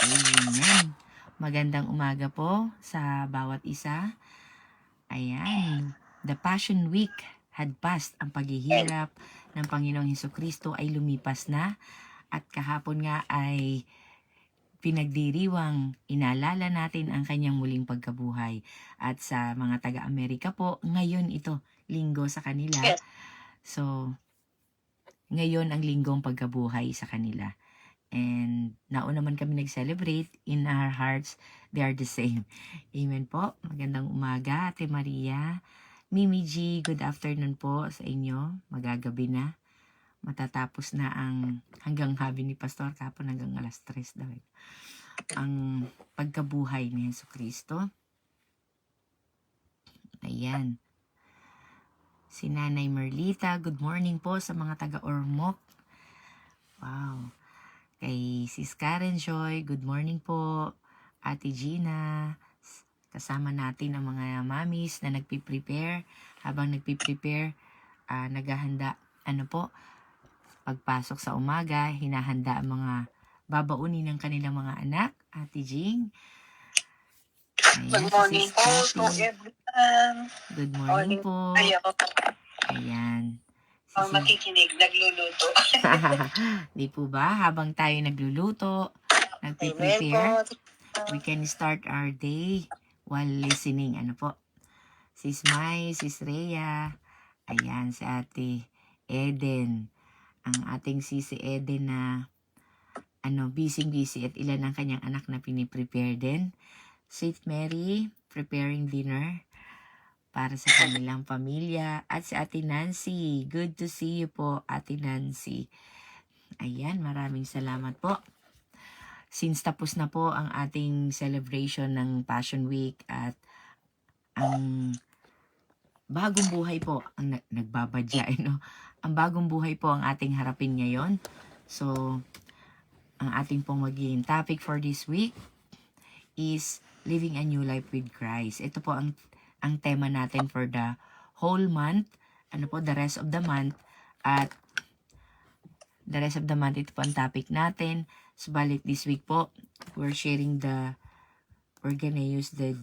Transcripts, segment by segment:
Amen. Magandang umaga po sa bawat isa. Ayan. The Passion Week had passed. Ang paghihirap ng Panginoong Hesukristo ay lumipas na. At kahapon nga ay pinagdiriwang inaalala natin ang kanyang muling pagkabuhay. At sa mga taga-Amerika po, ngayon ito, linggo sa kanila. So, ngayon ang linggong pagkabuhay sa kanila. And nauna man kami nag-celebrate, in our hearts, they are the same. Amen po. Magandang umaga, Ate Maria. Mimi G, good afternoon po sa inyo. Magagabi na. Matatapos na ang hanggang habi ni Pastor kapon hanggang alas 3 daw. Ang pagkabuhay ni Jesucristo. Ayan. Si Nanay Merlita, good morning po sa mga taga-Ormoc. Wow. Kay Sis Karen Joy, good morning po. Ate Gina, kasama natin ang mga mamis na nagpiprepare. Habang nagpiprepare, naghahanda, pagpasok sa umaga, hinahanda ang mga babaunin ng kanilang mga anak. Ate Jing. Good morning po to everyone. Good morning po. Ayan. Makikinig, nagluluto. Di po ba? Habang tayo nagluluto, nagpe-prepare, we can start our day while listening. Ano po? Sis Mai, Sis Rhea, ayan, si Ate Eden. Ang ating Sisi Eden na busy-busy at ilan ang kanyang anak na piniprepare din. Sis Mary, preparing dinner para sa kanilang pamilya. At si Ate Nancy. Good to see you po, Ate Nancy. Ayan, maraming salamat po. Since tapos na po ang ating celebration ng Passion Week at ang bagong buhay po, ang nagbabadya, no? Ang bagong buhay po ang ating harapin ngayon. So, ang ating pong magiging topic for this week is living a new life with Christ. Ito po ang tema natin for the whole month, the rest of the month, at the rest of the month, ito po ang topic natin. Subalit this week po, we're gonna use the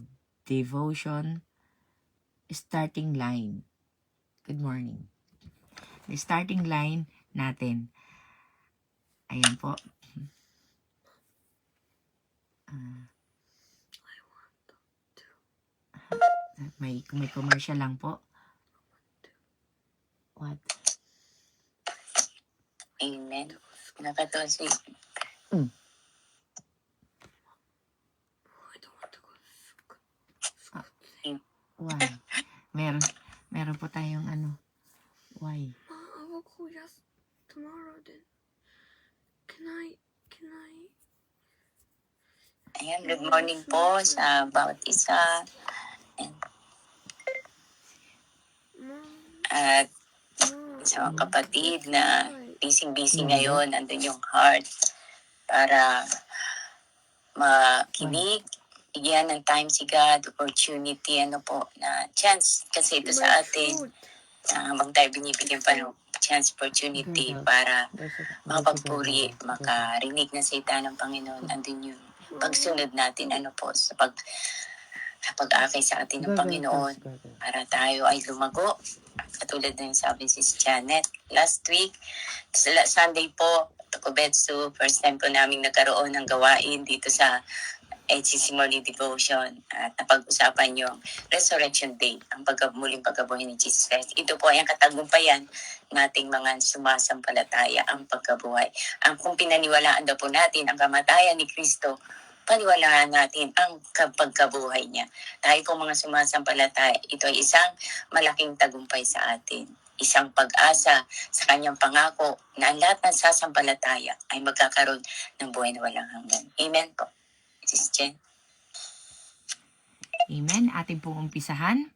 devotion starting line. Good morning. The starting line natin. Ayan po. May commercial lang po. What? Amen. Nakatawa si... Why? Meron po tayong why? I will call just tomorrow then. Can I? Ayan, good morning po sa bawat isa. At sa mga kapatid na busy-busy ngayon, andun yung heart para makinig, bigyan ng time si God, opportunity, na chance kasi ito sa atin, habang tayo binibigyan pa ng chance, opportunity para makapagpuri, makarinig ng salita ng Panginoon, andun yung pagsunod natin, sa pag-akay sa atin ng Panginoon, para tayo ay lumago. Katulad ng sabi si Janet last week, Sunday po, Takobetsu, first time po namin nagkaroon ng gawain dito sa HCC Morning Devotion at napag-usapan yung Resurrection Day, ang muling pagkabuhay ni Jesus Christ. Ito po ay ang katagumpayan nating mga sumasampalataya, ang pagkabuhay. Kung pinaniwalaan daw po natin ang kamatayan ni Kristo, paniwalaan natin ang pagkabuhay niya. Tayo po mga sumasampalataya, ito ay isang malaking tagumpay sa atin. Isang pag-asa sa kanyang pangako na ang lahat ng sasampalataya ay magkakaroon ng buhay na walang hanggan. Amen po. Sis Jen. Amen. Ating pong umpisahan.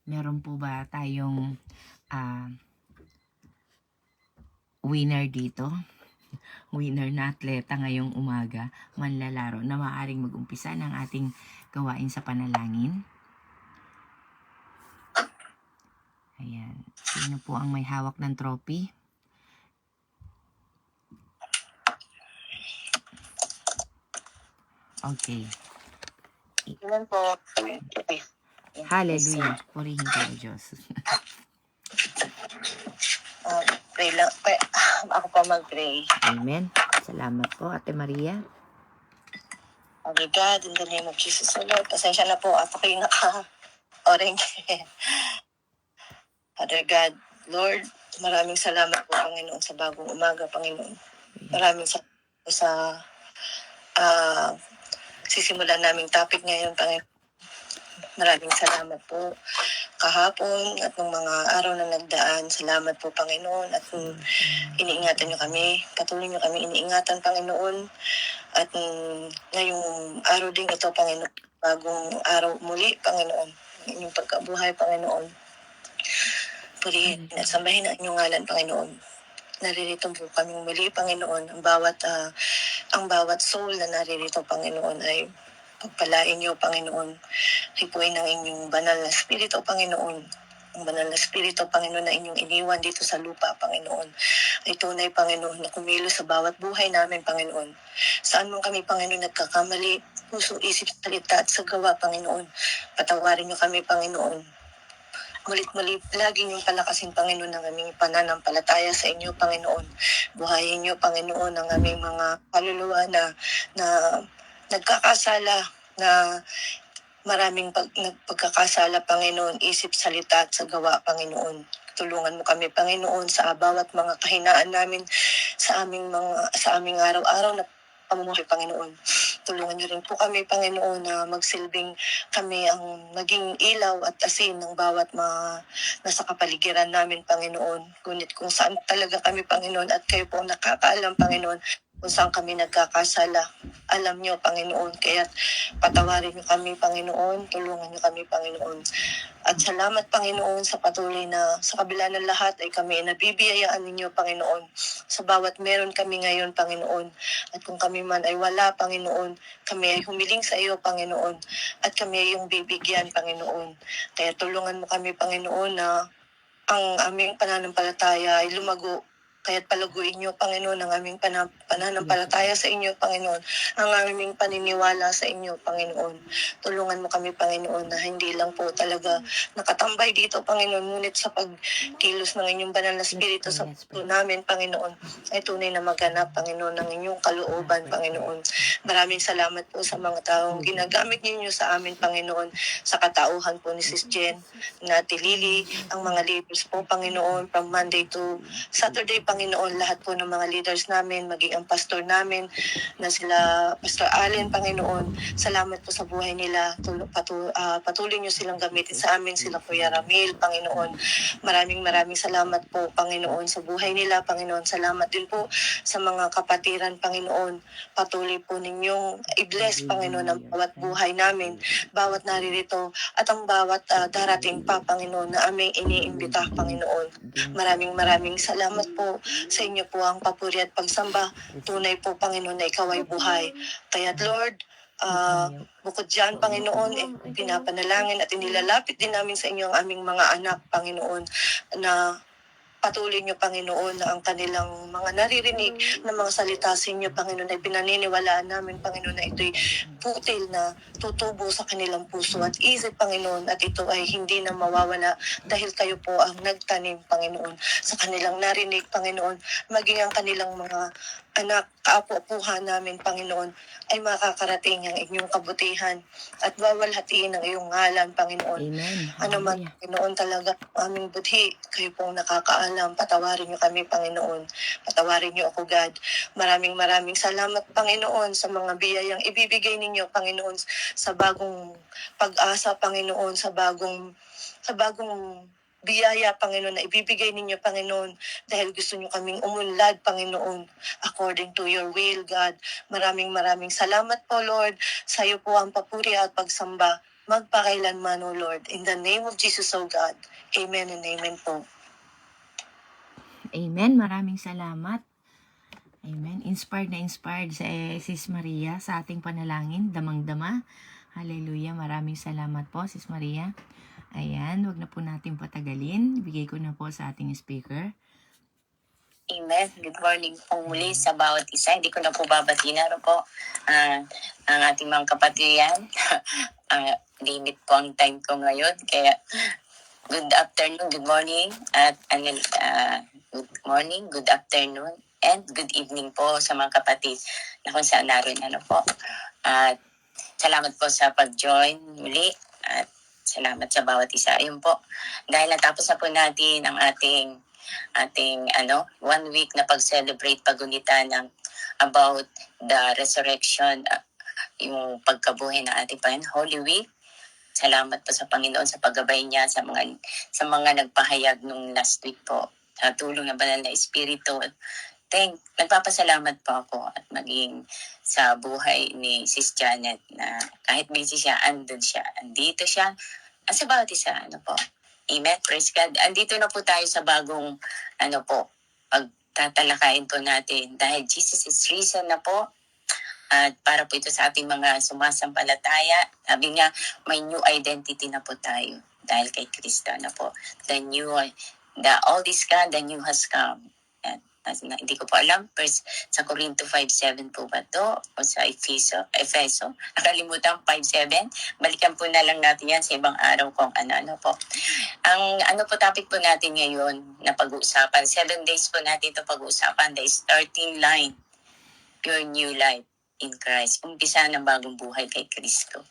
Meron po ba tayong winner dito? Winner na atleta ngayong umaga, manlalaro na maaaring mag-umpisa ng ating gawain sa panalangin. Ayan. Sino po ang may hawak ng trophy? Okay. Amen po. Hallelujah. Purihin ka o Diyos. Pray lang. Ako pa mag-pray. Amen. Salamat po, Ate Maria. Father God, in the name of Jesus, O Lord, pasensya na po at ako'y naka-orange. Father God, Lord, maraming salamat po, Panginoon, sa bagong umaga, Panginoon. Maraming salamat po sa sisimulan naming topic ngayon, Panginoon. Maraming salamat po kahapon at ng mga araw na nagdaan. Salamat po, Panginoon, at iniingatan niyo kami. Patuloy niyo kami iniingatan, Panginoon. At ngayong araw din ito, Panginoon, bagong araw muli, Panginoon. Inyong pagkabuhay, Panginoon. Purihin at sambahin ang inyong ngalan, Panginoon. Naririto po kami muli, Panginoon. Ang bawat soul na naririto, Panginoon, ay pagpalain niyo, Panginoon. Hipuin ang inyong banal na spirito, Panginoon. Ang banal na spirito, Panginoon, na inyong iniwan dito sa lupa, Panginoon, ay tunay, Panginoon, na kumilos sa bawat buhay namin, Panginoon. Saan man kami, Panginoon, nagkakamali, puso, isip, salita at sa gawa, Panginoon. Patawarin niyo kami, Panginoon. Mulit-muli, lagi niyong palakasin, Panginoon, ang aming pananampalataya sa inyo, Panginoon. Buhayin niyo, Panginoon, ang aming mga kaluluwa na nagkakasala, na maraming pagkakasala, Panginoon, isip, salita at sa gawa, Panginoon. Tulungan mo kami, Panginoon, sa bawat mga kahinaan namin sa aming araw-araw na pamumuhay, Panginoon. Tulungan niyo rin po kami, Panginoon, na magsilbing kami ang maging ilaw at asin ng bawat mga nasa kapaligiran namin, Panginoon. Ngunit kung saan talaga kami, Panginoon, at kayo po ang nakakaalam, Panginoon, kung saan kami nagkakasala. Alam niyo, Panginoon, kaya patawarin niyo kami, Panginoon. Tulungan niyo kami, Panginoon. At salamat, Panginoon, sa patuloy na sa kabila ng lahat ay kami nabibiyayaan ninyo, Panginoon. Sa bawat meron kami ngayon, Panginoon. At kung kami man ay wala, Panginoon, kami ay humiling sa iyo, Panginoon. At kami ay iyong bibigyan, Panginoon. Kaya tulungan mo kami, Panginoon, na ang aming pananampalataya ay lumago. Kaya't palaguin niyo, Panginoon, ang aming pananampalataya sa inyo, Panginoon. Ang aming paniniwala sa inyo, Panginoon. Tulungan mo kami, Panginoon, na hindi lang po talaga nakatambay dito, Panginoon, ngunit sa pagkilos ng inyong banal na spirito sa puso namin, Panginoon, ay tunay na maganap, Panginoon, ng inyong kalooban, Panginoon. Maraming salamat po sa mga taong ginagamit ninyo sa amin, Panginoon, sa katauhan po ni Sis Jen, na Lily, ang mga leaders po, Panginoon, from Monday to Saturday, Panginoon, lahat po ng mga leaders namin, maging ang pastor namin, na sila Pastor Allen, Panginoon, salamat po sa buhay nila. Patuloy niyo silang gamitin sa amin, sila Kuya Ramil, Panginoon. Maraming salamat po, Panginoon, sa buhay nila, Panginoon. Salamat din po sa mga kapatiran, Panginoon. Patuloy po ninyong i-bless, Panginoon, ang bawat buhay namin, bawat naririto, at ang bawat darating pa, Panginoon, na aming iniimbita, Panginoon. Maraming salamat po sa inyo po ang papuri at pagsamba. Tunay po, Panginoon, na ikaw ay buhay. Kaya, Lord, bukod dyan, Panginoon, pinapanalangin at inilalapit din namin sa inyo ang aming mga anak, Panginoon, na patuloy niyo, Panginoon, na ang kanilang mga naririnig na mga salita sa inyo, Panginoon, ay pinaniniwalaan namin, Panginoon, na ito'y putil na tutubo sa kanilang puso at isip, Panginoon, at ito ay hindi na mawawala dahil kayo po ang nagtanim, Panginoon, sa kanilang narinig, Panginoon, maging ang kanilang mga anak, kaapu-apuhan namin, Panginoon, ay makakarating ang inyong kabutihan at wawalhatiin ang iyong ngalan, Panginoon. Amen. Ano man, Panginoon, talaga aming budhi, kayo pong nakakaalam. Patawarin niyo kami, Panginoon. Patawarin niyo ako, God. Maraming salamat, Panginoon, sa mga biyayang ibibigay ninyo, Panginoon, sa bagong pag-asa, Panginoon, sa bagong biyaya, Panginoon, na ibibigay ninyo, Panginoon, dahil gusto niyo kaming umunlad, Panginoon, according to your will, God. Maraming salamat po, Lord. Sa iyo po ang papuri at pagsamba magpakailanman, O Lord. In the name of Jesus, O God. Amen and amen po. Amen. Maraming salamat. Amen. Inspired sa Sis Maria sa ating panalangin. Damang-dama. Hallelujah. Maraming salamat po, Sis Maria. Ayan, wag na po natin patagalin. Ibigay ko na po sa ating speaker. Amen. Good morning po muli sa bawat isa. Hindi ko na po babatiin. Ano po, ang ating mga kapatiran. Limit po ang time ko ngayon. Kaya good afternoon, good morning, at good morning, good afternoon, and good evening po sa mga kapatid na kung saan naroon po. At salamat po sa pag-join muli at salamat sa bawat isa. Ayun po, dahil natapos na po natin ang ating 1 week na pag-celebrate, pagunita ng about the resurrection, yung pagkabuhay ng ating Panginoon, Holy Week. Salamat po sa Panginoon sa paggabay niya sa mga nagpahayag nung last week po. Sa tulong ng Banal na Espiritu. Nagpapasalamat po ako at maging sa buhay ni Sis Janet na kahit busy siya, andun siya. Andito siya. Sa bawat isa, po. Amen. Praise God. Andito na po tayo sa bagong, pagtatalakayin po natin. Dahil Jesus is risen na po. At para po ito sa ating mga sumasampalataya, sabi nga, may new identity na po tayo dahil kay Kristo na po. The old is gone, the new has come. Hindi ko po alam, first sa Corinto 5:7 po ba to? O sa Efeso? Nakalimutan 5:7. Balikan po na lang natin yan sa ibang araw kung ano po. Ang po topic po natin ngayon na pag-uusapan, 7 days po natin ito pag-uusapan, the starting line, your new life in Christ. Umpisa ng bagong buhay kay Kristo.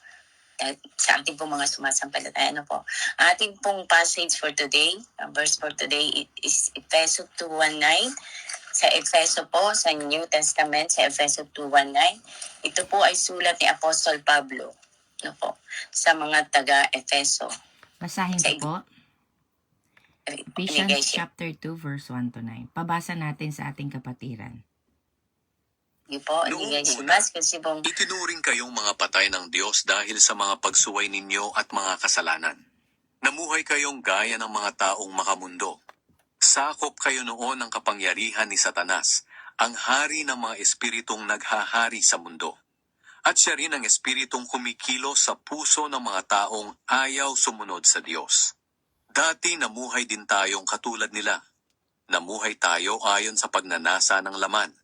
Sa ating pong mga sumasampalataya, po. Ang ating pong passage for today, verse for today is Efeso 2:19. Sa Efeso po, sa New Testament, sa Efeso 2:19, ito po ay sulat ni Apostol Pablo, po, sa mga taga-Efeso. Basahin ko po. Ephesians chapter 2 verse 1-9. Pabasa natin sa ating kapatiran. Noong una, itinuring kayong mga patay ng Diyos dahil sa mga pagsuway ninyo at mga kasalanan. Namuhay kayong gaya ng mga taong makamundo. Sakop kayo noon ng kapangyarihan ni Satanas, ang hari ng mga espiritong naghahari sa mundo. At siya rin ang espiritong kumikilos sa puso ng mga taong ayaw sumunod sa Diyos. Dati namuhay din tayong katulad nila. Namuhay tayo ayon sa pagnanasa ng laman.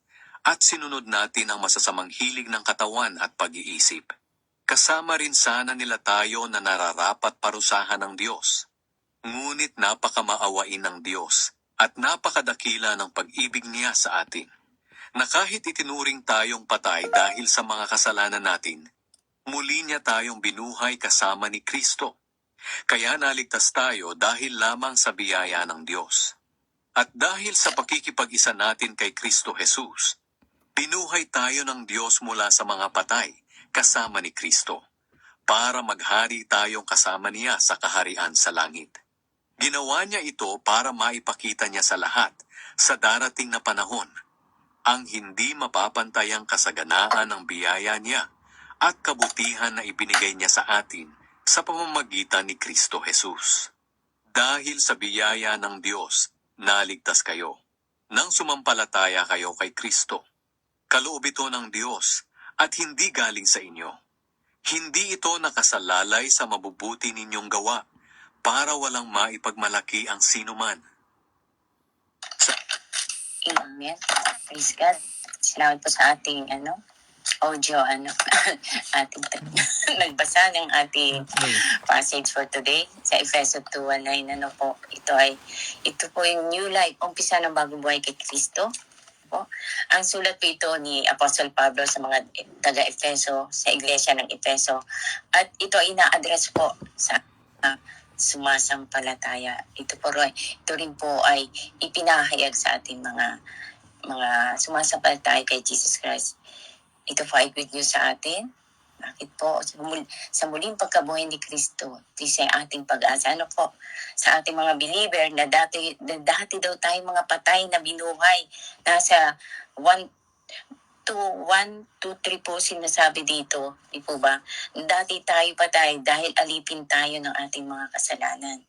At sinunod natin ang masasamang hilig ng katawan at pag-iisip. Kasama rin sana nila tayo na nararapat parusahan ng Diyos. Ngunit napakamaawain ng Diyos at napakadakila ng pag-ibig niya sa atin. Na kahit itinuring tayong patay dahil sa mga kasalanan natin, muli niya tayong binuhay kasama ni Kristo. Kaya naligtas tayo dahil lamang sa biyaya ng Diyos. At dahil sa pakikipag-isa natin kay Kristo Jesus, binuhay tayo ng Diyos mula sa mga patay, kasama ni Kristo, para maghari tayong kasama niya sa kaharian sa langit. Ginawa niya ito para maipakita niya sa lahat, sa darating na panahon, ang hindi mapapantayang kasaganaan ng biyaya niya at kabutihan na ibinigay niya sa atin sa pamamagitan ni Kristo Jesus. Dahil sa biyaya ng Diyos, naligtas kayo, nang sumampalataya kayo kay Kristo. Kaloob ito ng Diyos at hindi galing sa inyo. Hindi ito nakasalalay sa mabubuti ninyong gawa para walang maipagmalaki ang sinuman. Amen. Praise God. Salamat po sa ating audio ating nagbasa ng ating passage for today sa Efeso 2:19 po. Ito po yung new life, umpisa ng bagong buhay kay Kristo. Ang sulat po ito ni Apostol Pablo sa mga taga-Efeso, sa iglesia ng Efeso. At ito ay ina-address po sa sumasampalataya. Ito rin po ay ipinahayag sa ating mga sumasampalataya kay Jesus Christ. Ito po ay good news sa atin. Bakit po? Sa muling pagkabuhay ni Kristo, ito sa ating pag-asa. Sa ating mga believer na dati daw tayong mga patay na binuhay. Nasa 1, 2, 3 po sinasabi dito. Di po ba? Dati tayo patay dahil alipin tayo ng ating mga kasalanan.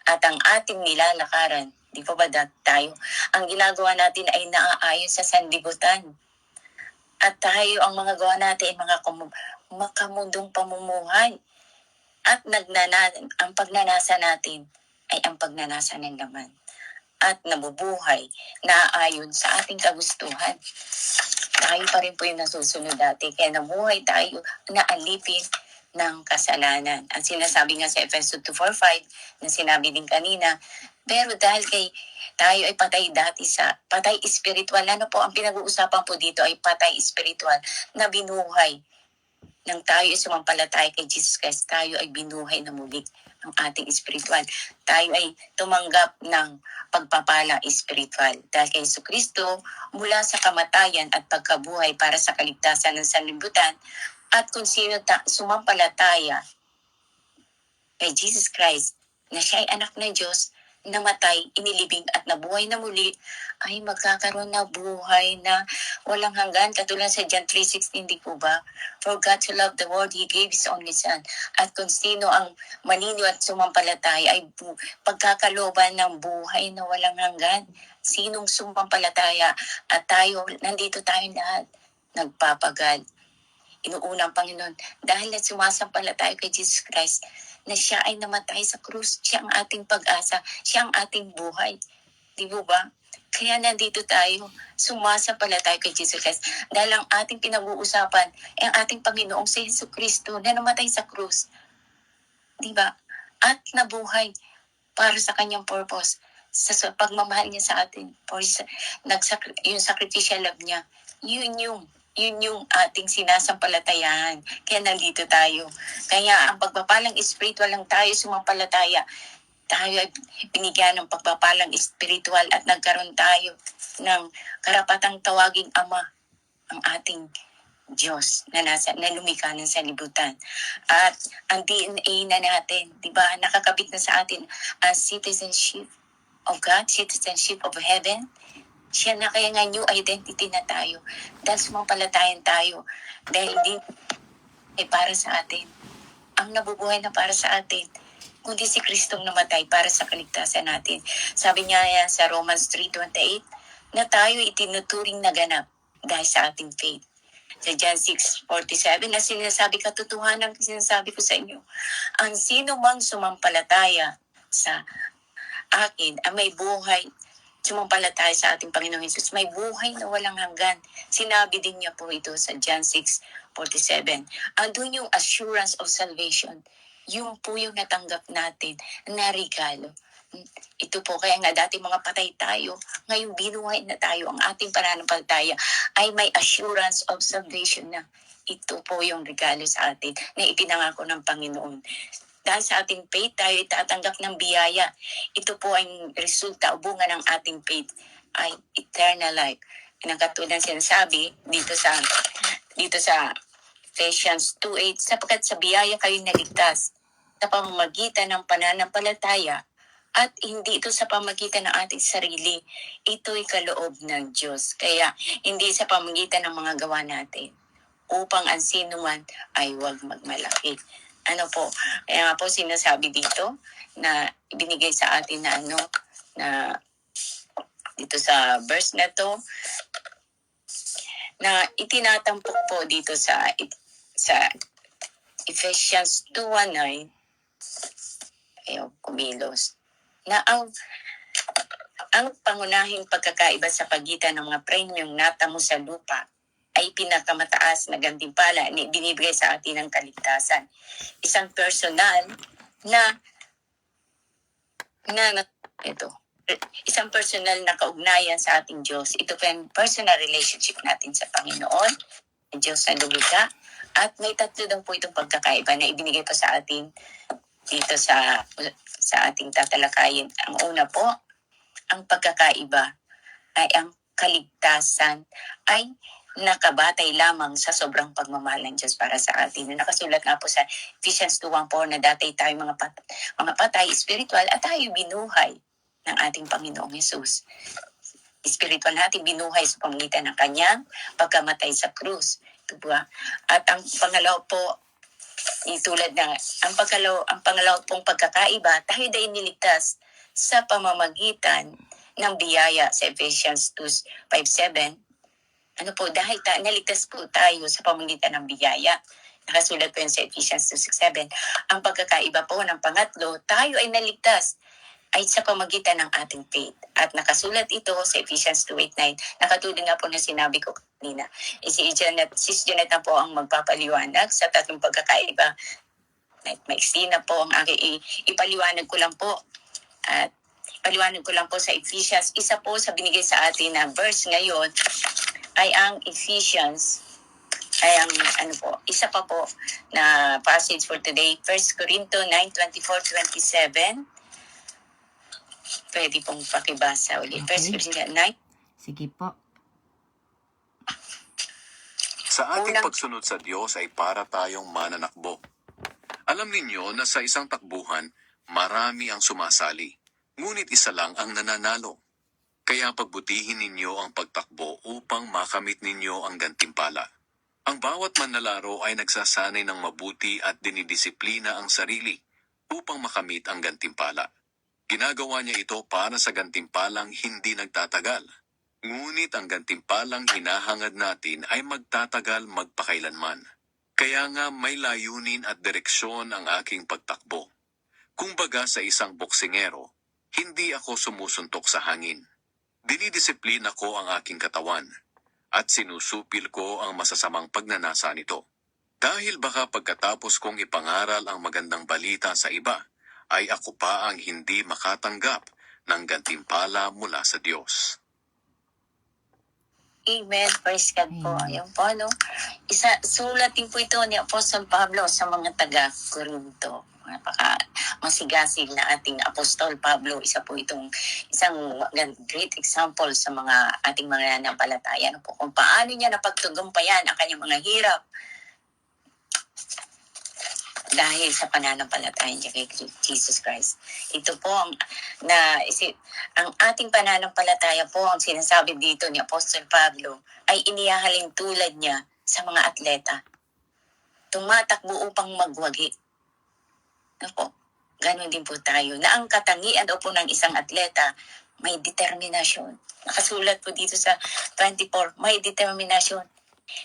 At ang ating nilalakaran, di po ba tayo? Ang ginagawa natin ay naaayon sa sanlibutan. At tayo, ang mga gawa natin ay mga makamundong pamumuhay. At ang pagnanasa natin ay ang pagnanasa ng laman. At nabubuhay na ayon sa ating kagustuhan. tayo pa rin po yung nasusunod dati. Kaya namuhay tayo na alipin ng kasalanan. Ang sinasabi nga sa Efeso 2:4-5 na sinabi din kanina, pero dahil tayo ay patay dati sa patay espiritual, ano po ang pinag-uusapan po dito ay patay espiritual na binuhay. Nang tayo ay sumampalataya kay Jesus Christ, tayo ay binuhay na muli ng ating espiritual. Tayo ay tumanggap ng pagpapala espiritual. Dahil kay Jesus Kristo, mula sa kamatayan at pagkabuhay para sa kaligtasan ng sanlibutan, at kung sino sumampalataya kay Jesus Christ, na siya ay anak ng Diyos, namatay, inilibing at nabuhay na muli, ay magkakaroon na buhay na walang hanggan. Katulad sa John 3:16, di po ba? For God to love the world, He gave His only Son. At kung sino ang maniniw at sumampalataya ay pagkakaloban ng buhay na walang hanggan. Sinong sumampalataya at tayo, nandito tayo lahat, nagpapagal. Inuunang Panginoon, dahil na sumasampalataya kay Jesus Christ, na siya ay namatay sa krus, siya ang ating pag-asa, siya ang ating buhay. Di ba? Kaya nandito tayo, sumasampalataya kay Jesus Christ. Dahil ang ating pinag-uusapan ay ang ating Panginoong si Jesus Kristo na namatay sa krus. Di ba? At nabuhay para sa kanyang purpose, sa pagmamahal niya sa atin, yung sacrificial love niya, yun yung ating sinasampalatayahan. Kaya nandito tayo. Kaya ang pagpapalang espiritual lang tayo sumampalataya. Tayo ay binigyan ng pagpapalang espiritual at nagkaroon tayo ng karapatang tawaging Ama ang ating Diyos na lumikha ng sanlibutan. At ang DNA na natin, di ba, nakakabit na sa atin ang citizenship of God, citizenship of heaven. Siya na, kaya nga new identity na tayo. Dahil sumampalatayan tayo. Dahil hindi ay para sa atin. Ang nabubuhay na para sa atin, kundi si Kristong namatay para sa kaligtasan natin. Sabi niya yan sa Romans 3:28, na tayo itinuturing na ganap dahil sa ating faith. Sa John 6:47, na sinasabi katotohanan, sinasabi ko sa inyo, ang sino mang sumampalataya sa akin ang may buhay, sumampalataya sa ating Panginoong Jesus, may buhay na walang hanggan. Sinabi din niya po ito sa John 6:47. Andun yung assurance of salvation. Yung po yung natanggap natin na regalo. Ito po, kaya nga dati mga patay tayo, ngayon binuhay na tayo. Ang ating pananampalataya ay may assurance of salvation na. Ito po yung regalo sa atin na ipinangako ng Panginoon. Dahil sa ating faith, tayo itatanggap ng biyaya. Ito po ay resulta o bunga ng ating faith ay eternal life. Ang katulad sinasabi dito sa Ephesians 2:8, sapagkat sa biyaya kayo naligtas sa pamamagitan ng pananampalataya at hindi ito sa pamamagitan ng ating sarili. Ito'y kaloob ng Diyos. Kaya hindi sa pamamagitan ng mga gawa natin upang ang sinuman ay huwag magmalaki. Ano po, kaya nga po sinasabi dito na ibinigay sa atin na dito sa verse na to, na itinatampok po dito sa Ephesians 2:19, ayaw kumilos, na ang pangunahing pagkakaiba sa pagitan ng mga premyong natamo sa lupa ay pinakamataas na gantimpala na binibigay sa atin ng kaligtasan. Isang personal isang personal na kaugnayan sa ating Diyos. Ito po yung personal relationship natin sa Panginoon, ang Diyos na lumikha. At may tatlo daw po itong pagkakaiba na ibinigay pa sa atin dito sa ating tatalakayin. Ang una po, ang pagkakaiba ay ang kaligtasan ay nakabatay lamang sa sobrang pagmamahal ng Diyos para sa atin. Nakasulat nga po sa Ephesians 2:4 na dati tayo mga patay spiritual at tayo binuhay ng ating Panginoong Jesus. Spiritual natin binuhay sa pamamagitan ng kanyang pagkamatay sa krus. Ito ba? At ang pangalaw po, ang pangalaw pong pagkakaiba, tayo dahil niligtas sa pamamagitan ng biyaya sa Ephesians 2:5-7. Dahil naligtas po tayo sa pamamagitan ng biyaya. Nakasulat po yun sa Ephesians 2:6-7. Ang pagkakaiba po ng pangatlo, tayo ay naligtas ay sa pamagitan ng ating faith. At nakasulat ito sa Ephesians 2:8-9, nakatulad nga po na sinabi ko kanina. Sis Janet na po ang magpapaliwanag sa tatlong pagkakaiba. Maiksi na po ang aking ipaliwanag ko lang po. At paliwanag ko lang po sa Ephesians, isa po sa binigay sa atin na verse ngayon ay ang Ephesians, ay ang isa pa po na passage for today, 1 Corinto 9:24-27. Pwede pong pakibasa ulit. Okay. 1 Corinto 9. Sige po. Sa ating pagsunod sa Diyos ay para tayong mananakbo. Alam ninyo na sa isang takbuhan, marami ang sumasali, ngunit isa lang ang nananalo. Kaya pagbutihin ninyo ang pagtakbo upang makamit ninyo ang gantimpala. Ang bawat manlalaro ay nagsasanay ng mabuti at dinidisiplina ang sarili upang makamit ang gantimpala. Ginagawa niya ito para sa gantimpalang hindi nagtatagal. Ngunit ang gantimpalang hinahangad natin ay magtatagal magpakailanman. Kaya nga may layunin at direksyon ang aking pagtakbo. Kumbaga sa isang boksingero, hindi ako sumusuntok sa hangin. Dinidisiplina ko ang aking katawan at sinusupil ko ang masasamang pagnanasa nito. Dahil baka pagkatapos kong ipangaral ang magandang balita sa iba, ay ako pa ang hindi makatanggap ng gantimpala mula sa Diyos. Amen. Praise God po. Ayun po, sulat din po ito ni Apostle Pablo sa mga taga-Corinto. Napaka masigasig na ating Apostol Pablo. Isa po itong isang great example sa mga ating mga nanampalataya. Kung paano niya napagtagumpayan ang kanyang mga hirap dahil sa pananampalataya niya kay Jesus Christ. Ito po ang ating pananampalataya po, ang sinasabi dito ni Apostol Pablo, ay inihahalin tulad niya sa mga atleta. Tumatakbo upang magwagi. Ganon din po tayo, na ang katangian po ng isang atleta, may determinasyon. Nakasulat po dito sa 24, may determinasyon.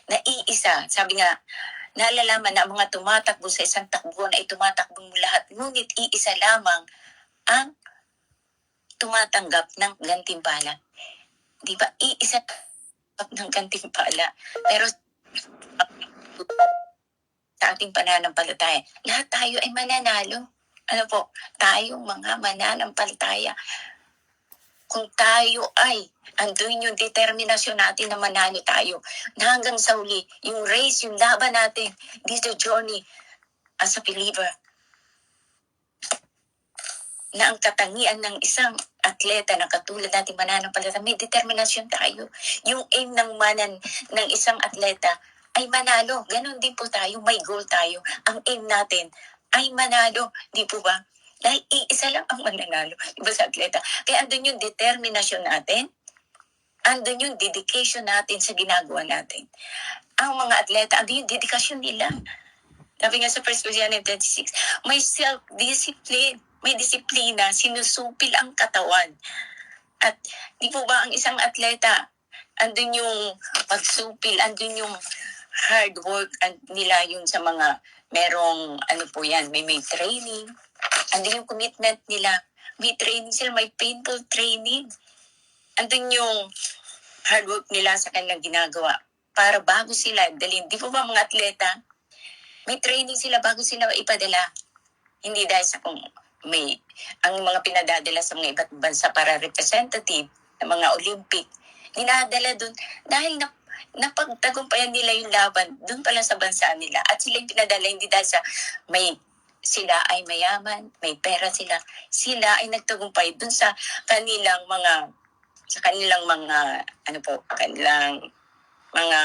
Na iisa, sabi nga, nalalaman na ang mga tumatakbo sa isang takbuhan ay tumatakbo mo lahat. Ngunit iisa lamang ang tumatanggap ng gantimpala. Di ba? Iisa ng gantimpala. Pero sa ating pananampalataya, lahat tayo ay mananalo. Tayong mga mananampalataya. Kung tayo ay andun yung determinasyon natin na manalo tayo na hanggang sa huli, yung race, yung laban natin, dito journey as a believer, na ang katangian ng isang atleta na katulad natin mananampalataya, may determinasyon tayo. Yung aim ng isang atleta ay manalo. Ganon din po tayo, may goal tayo. Ang aim natin ay manalo, di po ba? Dahil iisa lang ang mananalo, iba sa atleta. Kaya andun yung determinasyon natin, andun yung dedication natin sa ginagawa natin. Ang mga atleta, andun yung dedikasyon nila. Sabi nga sa 1 Corinthians 26, may self-discipline, may disiplina, sinusupil ang katawan. At di po ba ang isang atleta, andun yung pagsupil, andun yung hard work nila, yung sa mga merong, may training, andun yung commitment nila, may training sila, may painful training. Andun yung hard work nila sa kanilang ginagawa para bago sila dalhin. Di po ba mga atleta, may training sila bago sila ipadala. Hindi dahil sa ang mga pinadadala sa mga iba't bansa para representative ng mga Olympic, dinadala dun dahil napagtagumpayan nila yung laban dun pala sa bansa nila. At sila yung pinadala hindi dahil sa sila ay mayaman, may pera sila. Sila ay nagtagumpay dun sa kanilang mga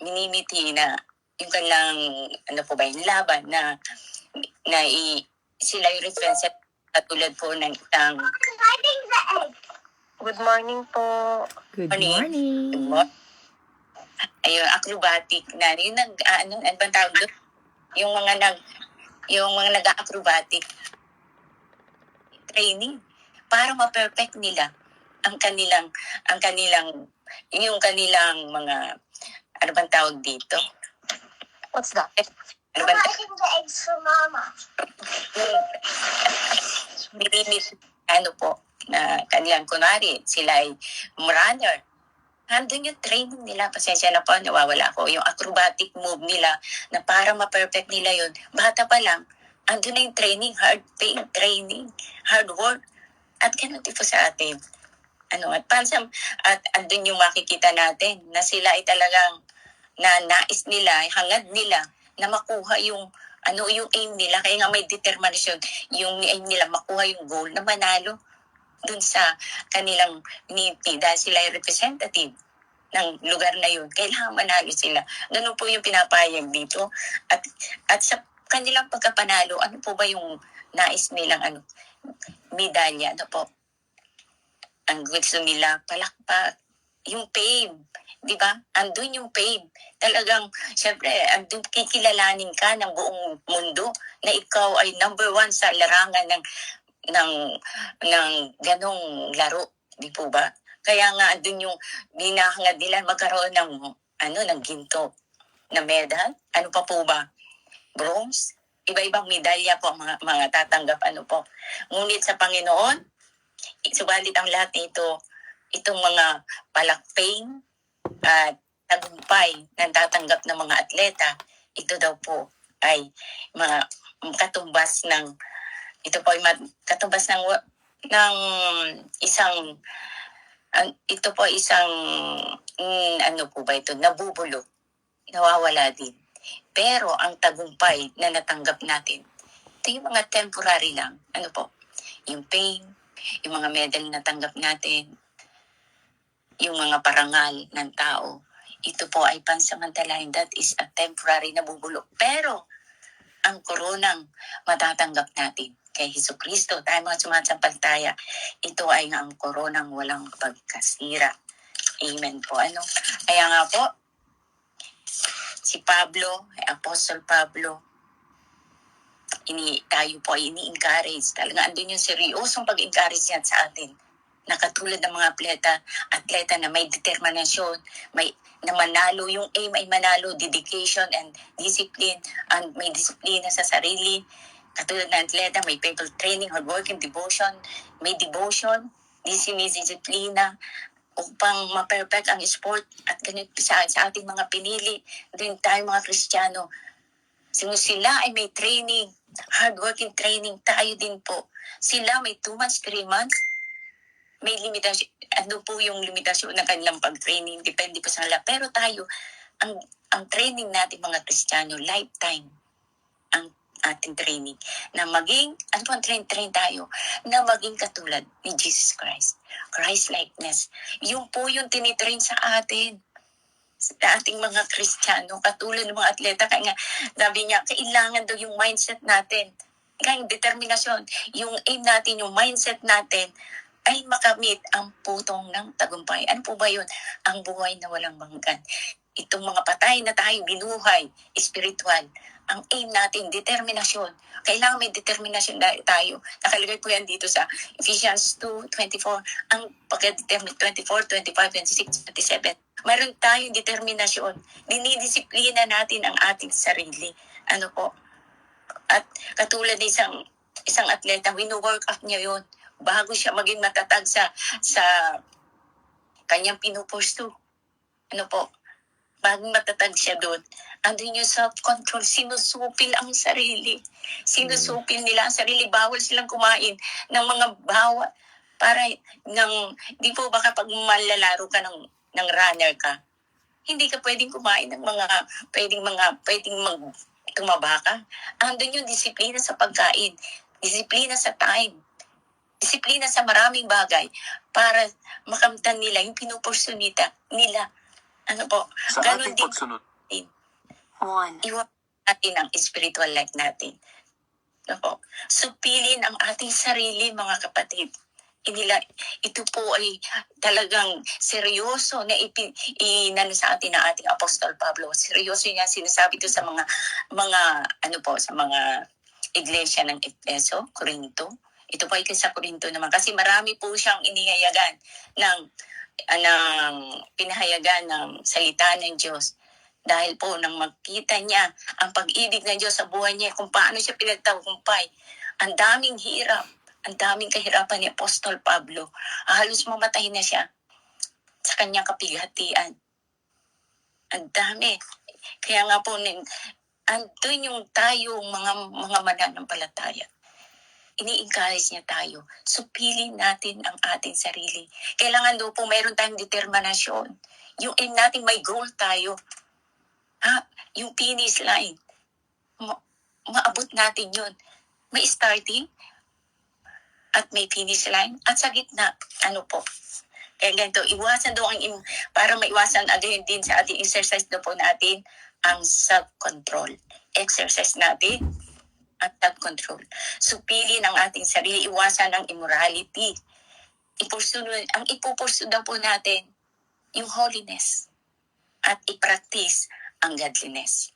minimiti na yung kanilang yung laban na sila yung reference katulad po ng isang Good morning po. Good morning. Ayun, acrobatic na yung bang tawag doon? Yung mga nag-acrobatic training para ma-perfect nila ang kanilang mga bang tawag dito? What's that? Ano bang the eggs for Mama. nilimit, ano po, na kanilang kunwari, sila ay runner. Nandun yung training nila, pasensya na po, nawawala ko, yung acrobatic move nila, na para ma-perfect nila yun, bata pa lang, andun na yung training, hard pain training, hard work, at ganun din po sa atin. At pansam, at andun yung makikita natin, na sila ay talagang, na nais nila, hangad nila, na makuha yung, yung aim nila, kaya nga may determination, yung aim nila, makuha yung goal, na manalo, dun sa kanilang community, dahil sila ay representative ng lugar na yun, kailangan manalo sila. Ganun po yung pinapayag dito. At sa kanilang pagkapanalo, ano po ba yung nais nilang medalya? Ano po? Ang gusto nila, palakpak, yung fame. Di ba? Andun yung fame. Talagang, syempre, andun kikilalanin ka ng buong mundo na ikaw ay number 1 sa larangan ng ganong laro. Di po ba? Kaya nga andun yung binahangad nila magkaroon ng ginto na medal. Ano pa po ba? Bronze. Iba-ibang medalya po ang mga tatanggap po. Ngunit sa Panginoon, subalit ang lahat nito, itong mga palakpain at tagumpay na tatanggap ng mga atleta, ito daw po ay mga katumbas ng isang ito po isang nabubulok, nawawala din. Pero ang tagumpay na natanggap natin, ito yung mga temporary lang. Yung pain, yung mga medal na natanggap natin, yung mga parangal ng tao, ito po ay pansamantalahin. That is a temporary nabubulok. Pero ang koronang matatanggap natin kay Jesucristo, tayo mga sumasampalataya, ito ay ang koronang walang pagkasira. Amen po. Kaya nga po, si Pablo, Apostle Pablo, tayo po ay ini-encourage. Talaga andun yung seryosong pag-encourage yan sa atin. Na katulad ng mga atleta na may determinasyon, na manalo, yung aim ay manalo, dedication and discipline, and may disiplina sa sarili. Katulad ng atleta, may people training, hard working, devotion, may devotion, disiplina, upang ma-perfect ang sport at ganito sa ating mga pinili. Din tayo mga Kristiyano. Sila ay may training, hard working training, tayo din po. Sila may 2 months, 3 months, may limitasyon. Ano po yung limitasyon ng kanilang pag-training? Depende po sa kanila. Pero tayo, ang training natin mga Kristiyano, lifetime ang ating training. Na maging, train tayo? Na maging katulad ni Jesus Christ. Christ-likeness. Yung po yung tinitrain sa atin. Sa ating mga Kristiyano, katulad ng mga atleta. Kaya nga, sabi niya, kailangan daw yung mindset natin. Kaya yung determinasyon, yung aim natin, yung mindset natin, ay makamit ang putong ng tagumpay. Ano po ba yun? Ang buhay na walang hanggan. Itong mga patay na tayo binuhay, spiritual. Ang aim natin, determinasyon. Kailangan may determinasyon tayo. Nakalagay po yan dito sa Ephesians 2:24. Ang pagka-determine 24, 25, 26, 27. Mayroon tayong determinasyon. Dinidisiplina natin ang ating sarili. At katulad ng isang atleta, wino-work up niya yun bago siya maging matatag sa kanyang pinupusto. Bago matatag siya doon, andun yung self-control, sinusupil ang sarili. Sinusupil nila ang sarili, bawal silang kumain ng mga bawal. Di po ba kapag malalaro ka ng runner ka, hindi ka pwedeng kumain ng pwedeng tumaba ka. Andun yung disiplina sa pagkain, disiplina sa time, disiplina sa maraming bagay para makamtan nila yung pinupurso nila. Sa Ganun ating din pagsunod, iwan natin ang spiritual life natin. Supilin ang ating sarili, mga kapatid. Ito po ay talagang seryoso na inano sa atin ng ating Apostol Pablo. Seryoso niya sinasabi ito sa mga sa mga iglesia ng Efeso, Corinto. Ito po ay sa Corinto naman kasi marami po siyang inihayagan ng pinahayagan ng salita ng Diyos. Dahil po nang makita niya ang pag-ibig ng Diyos sa buhay niya, kung paano siya pinagtagumpay, ang daming hirap, Ang daming kahirapan ni Apostol Pablo. Halos mamatay na siya sa kanyang kapighatian. Ang dami. Kaya nga po, andun yung tayo, mga mananampalataya. Ini-encourage niya tayo. Supilin natin ang ating sarili. Kailangan daw po mayroon tayong determinasyon. Yung aim natin, may goal tayo. Yung finish line. Maabot natin yun. May starting at may finish line. At sa gitna, ano po? Kaya ganito, iwasan daw para maiwasan again din sa ating exercise daw po natin ang self-control. Exercise natin at self-control. Supilin ang ating sarili, iwasan ang immorality. Ang ipupursu daw po natin, yung holiness. At i-practice ang godliness.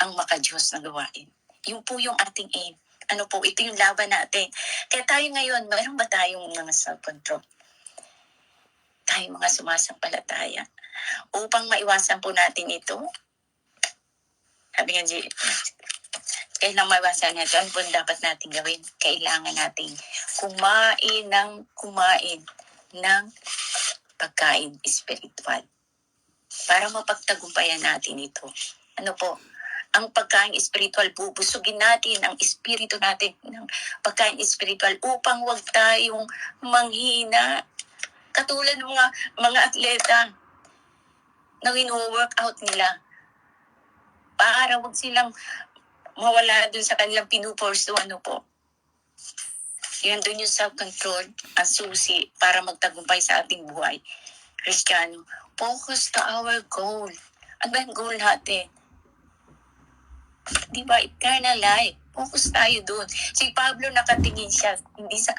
Ang maka-Diyos na gawain. Yung po yung ating aim. Ano po, ito yung laban natin. Kaya tayo ngayon, mayroon ba tayong mga self-control? Tayo mga sumasampalataya. Upang maiwasan po natin ito, sabi nga, kailangan maiwasan natin, ano po dapat natin gawin? Kailangan natin kumain ng pagkain spiritual. Para mapagtagumpayan natin ito. Ano po? Ang pagkain spiritual, bubusugin natin ang espiritu natin ng pagkain spiritual upang wag tayong manghina. Katulad ng mga atleta na wino-workout nila. Para wag silang mawala dun sa kanilang pinupursu, ano po. Yan dun yung self-control, ang susi para magtagumpay sa ating buhay. Kristiyano, focus to our goal. Ano ba yung goal natin? Diba, eternal life. Focus tayo dun. Si Pablo nakatingin siya, hindi sa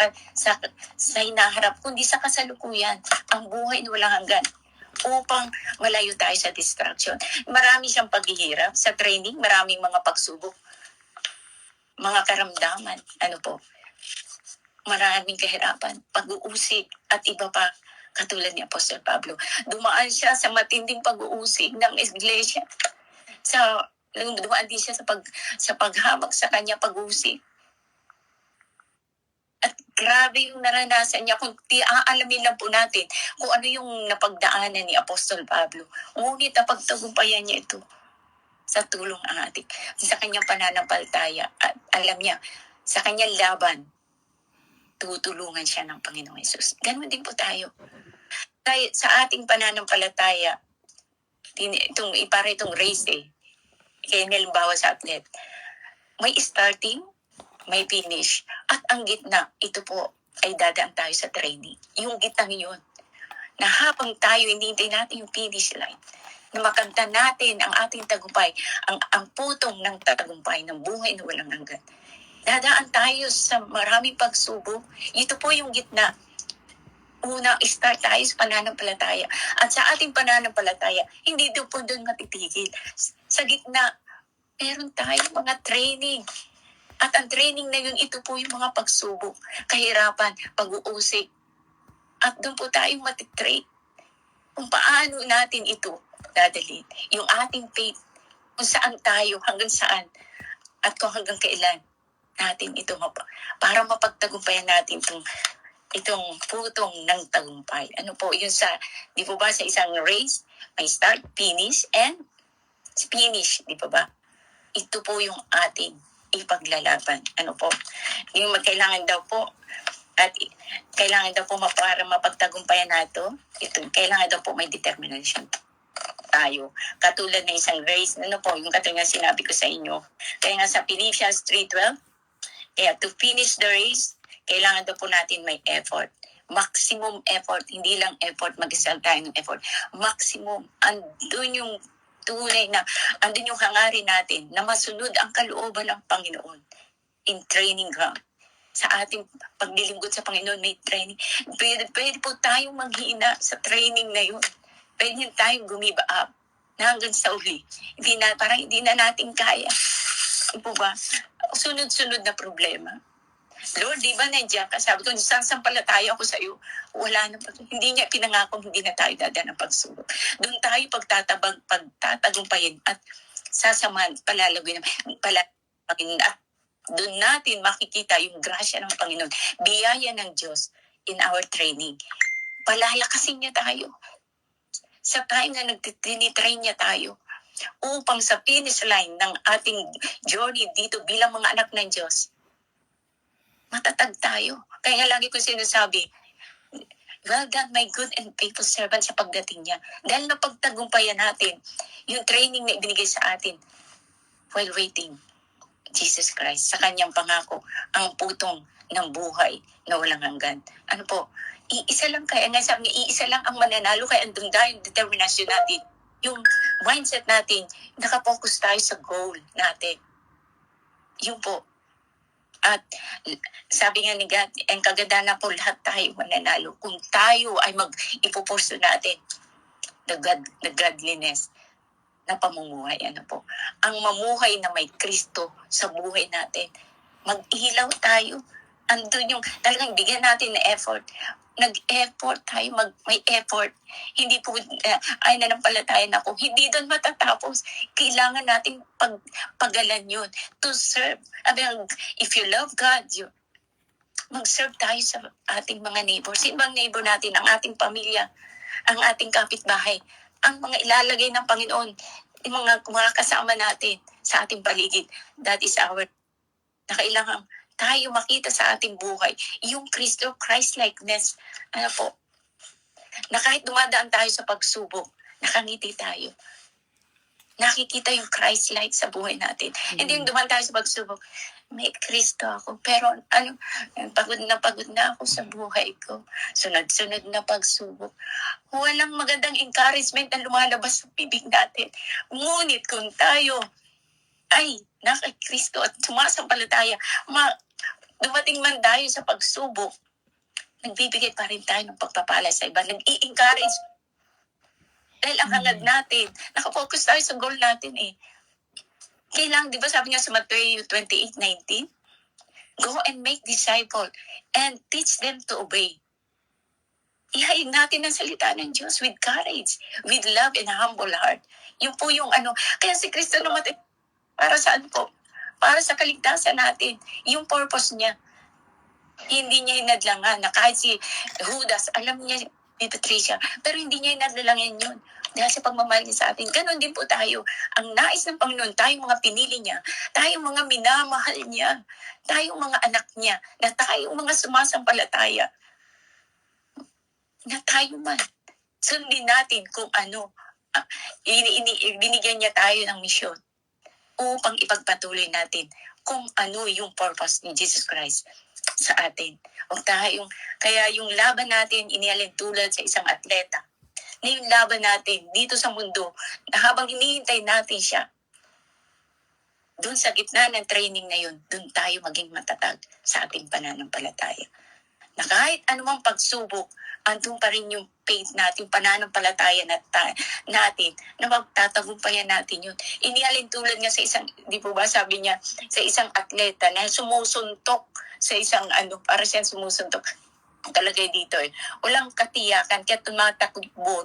hinaharap, kundi sa kasalukuyan. Ang buhay na walang hanggan. Upang malayo tayo sa distraction. Marami siyang paghihirap sa training, maraming mga pagsubok, mga karamdaman, ano po, maraming kahirapan, pag-uusig at iba pa, katulad ni Apostol Pablo. Dumaan siya sa matinding pag-uusig ng iglesia. Dumaan din siya sa paghamak sa kanya pag-uusig. At grabe yung naranasan niya. Kung aalamin lang po natin kung ano yung napagdaanan ni Apostol Pablo. Ngunit napagtagumpayan niya ito sa tulong ang ating, sa kanyang pananampalataya. At alam niya, sa kanyang laban, tutulungan siya ng Panginoong Hesus. Ganun din po tayo. Sa ating pananampalataya, itong race kaya halimbawa sa athlete, may starting, may finish. At ang gitna, ito po ay dadaan tayo sa training. Yung gitnang yun, na habang tayo hinihintay natin yung finish line, na makanta natin ang ating tagumpay, ang putong ng tagumpay ng buhay na walang hanggan. Dadaan tayo sa maraming pagsubok. Ito po yung gitna. Una, start tayo sa pananampalataya. At sa ating pananampalataya, hindi po doon matitigil. Sa gitna, meron tayong mga training. At ang training na yun, ito po yung mga pagsubok, kahirapan, pag-uusig. At doon po tayong matitrain kung paano natin ito dadalhin. Yung ating faith, kung saan tayo, hanggang saan, at kung hanggang kailan natin ito para mapagtagumpayan natin itong putong ng tagumpay. Ano po, yun di po ba sa isang race, may start, finish, and finish, di po ba? Ito po yung ating ipaglalaban. Ano po? Yung kailangan daw po, at kailangan daw po para mapagtagumpayan nato, kailangan daw po may determination tayo. Katulad ng isang race, ano po, yung katulad nga sinabi ko sa inyo. Kaya nga sa Philippians 3:12, kaya to finish the race, kailangan daw po natin may effort. Maximum effort, hindi lang effort, mag-isal tayo ng effort. Maximum, andun yung tunay na, andun yung hangarin natin na masunod ang kalooban ng Panginoon in training ground. Sa ating paglilingkod sa Panginoon, may training. Pwede po tayong maghina sa training na yun. Pwede tayong gumiba up na hanggang sa uli. Parang hindi na natin kaya. Po ba? Sunod-sunod na problema. Lord, di ba nandiyan ka? Sabi ko, sasampalataya ako sa iyo. Wala na. Hindi niya pinangako, hindi na tayo dadaan ng pagsubok. Doon tayo pagtatagumpayin at sasamahan, palalagoy naman, at Doon natin makikita yung grasya ng Panginoon, biyaya ng Diyos in our training. Palalakasin niya tayo. Sa time na nagtitrain niya tayo upang sa finish line ng ating journey dito bilang mga anak ng Diyos, matatag tayo. Kaya lagi ko sinasabi, well done, my good and faithful servant sa pagdating niya. Dahil napagtagumpayan natin yung training na ibinigay sa atin while waiting Jesus Christ sa kanyang pangako, ang putong ng buhay na walang hanggan. Ano po, iisa lang kaya nga sabi niya, iisa lang ang mananalo, kaya andun tayo yung determinasyon natin. Yung mindset natin, nakapokus tayo sa goal natin. Yun po. At sabi nga ni God, ang kagandahan po lahat tayo mananalo. Kung tayo ay ipupursue natin the godliness na pamumuhay. Ano po? Ang mamuhay na may Kristo sa buhay natin. Mag-ilaw tayo. Andun yung talagang bigyan natin na effort. Nag-effort tayo, may effort. Hindi po, ay nanampalataya na ako. Hindi doon matatapos. Kailangan nating pagalan yun. To serve. If you love God, mag-serve tayo sa ating mga neighbor. Sino bang neighbor natin? Ang ating pamilya, ang ating kapitbahay, ang mga ilalagay ng Panginoon, yung mga kasama natin sa ating paligid. That is our, na kailangan tayo makita sa ating buhay, yung Christ-likeness, ano po, na kahit dumadaan tayo sa pagsubok, nakangiti tayo. Nakikita yung Christ-like sa buhay natin. Hindi yung dumaan tayo sa pagsubok, may Kristo ako, pero pagod na ako sa buhay ko. Sunod-sunod na pagsubok. Walang magandang encouragement na lumalabas sa bibig natin. Ngunit kung tayo ay naka Kristo at sumasampalataya, dumating man tayo sa pagsubok, nagbibigay pa rin tayo ng pagpapala sa iba. Nag-i-encourage. Dahil ang hangad natin, nakafocus tayo sa goal natin eh. Kailangan, di ba sabi niya sa Matthew 28:19? Go and make disciple and teach them to obey. Ihayag natin ang salita ng Diyos with courage, with love and a humble heart. Yun po yung kaya si Kristo namatay, para saan po? Para sa kaligtasan natin. Yung purpose niya. Hindi niya hinadlangan na kahit si Judas, alam niya ni Patricia, pero hindi niya hinadlangan yun. Dahil sa pagmamahal niya sa atin. Ganon din po tayo. Ang nais ng Panginoon, tayong mga pinili niya, tayong mga minamahal niya, tayong mga anak niya, na tayong mga sumasampalataya, na tayo man. Sundin natin kung binigyan niya tayo ng misyon upang ipagpatuloy natin kung ano yung purpose ni Jesus Christ sa atin. Kaya yung laban natin, inialin tulad sa isang atleta, na yung laban natin dito sa mundo, na habang hinihintay natin siya, doon sa gitna ng training na yun, doon tayo maging matatag sa ating pananampalataya. Na kahit anumang pagsubok, andun pa rin yung faith natin, pananampalataya natin, na magtatagumpayan natin yun. Inialin tulad nga sa isang, di po ba sabi niya, sa isang atleta na sumusuntok sa isang para siyang sumusuntok. Talaga dito eh. Walang katiyakan, kaya tumatakbo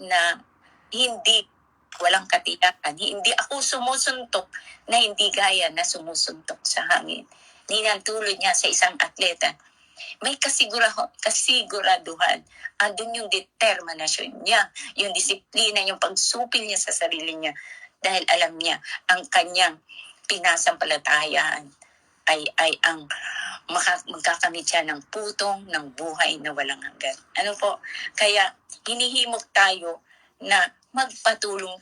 na hindi walang katiyakan. Hindi ako sumusuntok na hindi gaya na sumusuntok sa hangin. Ninantulad niya sa isang atleta. May kasiguraduhan. Andun yung determinasyon niya, yung disiplina, yung pagsupil niya sa sarili niya. Dahil alam niya, ang kanyang pinasampalatayaan ay ang magkakamit siya ng putong ng buhay na walang hanggan. Ano po? Kaya hinihimok tayo na magpatulong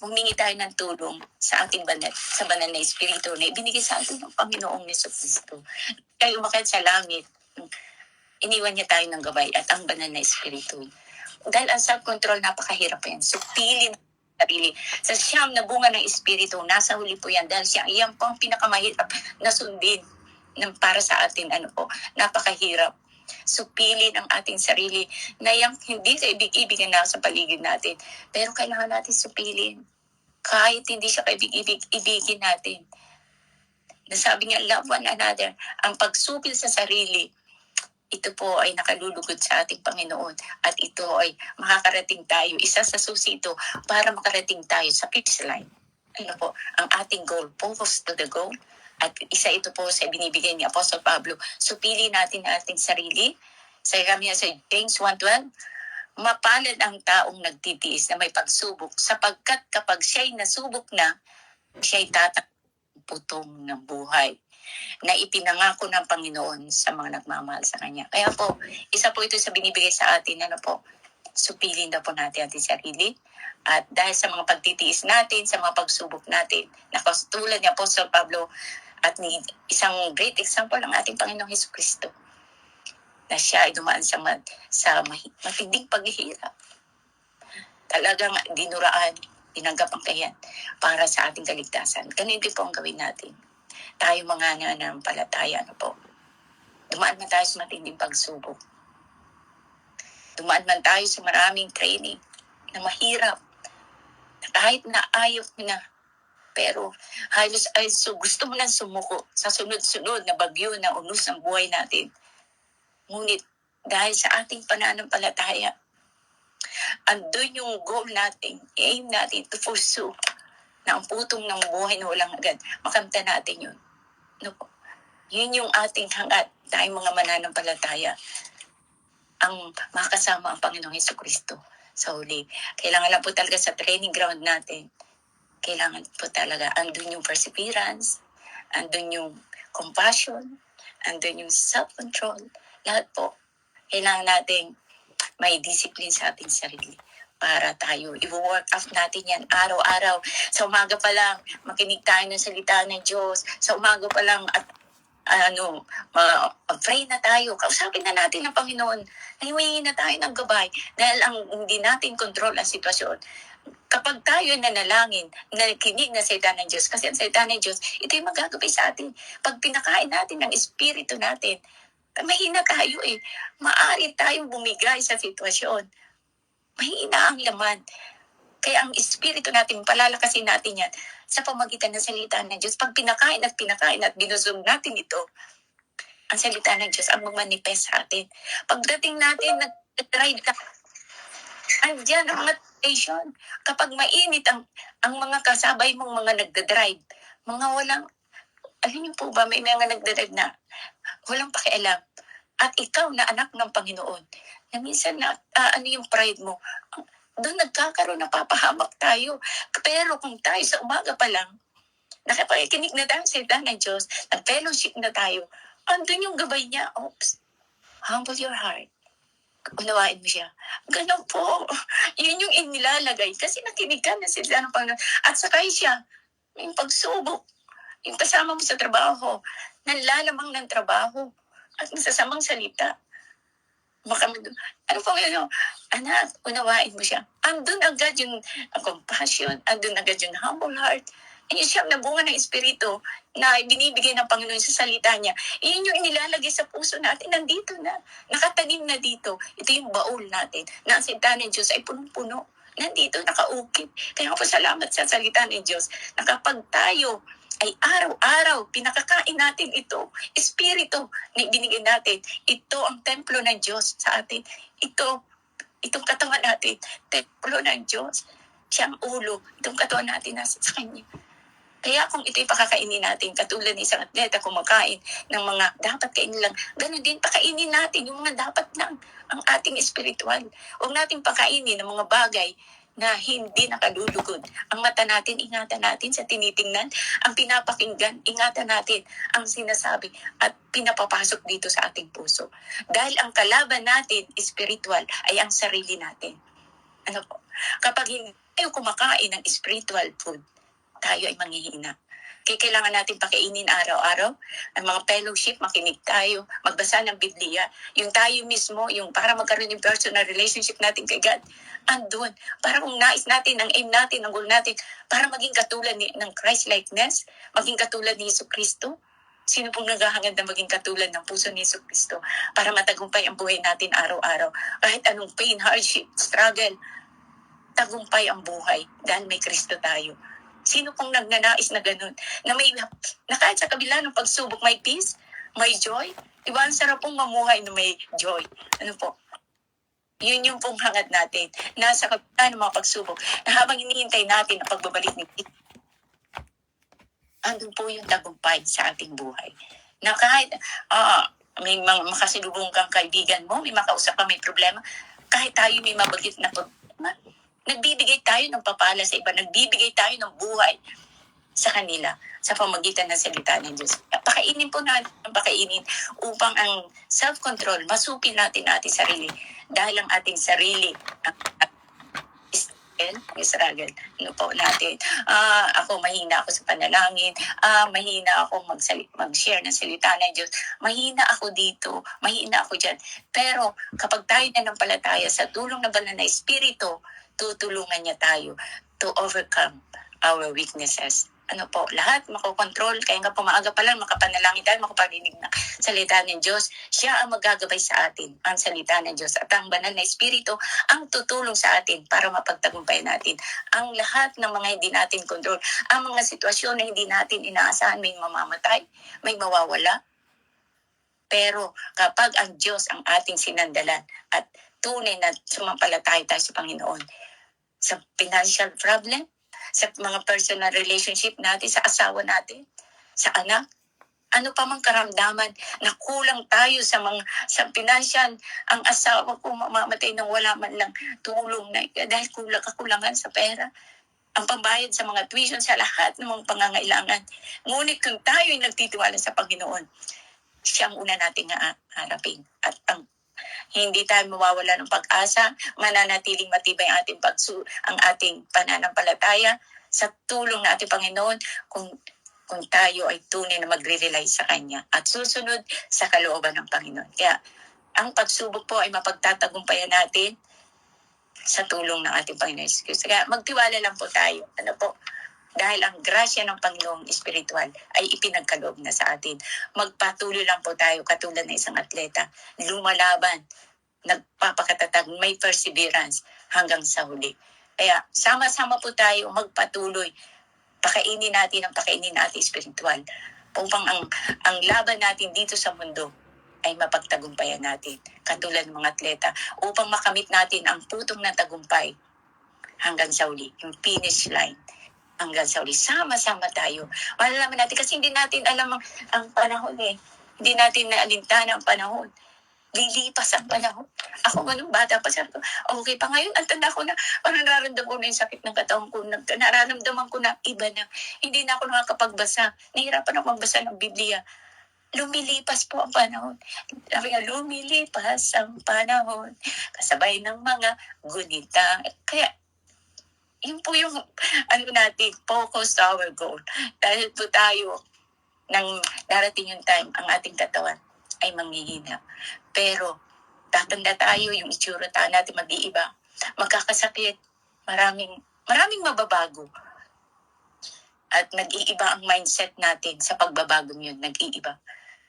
humingi tayo ng tulong sa ating sa banal na espiritu na ibinigay sa atin ng Panginoong Jesucristo. Kaya umakyat sa langit, iniwan niya tayo ng gabay at ang banal na espiritu. Dahil ang self-control, napakahirap yan. So, pilin sarili. Sa siyam na bunga ng espiritu, nasa huli po yan. Dahil iyan po ang pinakamahirap na sundin para sa atin. Napakahirap. Supilin ang ating sarili na yung hindi kaibig-ibig na sa paligid natin. Pero kailangan natin supilin. Kahit hindi siya kaibig-ibigin natin. Nasabi nga, love one another. Ang pagsupil sa sarili, ito po ay nakalulugod sa ating Panginoon. At ito ay makakarating tayo, isa sa susi ito para makarating tayo sa finish line. ano po, ang ating goal, focus to the goal. At isa ito po sa binibigay ni Apostle Pablo. So pili natin ang ating sarili. Sabi niya sa James 1:12, mapalad ang taong nagtitiis na may pagsubok sapagkat kapag siya'y nasubok na, siya'y putong ng buhay na ipinangako ng Panginoon sa mga nagmamahal sa Kanya. Kaya po, isa po ito sa binibigay sa atin, ano po, supilin na po natin ating sarili. At dahil sa mga pagtitiis natin, sa mga pagsubok natin, na katulad ni Apostol Pablo at ni isang great example ng ating Panginoong Hesukristo, na siya ay dumaan sa matinding paghihirap. Talagang dinuraan, tinanggap ang kahiyan para sa ating kaligtasan. Ganun din po ang gawin natin. Tayo mga nananampalataya, ano po, dumaan man tayo sa matinding pagsubok. Dumaan man tayo sa maraming training na mahirap, na kahit na ayaw mo na, pero halos ay gusto mo nang sumuko sa sunod-sunod na bagyo na unos ng buhay natin. Ngunit dahil sa ating pananampalataya, andun yung goal natin, aim natin to pursue na ang putong ng buhay na walang agad, makamta natin yun. No po? Yun yung ating hangat, tayong mga mananampalataya, ang makasama ang Panginoong Hesukristo sa huli. Kailangan lang po talaga sa training ground natin, kailangan po talaga, andun yung perseverance, andun yung compassion, andun yung self-control, lahat po. Kailangan natin may discipline sa ating sarili para tayo, i-work out natin yan araw-araw. Sa umaga pa lang, makinig tayo ng salita ng Diyos. Sa umaga pa lang, at mag-pray na tayo. Kausapin na natin ang Panginoon. Hihingi na tayo ng gabay. Dahil ang hindi natin control ang sitwasyon. Kapag tayo nanalangin, nakinig na salita ng Diyos, kasi ang salita ng Diyos, ito yung magagabay sa atin. Pag pinakain natin ng espiritu natin, mahina tayo eh. Maaari tayong bumigay sa sitwasyon. Mahina ang laman. Kaya ang espiritu natin, palalakasin natin yan sa pamagitan ng salita ng Diyos. Pag pinakain at binusog natin ito, ang salita ng Diyos ang magmanifest sa atin. Pagdating natin, nag-drive ka, andyan ang mga temptation. Kapag mainit ang mga kasabay mong mga nagda-drive, mga walang, alam niyo po ba, may mga nagda-drive na walang pakialam. At ikaw na anak ng Panginoon, na minsan na yung pride mo, doon nagkakaroon, napapahamak tayo. Pero kung tayo sa umaga pa lang, nakipakikinig na tayo sa salita ng Diyos, nag-fellowship na tayo, andun yung gabay niya. Oops, humble your heart. Unawain mo siya. Ganun po. Yun yung inilalagay. Kasi nakinig ka na sila ng Panginoon. At sakay siya, yung pagsubok, yung kasama mo sa trabaho, nanlalamang ng trabaho, at masasamang salita. Ano po yun? Anak, unawain mo siya. Andun agad yung compassion, andun agad yung humble heart. Yun siyang nabunga ng Espiritu na binibigay ng Panginoon sa salita niya. Yun yung inilalagay sa puso natin. Nandito na. Nakatanim na dito. Ito yung baul natin. Na ang salita ng Diyos ay punong-puno. Nandito, nakaukit. Kaya po salamat sa salita ng Diyos na kapag tayo ay araw-araw, pinakakain natin ito. Espiritu na ibinigay natin. Ito ang templo ng Diyos sa atin. Itong katawan natin, templo ng Diyos. Siyang ulo, itong katawan natin nasa sa Kanya. Kaya kung ito'y pakakainin natin, katulad ng isang atleta kumakain ng mga dapat kainin lang, ganun din pakainin natin yung mga dapat lang ang ating espiritual. Huwag natin pakainin ng mga bagay na hindi nakalulugod. Ang mata natin, ingatan natin sa tinitingnan. Ang pinapakinggan, ingatan natin ang sinasabi at pinapapasok dito sa ating puso. Dahil ang kalaban natin, spiritual, ay ang sarili natin. Ano po? Kapag hindi tayo kumakain ng spiritual food, tayo ay manghihina. Kaya kailangan natin pakainin araw-araw. Ang mga fellowship, makinig tayo, magbasa ng Biblia. Yung tayo mismo, yung para magkaroon yung personal relationship natin kay God, andun. Para kung nais natin, ang aim natin, ang goal natin, para maging katulad ng Christ-likeness, maging katulad ni Jesucristo. Sino pong naghahangad na maging katulad ng puso ni Jesucristo para matagumpay ang buhay natin araw-araw. Kahit anong pain, hardship, struggle, tagumpay ang buhay dahil may Kristo tayo. Sino pong nagnanais na ganun? Na kahit sa kabila ng pagsubok, may peace, may joy. Diba, ang sarap pong mamuhay na may joy. Ano po? Yun yung pong hangad natin. Nasa kabila ng mga pagsubok, na habang hinihintay natin ang pagbabalik ni Kristo, andun po yung tagumpay sa ating buhay. Na kahit may mga makasilubong kang kaibigan mo, may makausap ka, may problema, kahit tayo may mabagit na problema, nagbibigay tayo ng papala sa iba, nagbibigay tayo ng buhay sa kanila sa pamagitan ng salita ng Diyos. Pakainin po natin ang pakainin upang ang self-control, masupin natin ating sarili. Dahil ang ating sarili, struggle, ano po natin, ako mahina ako sa panalangin, mahina ako mag-share ng salita ng Diyos, mahina ako dito, mahina ako dyan. Pero kapag tayo nanampalataya sa tulong ng banal na Espiritu, tutulungan niya tayo to overcome our weaknesses. Ano po, lahat makokontrol, kaya nga pumaaga pa lang, makapanalangin tayo, makaparinig na salita ng Diyos. Siya ang magagabay sa atin, ang salita ng Diyos. At ang banal na Espiritu ang tutulong sa atin para mapagtagumpay natin ang lahat ng mga hindi natin control, ang mga sitwasyon na hindi natin inaasahan, may mamamatay, may mawawala. Pero kapag ang Diyos ang ating sinandalan at tunay na sumampalataya tayo sa Panginoon, sa financial problem, sa mga personal relationship natin, sa asawa natin, sa anak, ano pa mang karamdaman na kulang tayo sa financial, ang asawa ko mamamatay nang wala man lang tulong na dahil kakulangan sa pera, ang pambayad sa mga tuition, sa lahat ng mga pangangailangan. Ngunit kung tayo ay nagtitiwala sa Panginoon, siya ang una nating harapin. At hindi tayo mawawala ng pag-asa, mananatiling matibay ang ating pananampalataya sa tulong ng ating Panginoon kung tayo ay tunay na magre-rely sa Kanya at susunod sa kalooban ng Panginoon. Kaya ang pagsubok po ay mapagtatagumpayan natin sa tulong ng ating Panginoon Jesus. Kaya magtiwala lang po tayo. Ano po? Dahil ang grasya ng Panginoong Espiritual ay ipinagkaloob na sa atin. Magpatuloy lang po tayo katulad ng isang atleta, lumalaban, nagpapakatatag, may perseverance hanggang sa huli. Kaya sama-sama po tayo magpatuloy. Pakainin natin espiritual upang ang laban natin dito sa mundo ay mapagtagumpayan natin. Katulad ng mga atleta, upang makamit natin ang putong ng tagumpay hanggang sa huli, yung finish line. Hanggang sa uli, sama-sama tayo. Malalaman natin kasi hindi natin alam ang panahon eh. Hindi natin naalintana ang panahon. Lilipas ang panahon. Ako nung bata pa, sabi ko, okay pa ngayon, ang tanda ko na, parang nararamdaman ko na yung sakit ng katawan ko, nararamdaman ko na iba na, hindi na ako nakakapagbasa. Nahirapan ako magbasa ng Biblia. Lumilipas po ang panahon. Sabi nga, lumilipas ang panahon, kasabay ng mga gunita. Kaya, yun po yung natin, focus to our goal. Dahil po tayo, nang darating yung time, ang ating katawan ay manghihina. Pero, tatanda tayo, yung itsura tayo natin mag-iiba. Magkakasakit, maraming mababago. At nag-iiba ang mindset natin sa pagbabagong yun, nag-iiba.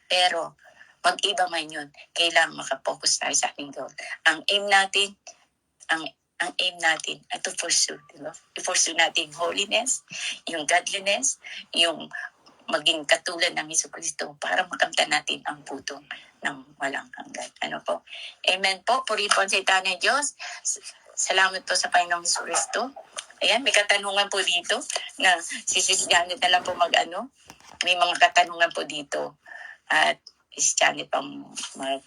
Pero, mag-iba man yun, kailangan makapokus tayo sa ating goal. Ang aim natin ay to pursue, diba? I-pursue natin holiness, yung godliness, yung maging katulad ng Jesucristo para makamtan natin ang putong ng walang hanggan. Ano po? Amen po. Purihin po ang salita ng Diyos. Salamat po sa Panginoong Jesucristo. Ayan, may katanungan po dito na si Sis Janet na lang po may mga katanungan po dito. At Sis Janet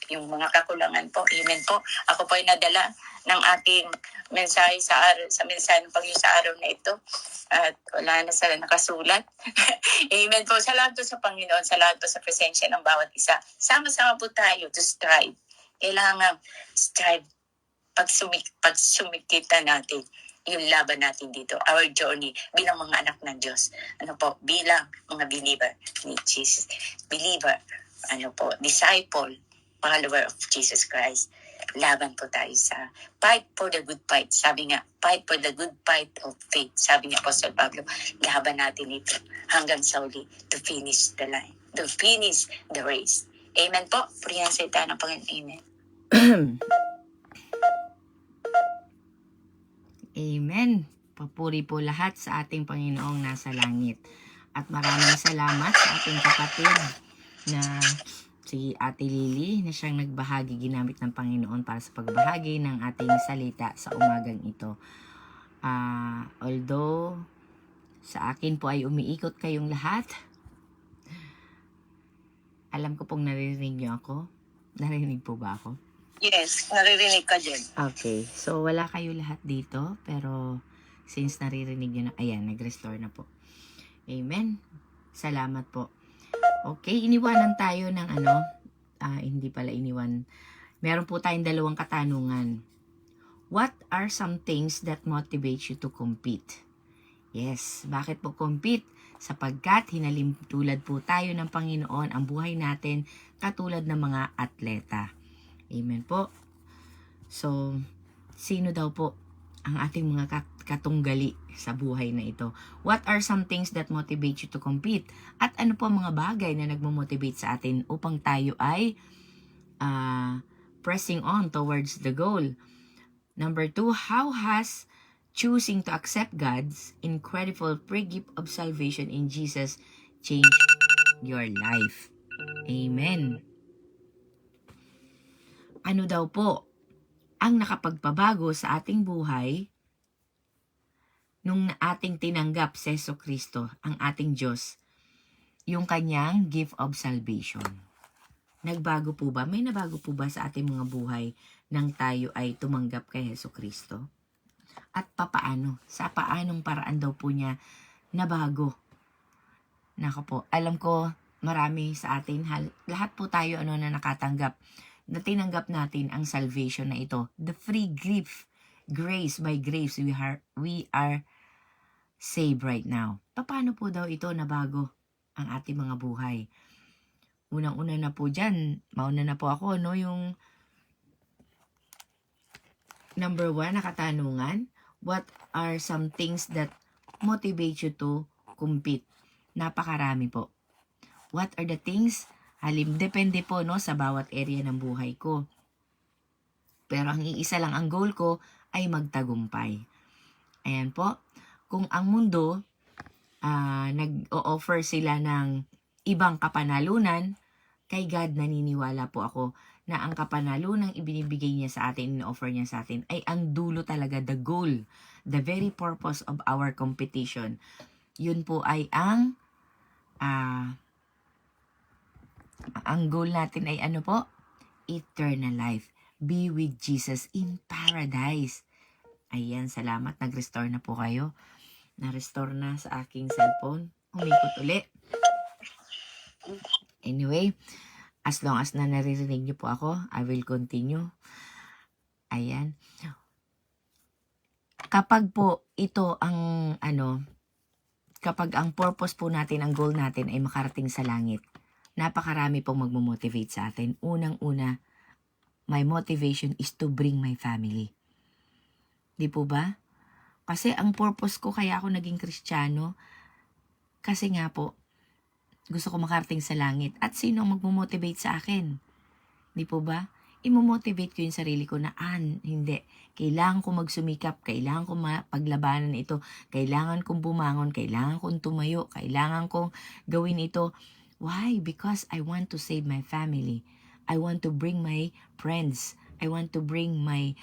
yung mga kakulangan po. Amen po. Ako po ay nadala ng ating mensahe sa mensahe ng Panginoon sa araw na ito. At wala na sila nakasulat. Amen po. Salamat po sa Panginoon. Salamat po sa presensya ng bawat isa. Sama-sama po tayo to strive. Kailangan strive. Pag sumikita natin yung laban natin dito. Our journey bilang mga anak ng Diyos. Ano po? Bilang mga believer ni Jesus. Believer. Ano po? Disciple. Follower of Jesus Christ. Laban po tayo sa fight for the good fight. Sabi nga, fight for the good fight of faith. Sabi ni Apostle Pablo, laban natin ito hanggang sa uli to finish the line, to finish the race. Amen po. Purihan sa ita ng Panginoon. Amen. Amen. Papuri po lahat sa ating Panginoong nasa langit. At maraming salamat sa ating kapatid na si Ate Lily na siyang nagbahagi, ginamit ng Panginoon para sa pagbahagi ng ating salita sa umagang ito. Although Sa akin po ay umiikot kayong lahat. Alam ko pong naririnig niyo ako. Narinig po ba ako? Yes, naririnig ka din. Okay. So, wala kayo lahat dito. Pero, since naririnig niyo na, ayan, nag-restore na po. Amen. Salamat po. Okay, iniwanan tayo ng hindi pala iniwan. Meron po tayong dalawang katanungan. What are some things that motivate you to compete? Yes, bakit po compete? Sapagkat hinalimtulad po tayo ng Panginoon ang buhay natin katulad ng mga atleta. Amen po. So, sino daw po ang ating mga katunggali sa buhay na ito? What are some things that motivate you to compete? At ano po ang mga bagay na nagmo-motivate sa atin upang tayo ay pressing on towards the goal? Number 2, how has choosing to accept God's incredible free gift of salvation in Jesus changed your life? Amen. Ano daw po ang nakapagpabago sa ating buhay nung ating tinanggap si Jesucristo, ang ating Diyos, yung kanyang gift of salvation? Nagbago po ba? May nabago po ba sa ating mga buhay nang tayo ay tumanggap kay Jesucristo? At papaano? Sa paanong paraan daw po niya nabago? Nako po, alam ko marami sa atin, lahat po tayo na nakatanggap, na tinanggap natin ang salvation na ito. The free gift, grace by grace, we are saved right now. Paano po daw ito nabago ang ating mga buhay? Unang-una na po dyan, mauna na po ako, yung number 1 na katanungan. What are some things that motivate you to compete? Napakarami po. What are the things? Depende po sa bawat area ng buhay ko. Pero ang iisa lang ang goal ko ay magtagumpay. Ayan po. Kung ang mundo nag-o-offer sila ng ibang kapanalunan, kay God naniniwala po ako na ang kapanalunang ibinibigay niya sa atin, in-offer niya sa atin, ay ang dulo talaga, the goal, the very purpose of our competition. Yun po ay ang goal natin ay ano po? Eternal life. Be with Jesus in paradise. Ayan, salamat. Nag-restore na po kayo. Na-restore na sa aking cellphone. Umikot uli. Anyway, as long as na naririnig niyo po ako, I will continue. Ayan. Kapag po ito ang kapag ang purpose po natin, ang goal natin ay makarating sa langit, napakarami pong magmo-motivate sa atin. Unang-una, my motivation is to bring my family. Di po ba? Kasi ang purpose ko kaya ako naging Kristiyano, kasi nga po, gusto ko makarating sa langit. At sino ang magmo-motivate sa akin? Di po ba? Imo-motivate ko yung sarili ko na, hindi. Kailangan ko magsumikap, kailangan ko paglabanan ito, kailangan kong bumangon, kailangan kong tumayo, kailangan kong gawin ito. Why? Because I want to save my family. I want to bring my friends. I want to bring my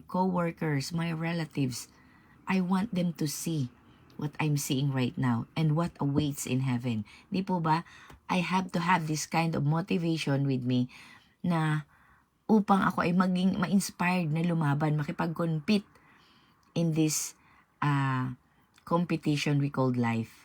co-workers, my relatives. I want them to see what I'm seeing right now and what awaits in heaven. Di po ba? I have to have this kind of motivation with me na upang ako ay maging ma-inspired na lumaban, makipag-compete in this competition we called life.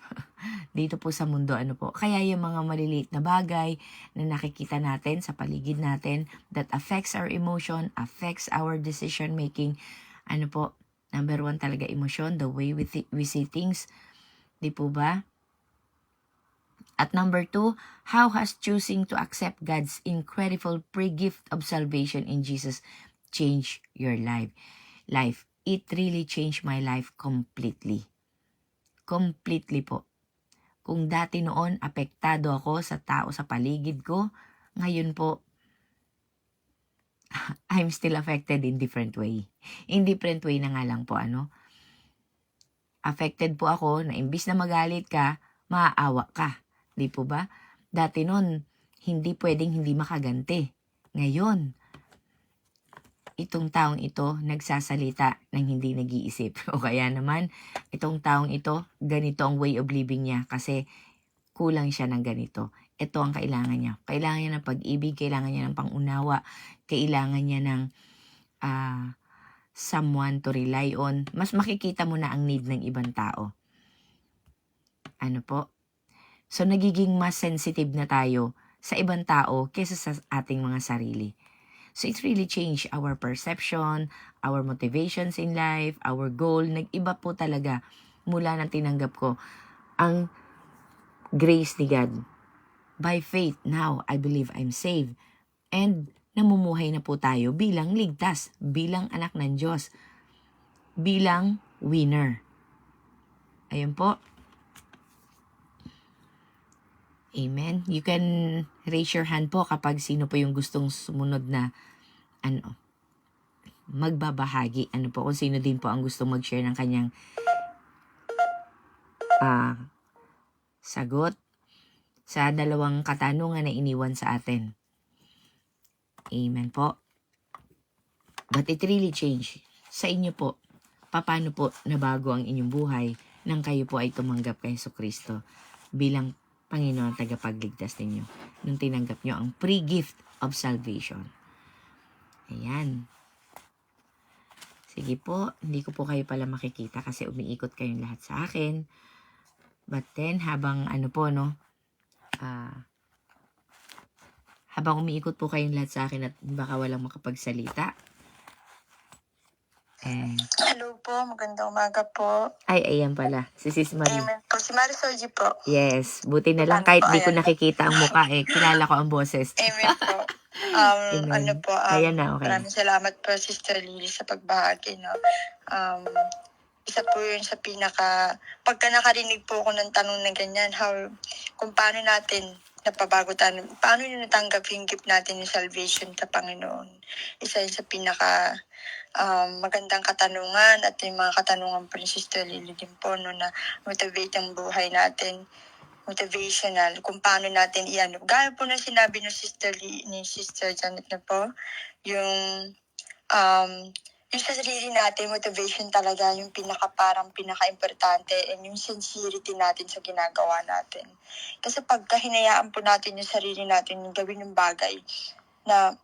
Dito po sa mundo, Kaya yung mga maliliit na bagay na nakikita natin sa paligid natin that affects our emotion, affects our decision making, number 1 talaga emotion, the way we see things. Di po ba? At number 2, how has choosing to accept God's incredible free gift of salvation in Jesus changed your life? It really changed my life completely. Completely po. Kung dati noon, apektado ako sa tao sa paligid ko, ngayon po, I'm still affected in different way. In different way na nga lang po, Affected po ako na imbis na magalit ka, maaawa ka. Di po ba? Dati noon, hindi pwedeng hindi makaganti. Ngayon, itong taong ito nagsasalita ng hindi nag-iisip. O kaya naman, itong taong ito, ganito ang way of living niya kasi kulang siya ng ganito. Ito ang kailangan niya. Kailangan niya ng pag-ibig, kailangan niya ng pangunawa, kailangan niya ng someone to rely on. Mas makikita mo na ang need ng ibang tao. Ano po? So, nagiging mas sensitive na tayo sa ibang tao kaysa sa ating mga sarili. So, it really changed our perception, our motivations in life, our goal. Nag-iba po talaga mula nang tinanggap ko ang grace ni God. By faith, now, I believe I'm saved. And namumuhay na po tayo bilang ligtas, bilang anak ng Diyos, bilang winner. Ayun po. Amen. You can raise your hand po kapag sino po yung gustong sumunod na magbabahagi. Ano po, kung sino din po ang gustong mag-share ng kanyang sagot sa dalawang katanungan na iniwan sa atin. Amen po. But it really changed. Sa inyo po, paano po nabago ang inyong buhay nang kayo po ay tumanggap kay Jesucristo bilang Panginoon at tagapagligtas ninyo nung tinanggap nyo ang free gift of salvation. Ayan. Sige po, hindi ko po kayo pala makikita kasi umiikot kayong lahat sa akin. But then, habang habang umiikot po kayong lahat sa akin at baka walang makapagsalita. Hello po, magandang umaga po. Ay, ayan pala. Si Sis Marie. Amen po. Si Marisol G po. Yes. Buti na lang Ano kahit po, di ko ayan. nakikita ang mukha kilala ko ang boses. Amen po. Amen. Ano po, Ayan na, okay. maraming salamat po, Sister Lily, sa pagbahagi, no. Isa po yun sa pagka nakarinig po ako ng tanong na ganyan, kung paano natin napabago tayo, paano yun natanggap yung gift natin yung salvation sa Panginoon. Isa yun sa magandang katanungan at yung mga katanungan po ni Sister Lily din po, no, na motivate ang buhay natin, motivational, kung paano natin gaya po na sinabi ni Sister Janet na po, yung sa sarili natin, motivation talaga yung pinaka-importante, and yung sincerity natin sa ginagawa natin. Kasi pagka hinayaan po natin yung sarili natin yung gawin yung bagay na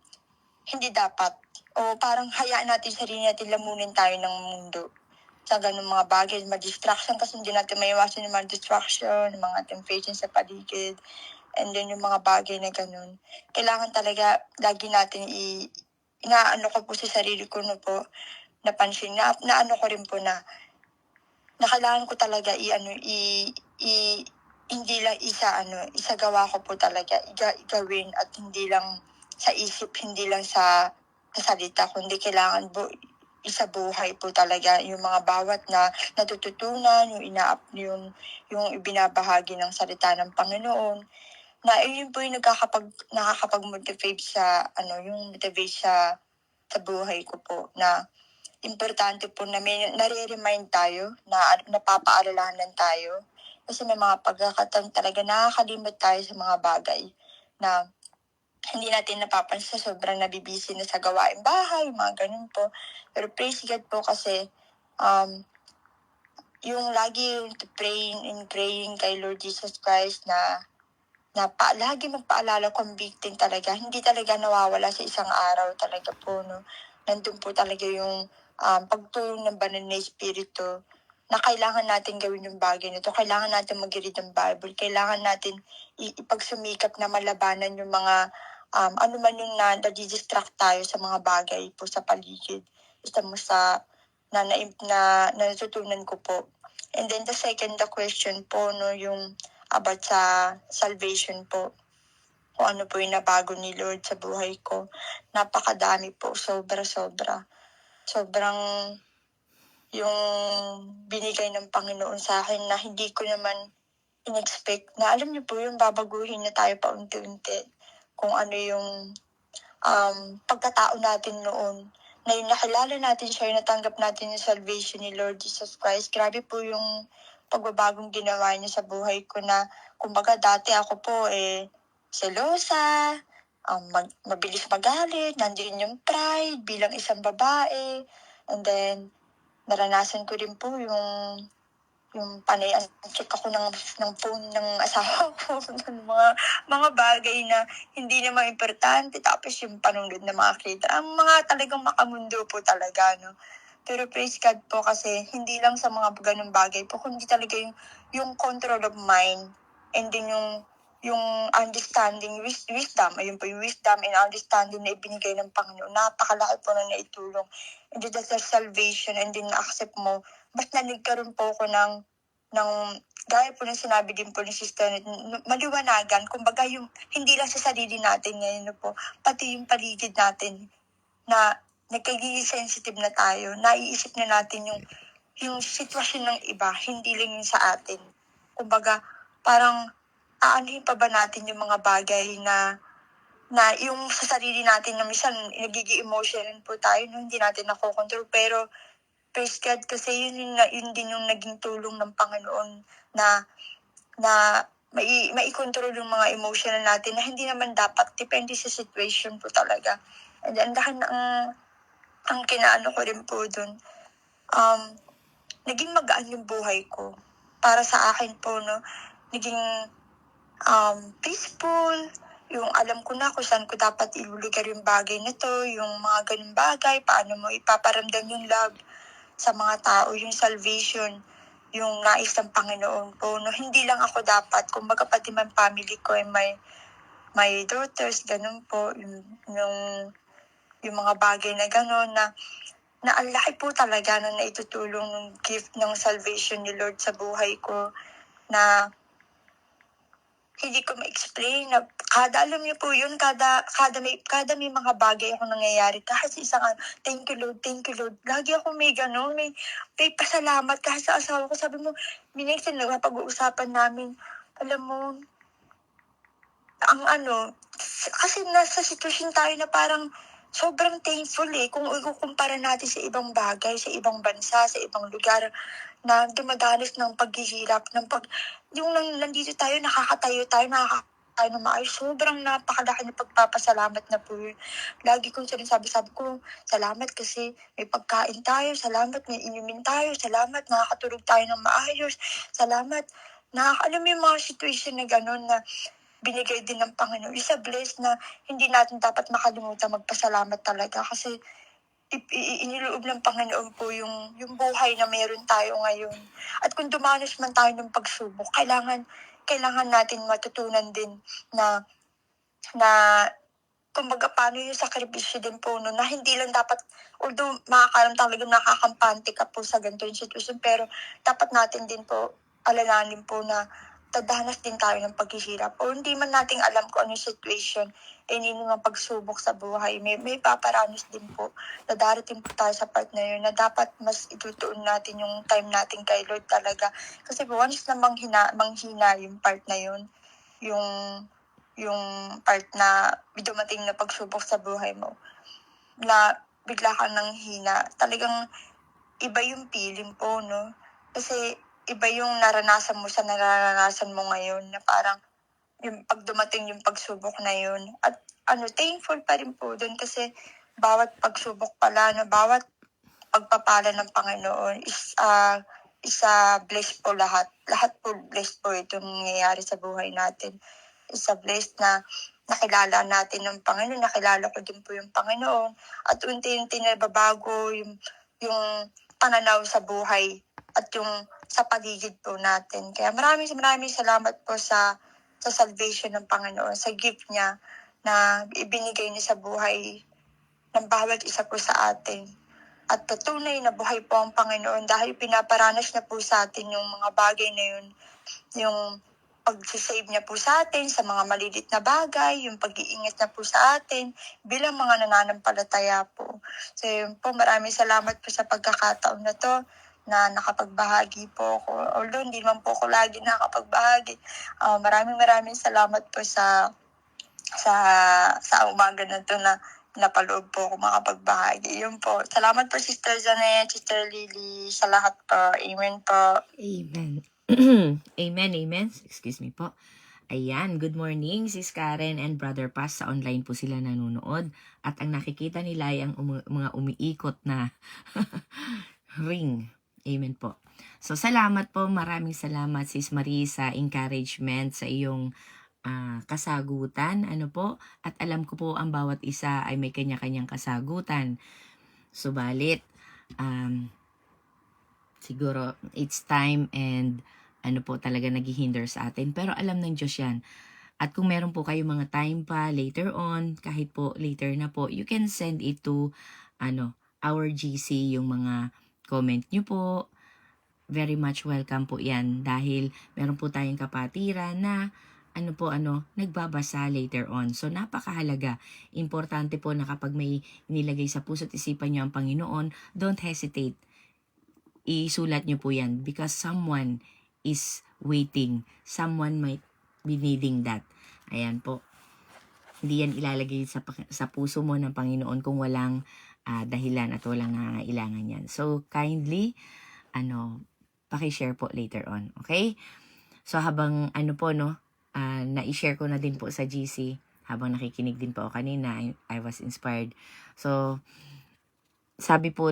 hindi dapat, o parang hayaan natin yung sarili natin, lamunin tayo ng mundo sa ganung mga bagay, ma-distraction, kasi hindi natin maiwasan yung mga distraction, yung mga temptation sa paligid, and then yung mga bagay na ganun. Kailangan talaga lagi natin inaano ko po sa sarili ko, no po, napansin, naano ko rin po na kailangan ko talaga hindi lang isagawa ko po talaga, igawin, at hindi lang sa isip, hindi lang sa salita, kundi kailangan po isa buhay po talaga yung mga bawat na natututunan, yung ibinabahagi ng salita ng Panginoon, na yun po yung nakakapag-motivate sa yung motivate sa buhay ko po, na importante po na may nare-remind tayo, na napapaalalahanan tayo, kasi may mga pagkakataon talaga nakakalimot tayo sa mga bagay na hindi natin napapansin, sobrang nabibisi na sa gawain bahay, mga ganun po. Pero praise God po kasi yung lagi praying kay Lord Jesus Christ na lagi magpaalala, convicting talaga, hindi talaga nawawala sa isang araw talaga po, no. Nandun po talaga yung pagtulong ng banal na Espiritu na kailangan natin gawin yung bagay nito. Kailangan natin mag-read ng Bible. Kailangan natin ipagsumikap na malabanan yung mga ano man yung na-distract tayo sa mga bagay po sa paligid. Basta mo na natutunan ko po. And then the question po, no, yung about sa salvation po. Kung ano po yung nabago ni Lord sa buhay ko. Napakadami po. Sobra-sobra. Sobrang yung binigay ng Panginoon sa akin na hindi ko naman in-expect, na alam niyo po yung babaguhin na tayo paunti-unti. Kung ano yung pagkatao natin noon, na yung nakilala natin siya, yung natanggap natin yung salvation ni Lord Jesus Christ. Grabe po yung pagbabagong ginawa niya sa buhay ko, na kumbaga dati ako po selosa, mabilis magalit, nandiyan yung pride bilang isang babae. And then, naranasan ko rin po yung panay, check ako ng phone ng asawa ko, ng mga bagay na hindi naman importante, tapos yung panunod na mga kita, ang mga talagang makamundo po talaga, no? Pero praise God po kasi hindi lang sa mga ganung bagay po, kundi talaga yung control of mind, and then yung understanding, wisdom, ayun po, yung wisdom and understanding na ibinigay ng Panginoon, napakalaki po na naitulong. And then the salvation, and then na-accept mo, mas nagkaroon po ako ng gaya po ng sinabi din po ni Sister, maliwanagan, kumbaga yung, hindi lang sa sarili natin ngayon, no po, pati yung paligid natin, na nagkagiging sensitive na tayo, naiisip na natin yung sitwasyon ng iba, hindi lang yung sa atin. Kumbaga, parang, aanuhin pa ba natin yung mga bagay na yung sa sarili natin na minsan nagiging emotional po tayo, no? Hindi natin nakokontrol, pero praise God kasi yun din yung naging tulong ng Panginoon na mai-control yung mga emotional natin na hindi naman dapat, depende sa situation po talaga. And then, ang kinaano ko rin po dun, naging magaan yung buhay ko. Para sa akin po, no, naging peaceful, yung alam ko na kung saan ko dapat ilulugar yung bagay na to, yung mga ganung bagay, paano mo ipaparamdam yung love sa mga tao, yung salvation, yung nais ng Panginoon po. No, hindi lang ako dapat, kumbaga pati man family ko ay may daughters, ganun po, yung mga bagay na ganun, na ang laki po talaga na naitutulong ng gift ng salvation ni Lord sa buhay ko, na hindi ko ma-explain, na alam niyo po yun, kada may mga bagay ako nangyayari, kahit sa isang thank you Lord, lagi ako may gano'n, may pasalamat, kahit sa asawa ko, sabi mo, minsan pag-uusapan namin, alam mo, kasi nasa sitwasyon tayo na parang sobrang thankful kung ikukumpara natin sa ibang bagay, sa ibang bansa, sa ibang lugar, na dumadanas ng paghihirap, yung nandito tayo, nakakatayo tayo na maayos, sobrang napakalaki na pagpapasalamat na po yun. Lagi kong sinasabi ko, salamat kasi may pagkain tayo, salamat may inumin tayo, salamat nakakatulog tayo ng maayos, salamat, alam mo yung mga situation na gano'n na binigay din ng Panginoon. Isa bless na hindi natin dapat makalimutan magpasalamat talaga, kasi iniloob ng Panginoon po yung buhay na meron tayo ngayon. At kung dumanas man tayo ng pagsubok, kailangan natin matutunan din na kumbaga paano yung sakripisyo din po, no, na hindi lang dapat, although makakaram talaga nakakampante ka po sa ganito yung sitwasyon, pero dapat natin din po alalanin po na tadanas din tayo ng paghihirap, o hindi man nating alam kung ano yung situation, hindi naman pagsubok sa buhay, may paparanos din po na darating po tayo sa part na yun, na dapat mas itutuon natin yung time natin kay Lord talaga. Kasi po, once na manghina yung part na yun, yung part na dumating na pagsubok sa buhay mo, na bigla ka nang hina, talagang iba yung feeling po, no? Kasi iba yung naranasan mo sa naranasan mo ngayon, na parang yung pag dumating yung pagsubok na yun. At thankful pa rin po doon, kasi bawat pagsubok pala, no, bawat pagpapala ng Panginoon is blessed po lahat. Lahat po blessed po itong nangyayari sa buhay natin. Isa blessed na nakilala natin ng Panginoon, nakilala ko din po yung Panginoon, at unti-unti na babago yung pananaw sa buhay at yung sa paligid po natin. Kaya maraming salamat po sa salvation ng Panginoon, sa gift niya na ibinigay niya sa buhay ng bawat isa po sa atin. At patunay na buhay po ang Panginoon dahil pinaparanas na po sa atin yung mga bagay na yun, yung pag-save niya po sa atin sa mga malilit na bagay, yung pag-iingat na po sa atin bilang mga nananampalataya po. So yun po, maraming salamat po sa pagkakataon na to, na nakapagbahagi po ako. Although hindi naman po ako lagi nakapagbahagi. Maraming salamat po sa umaga na to, na napaloob po ako makapagbahagi. Yun po. Salamat po, Sister Janet, Sister Lily, sa lahat po. Amen po. Amen. Amen. Excuse me po. Ayan, good morning Sis Karen and Brother Paz. Sa online po sila nanonood. At ang nakikita nila ay ang mga umiikot na ring. Amen po. So salamat po, maraming salamat Sis Marie sa encouragement sa iyong kasagutan. Ano po? At alam ko po ang bawat isa ay may kanya-kanyang kasagutan. Subalit, siguro it's time and ano po talaga naghihinder sa atin. Pero alam ng Diyos yan. At kung meron po kayo mga time pa later on, kahit po later na po, you can send it to our GC, yung mga comment nyo po. Very much welcome po yan dahil meron po tayong kapatiran na nagbabasa later on. So napakahalaga. Importante po na kapag may nilagay sa puso't isipan nyo ang Panginoon, don't hesitate. Isulat nyo po yan because someone is waiting. Someone might be needing that. Ayan po. Hindi yan ilalagay sa puso mo ng Panginoon kung walang dahilan at walang nangangailangan yan. So, kindly, paki-share po later on. Okay? So, habang na-share ko na din po sa GC, habang nakikinig din po ako kanina, I was inspired. So, sabi po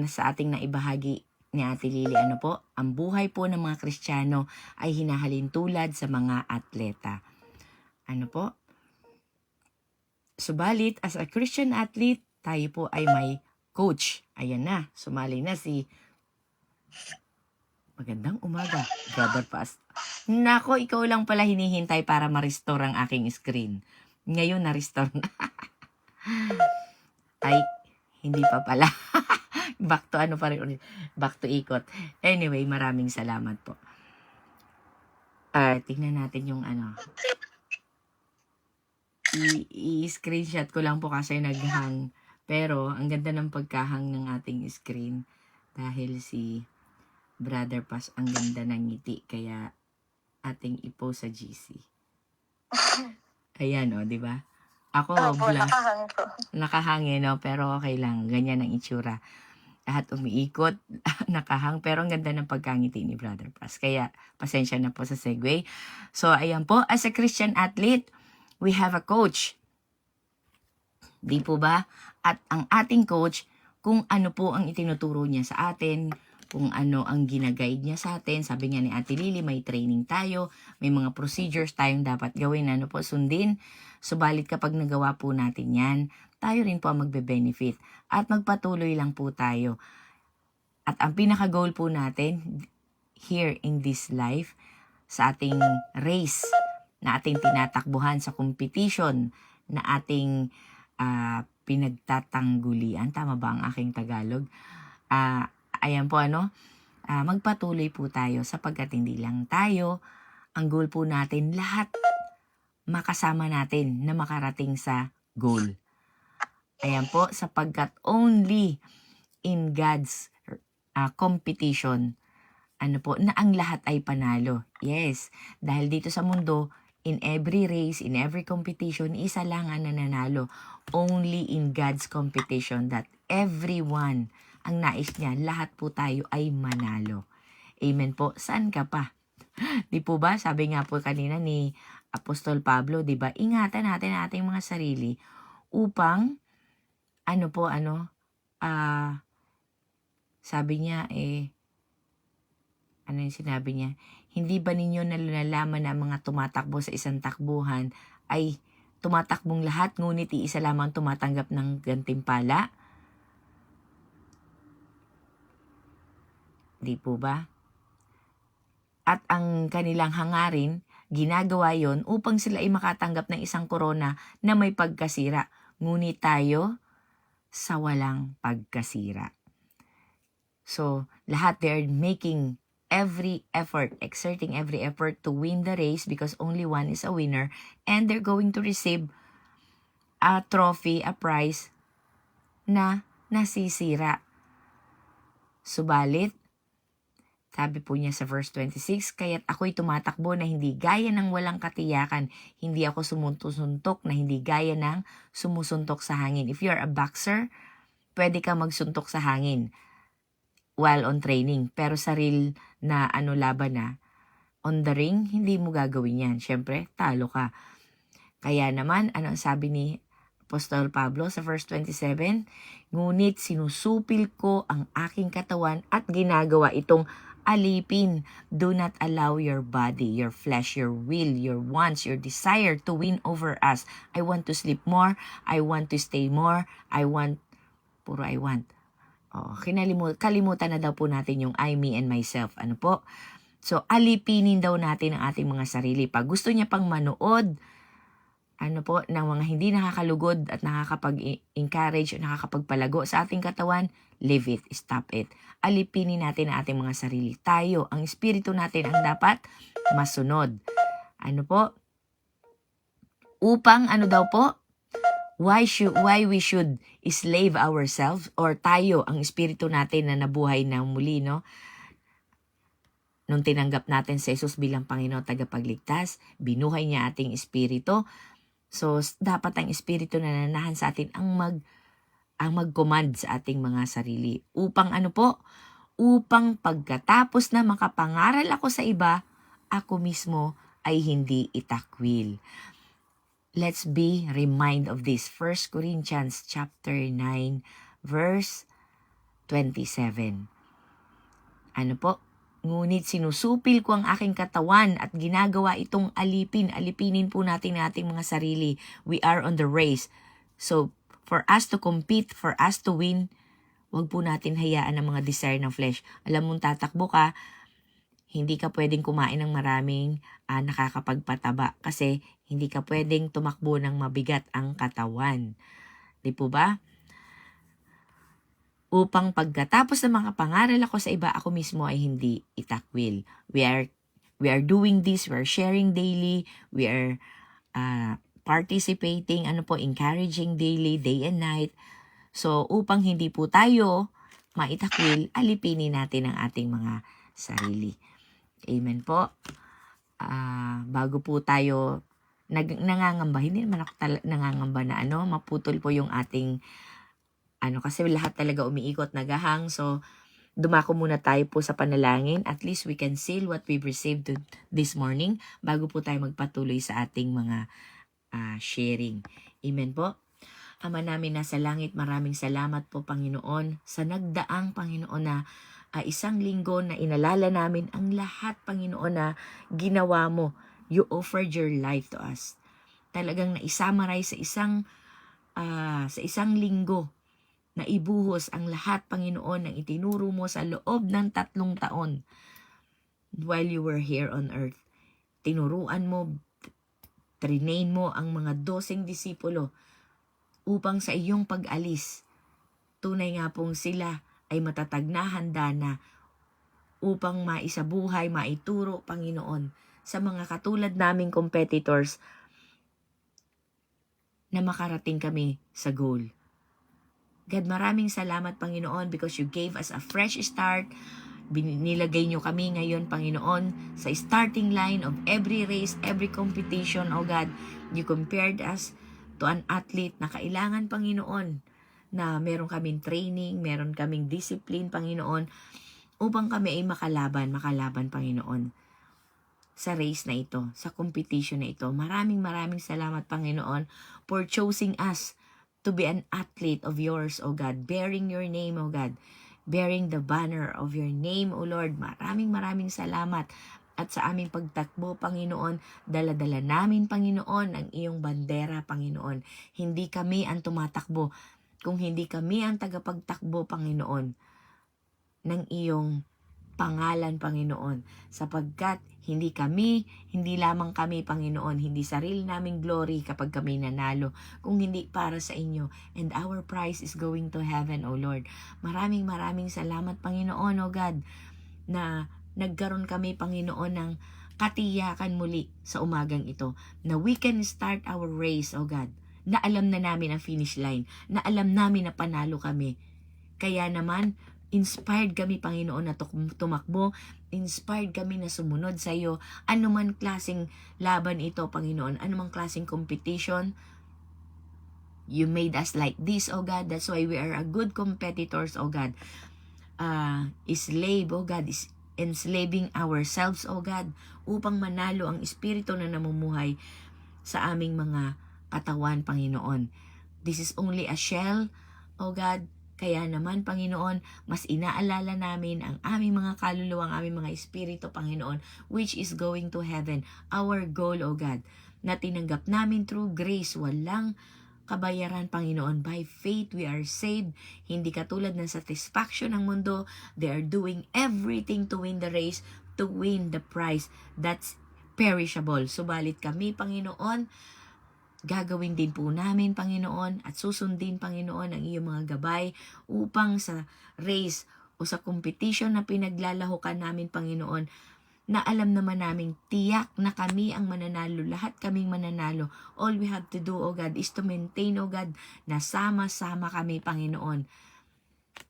sa ating naibahagi ni Ate Lily, ang buhay po ng mga Kristiyano ay hinahalin tulad sa mga atleta. Subalit, as a Christian athlete, tayo po ay may coach. Ayan na, sumali na si Magandang umaga, Brother Paz. Nako, ikaw lang pala hinihintay para ma-restore ang aking screen. Ngayon, na-restore na. Ay, hindi pa pala. Back to back to ikot. Anyway, maraming salamat po. Tingnan natin yung I-screenshot ko lang po kasi nag-hang. Pero, ang ganda ng pagkahang ng ating screen. Dahil si Brother Paz, ang ganda ng ngiti. Kaya, ating i-post sa GC. Ayan, di ba? Ako, nakahang po. Nakahangin, pero okay lang. Ganyan ang itsura. Lahat umiikot, nakahang, pero ang ganda ng pagkangiti ni Brother Paz. Kaya, pasensya na po sa segue. So, ayan po, as a Christian athlete, we have a coach. Di po ba? At ang ating coach, kung ano po ang itinuturo niya sa atin, kung ano ang ginaguide niya sa atin, sabi niya ni Ate Lily, may training tayo, may mga procedures tayong dapat gawin, sundin. Subalit kapag nagawa po natin yan, tayo rin po ang magbe-benefit at magpatuloy lang po tayo. At ang pinaka-goal po natin here in this life, sa ating race na ating tinatakbuhan, sa competition na ating pinagtatanggulian. Tama ba ang aking Tagalog? Ayan po magpatuloy po tayo sapagkat hindi lang tayo, ang goal po natin, lahat makasama natin na makarating sa goal. Ayan po, sapagkat only in God's competition, na ang lahat ay panalo. Yes, dahil dito sa mundo, in every race, in every competition, isa lang ang nananalo. Only in God's competition that everyone, ang nais niya, lahat po tayo ay manalo. Amen po. Saan ka pa? Di po ba? Sabi nga po kanina ni Apostol Pablo, di ba? Ingatan natin ating mga sarili upang sabi niya ano yung sinabi niya? Hindi ba ninyo nalalaman na mga tumatakbo sa isang takbuhan ay tumatakbong lahat, ngunit iisa lamang tumatanggap ng gantimpala? Di po ba? At ang kanilang hangarin, ginagawa yon upang sila ay makatanggap ng isang korona na may pagkasira. Ngunit tayo sa walang pagkasira. So, lahat they're making every effort, exerting every effort to win the race because only one is a winner, and they're going to receive a trophy, a prize na nasisira. Subalit, sabi po niya sa verse 26, kaya't ako'y tumatakbo na hindi gaya ng walang katiyakan. Hindi ako sumusuntok na hindi gaya ng sumusuntok sa hangin. If you're a boxer, pwede ka magsuntok sa hangin while on training. Pero sa real na laban na, on the ring, hindi mo gagawin yan. Siyempre, talo ka. Kaya naman, ano ang sabi ni Apostol Pablo sa verse 27? Ngunit sinusupil ko ang aking katawan at ginagawa itong alipin. Do not allow your body, your flesh, your will, your wants, your desire to win over us. I want to sleep more. I want to stay more. Puro I want. Kalimutan na daw po natin yung I, me, and myself. Ano po? So, alipinin daw natin ang ating mga sarili. Pag gusto niya pang manood, ng mga hindi nakakalugod at nakakapag-encourage o nakakapagpalago sa ating katawan, leave it, stop it. Alipinin natin ang ating mga sarili. Tayo, ang espiritu natin ang dapat masunod. Upang why we should slave ourselves, or tayo, ang espiritu natin na nabuhay na muli, no? Nung tinanggap natin si Jesus bilang Panginoon tagapagligtas, binuhay niya ating espiritu. So, dapat ang espiritu na nanahan sa atin ang mag-command sa ating mga sarili. Upang Upang pagkatapos na makapangaral ako sa iba, ako mismo ay hindi itakwil. Let's be reminded of this. 1 Corinthians chapter 9, verse 27. Ngunit sinusupil ko ang aking katawan at ginagawa itong alipinin po natin ang ating mga sarili. We are on the race. So, for us to compete, for us to win, wag po natin hayaan ang mga desire ng flesh. Alam mong tatakbo ka, hindi ka pwedeng kumain ng maraming nakakapagpataba kasi hindi ka pwedeng tumakbo ng mabigat ang katawan. Di po ba? Upang pagkatapos ng mga pangaral ako sa iba, ako mismo ay hindi itakwil. We are doing this, we are sharing daily, we are participating, encouraging daily, day and night. So, upang hindi po tayo maitakwil, alipinin natin ang ating mga sarili. Amen po. Bago po tayo nangangamba, hindi naman ako nangangamba na maputol po yung ating kasi lahat talaga umiikot, nagahang. So, dumako muna tayo po sa panalangin. At least we can seal what we've received this morning bago po tayo magpatuloy sa ating mga sharing. Amen po. Ama namin nasa langit, maraming salamat po, Panginoon, sa nagdaang, Panginoon, na isang linggo na inalala namin ang lahat, Panginoon, na ginawa mo. You offered your life to us. Talagang na-summarize sa isang linggo na ibuhos ang lahat, Panginoon, ng itinuro mo sa loob ng 3 taon while you were here on earth. Tinuruan mo, trinain mo ang mga 12 disipulo upang sa iyong pag-alis, tunay nga pong sila ay matatag na handa na upang maisabuhay, maituro, Panginoon, sa mga katulad naming competitors na makarating kami sa goal. God, maraming salamat, Panginoon, because you gave us a fresh start. Nilagay nyo kami ngayon, Panginoon, sa starting line of every race, every competition, oh God. You compared us to an athlete na kailangan, Panginoon, na meron kaming training, meron kaming discipline, Panginoon, upang kami ay makalaban, Panginoon, sa race na ito, sa competition na ito. Maraming salamat, Panginoon, for choosing us to be an athlete of yours, O God, bearing your name, O God, bearing the banner of your name, O Lord. Maraming salamat. At sa aming pagtakbo, Panginoon, dala-dala namin, Panginoon, ang iyong bandera, Panginoon. Hindi kami ang tumatakbo, kung hindi kami ang tagapagtakbo, Panginoon, ng iyong pangalan, Panginoon, sapagkat hindi lamang kami, Panginoon, hindi sarili naming glory kapag kami nanalo, kung hindi para sa inyo. And our prize is going to heaven, O Lord. Maraming salamat, Panginoon, O God, na nagkaroon kami, Panginoon, ng katiyakan muli sa umagang ito, na we can start our race, O God, na alam na namin ang finish line, na alam namin na panalo kami. Kaya naman, inspired kami, Panginoon, na tumakbo. Inspired kami na sumunod sa iyo. Ano man klaseng laban ito, Panginoon. Ano man klaseng competition. You made us like this, O God. That's why we are a good competitors, O God. Slave, O God. enslaving ourselves, O God, upang manalo ang espiritu na namumuhay sa aming mga katawan, Panginoon. This is only a shell, O God. Kaya naman, Panginoon, mas inaalala namin ang aming mga kaluluwa, ang aming mga espiritu, Panginoon, which is going to heaven. Our goal, O God, na tinanggap namin through grace, walang kabayaran, Panginoon. By faith, we are saved. Hindi katulad ng satisfaction ng mundo. They are doing everything to win the race, to win the prize that's perishable. Subalit kami, Panginoon, gagawin din po namin, Panginoon, at susundin, Panginoon, ang iyong mga gabay upang sa race o sa competition na pinaglalahukan namin, Panginoon, na alam naman namin tiyak na kami ang mananalo, lahat kaming mananalo. All we have to do, O God, is to maintain, O God, na sama-sama kami, Panginoon,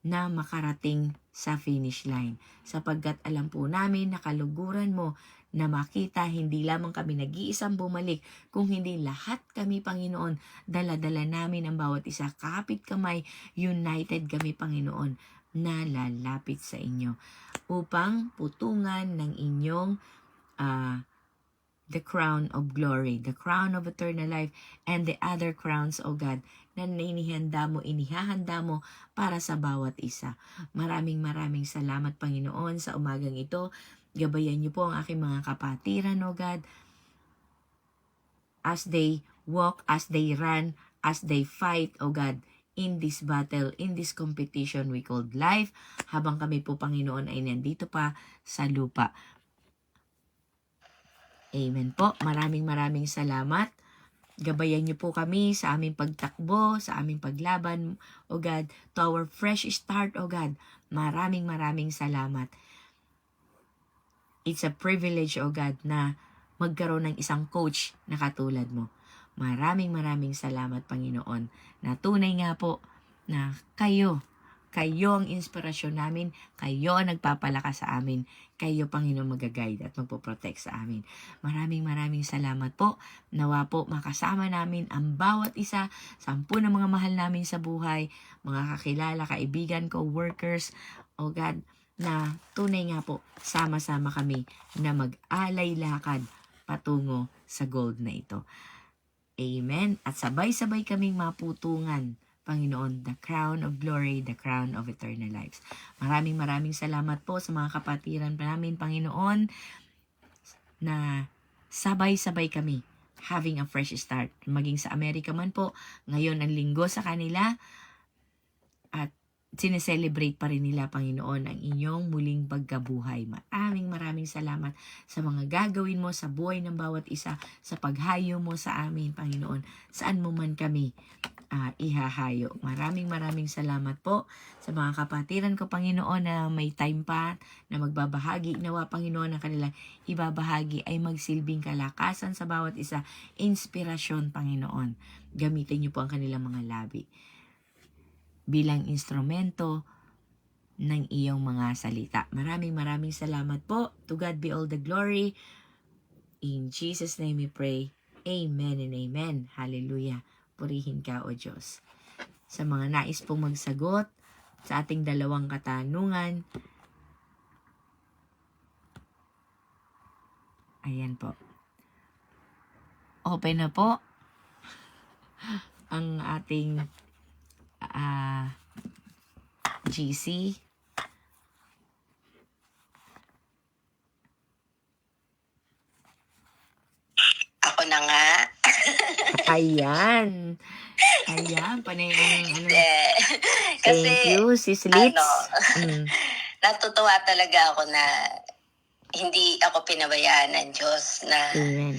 na makarating sa finish line. Sapagkat alam po namin na kaluguran mo na makita hindi lamang kami nag-iisang bumalik, kung hindi lahat kami, Panginoon, dala-dala namin ang bawat isa, kapit kamay, united kami, Panginoon, na lalapit sa inyo upang putungan ng inyong the crown of glory, the crown of eternal life, and the other crowns, O God, na inihahanda mo para sa bawat isa. Maraming salamat, Panginoon, sa umagang ito. Gabayan niyo po ang aking mga kapatiran, O God, as they walk, as they run, as they fight, O God, in this battle, in this competition we called life, habang kami po, Panginoon, ay nandito pa sa lupa. Amen po. Maraming salamat. Gabayan niyo po kami sa aming pagtakbo, sa aming paglaban, O God, to our fresh start, O God. Maraming salamat. It's a privilege, O God, na magkaroon ng isang coach na katulad mo. Maraming salamat, Panginoon, na tunay nga po na kayo ang inspirasyon namin, kayo ang nagpapalakas sa amin, kayo, Panginoon, mag-guide at magpo-protect sa amin. Maraming salamat po. Nawa po makasama namin ang bawat isa, 10 na mga mahal namin sa buhay, mga kakilala, kaibigan, co-workers, O God, na tunay nga po, sama-sama kami na mag-alay lakad patungo sa gold na ito. Amen. At sabay-sabay kaming maputungan, Panginoon, the crown of glory, the crown of eternal lives. Maraming salamat po sa mga kapatiran pa namin, Panginoon, na sabay-sabay kami having a fresh start. Maging sa Amerika man po, ngayon ang linggo sa kanila, at sineselebrate pa rin nila, Panginoon, ang inyong muling pagkabuhay. Maraming salamat sa mga gagawin mo sa buhay ng bawat isa, sa paghayo mo sa amin, Panginoon, saan mo man kami ihahayo. Maraming salamat po sa mga kapatiran ko, Panginoon, na may time pa na magbabahagi. Nawa, Panginoon, na kanilang ibabahagi ay magsilbing kalakasan sa bawat isa, inspirasyon, Panginoon. Gamitin niyo po ang kanilang mga labi bilang instrumento ng iyong mga salita. Maraming salamat po. To God be all the glory. In Jesus' name we pray. Amen and amen. Hallelujah. Purihin ka, O Diyos. Sa mga nais pong magsagot sa ating dalawang katanungan, ayan po. Open na po ang ating GC. Ako na nga. Ayan, panay ang Kasi, thank you, Sis Litz. natutuwa talaga ako na hindi ako pinabayaan ng Diyos na, Amen.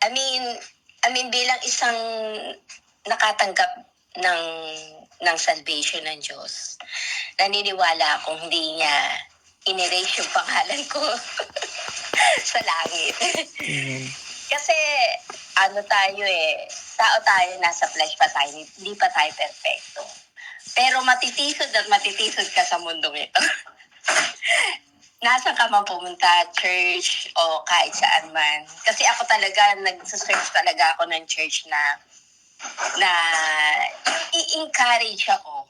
I mean, bilang isang nakatanggap ng salvation ng Diyos, naniniwala akong hindi niya in-erase yung pangalan ko sa langit. Amen. Kasi, tao tayo, nasa flesh pa tayo, hindi pa tayo perfecto. Pero matitisod ka sa mundong ito. Nasaan ka man pumunta, church, o kahit saan man. Kasi ako talaga, nagsasearch talaga ako ng church na i-encourage ako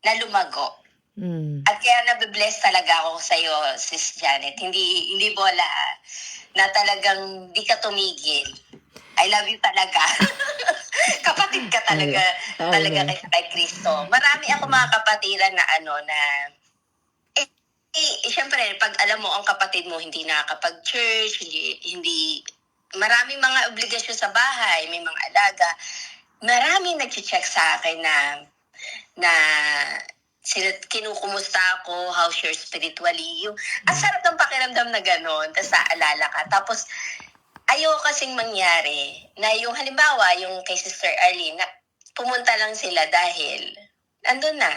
na lumago. Mm. At kaya nabibless talaga ako sa'yo, Sis Janet. Hindi bola, na talagang di ka tumigil. I love you talaga. Kapatid ka talaga, talaga Amen. kay Kristo. Marami ako mga kapatiran na syempre, pag alam mo ang kapatid mo hindi nakakapag-church, hindi maraming mga obligasyon sa bahay, may mga alaga. Maraming nag-check sa akin na sila kinukumusta ako, how's your spiritually, yung ang sarap ng pakiramdam na gano'n, tapos naalala ka. Tapos, ayoko kasing mangyari na yung halimbawa, yung kay Sister Arlene, na pumunta lang sila dahil andun na.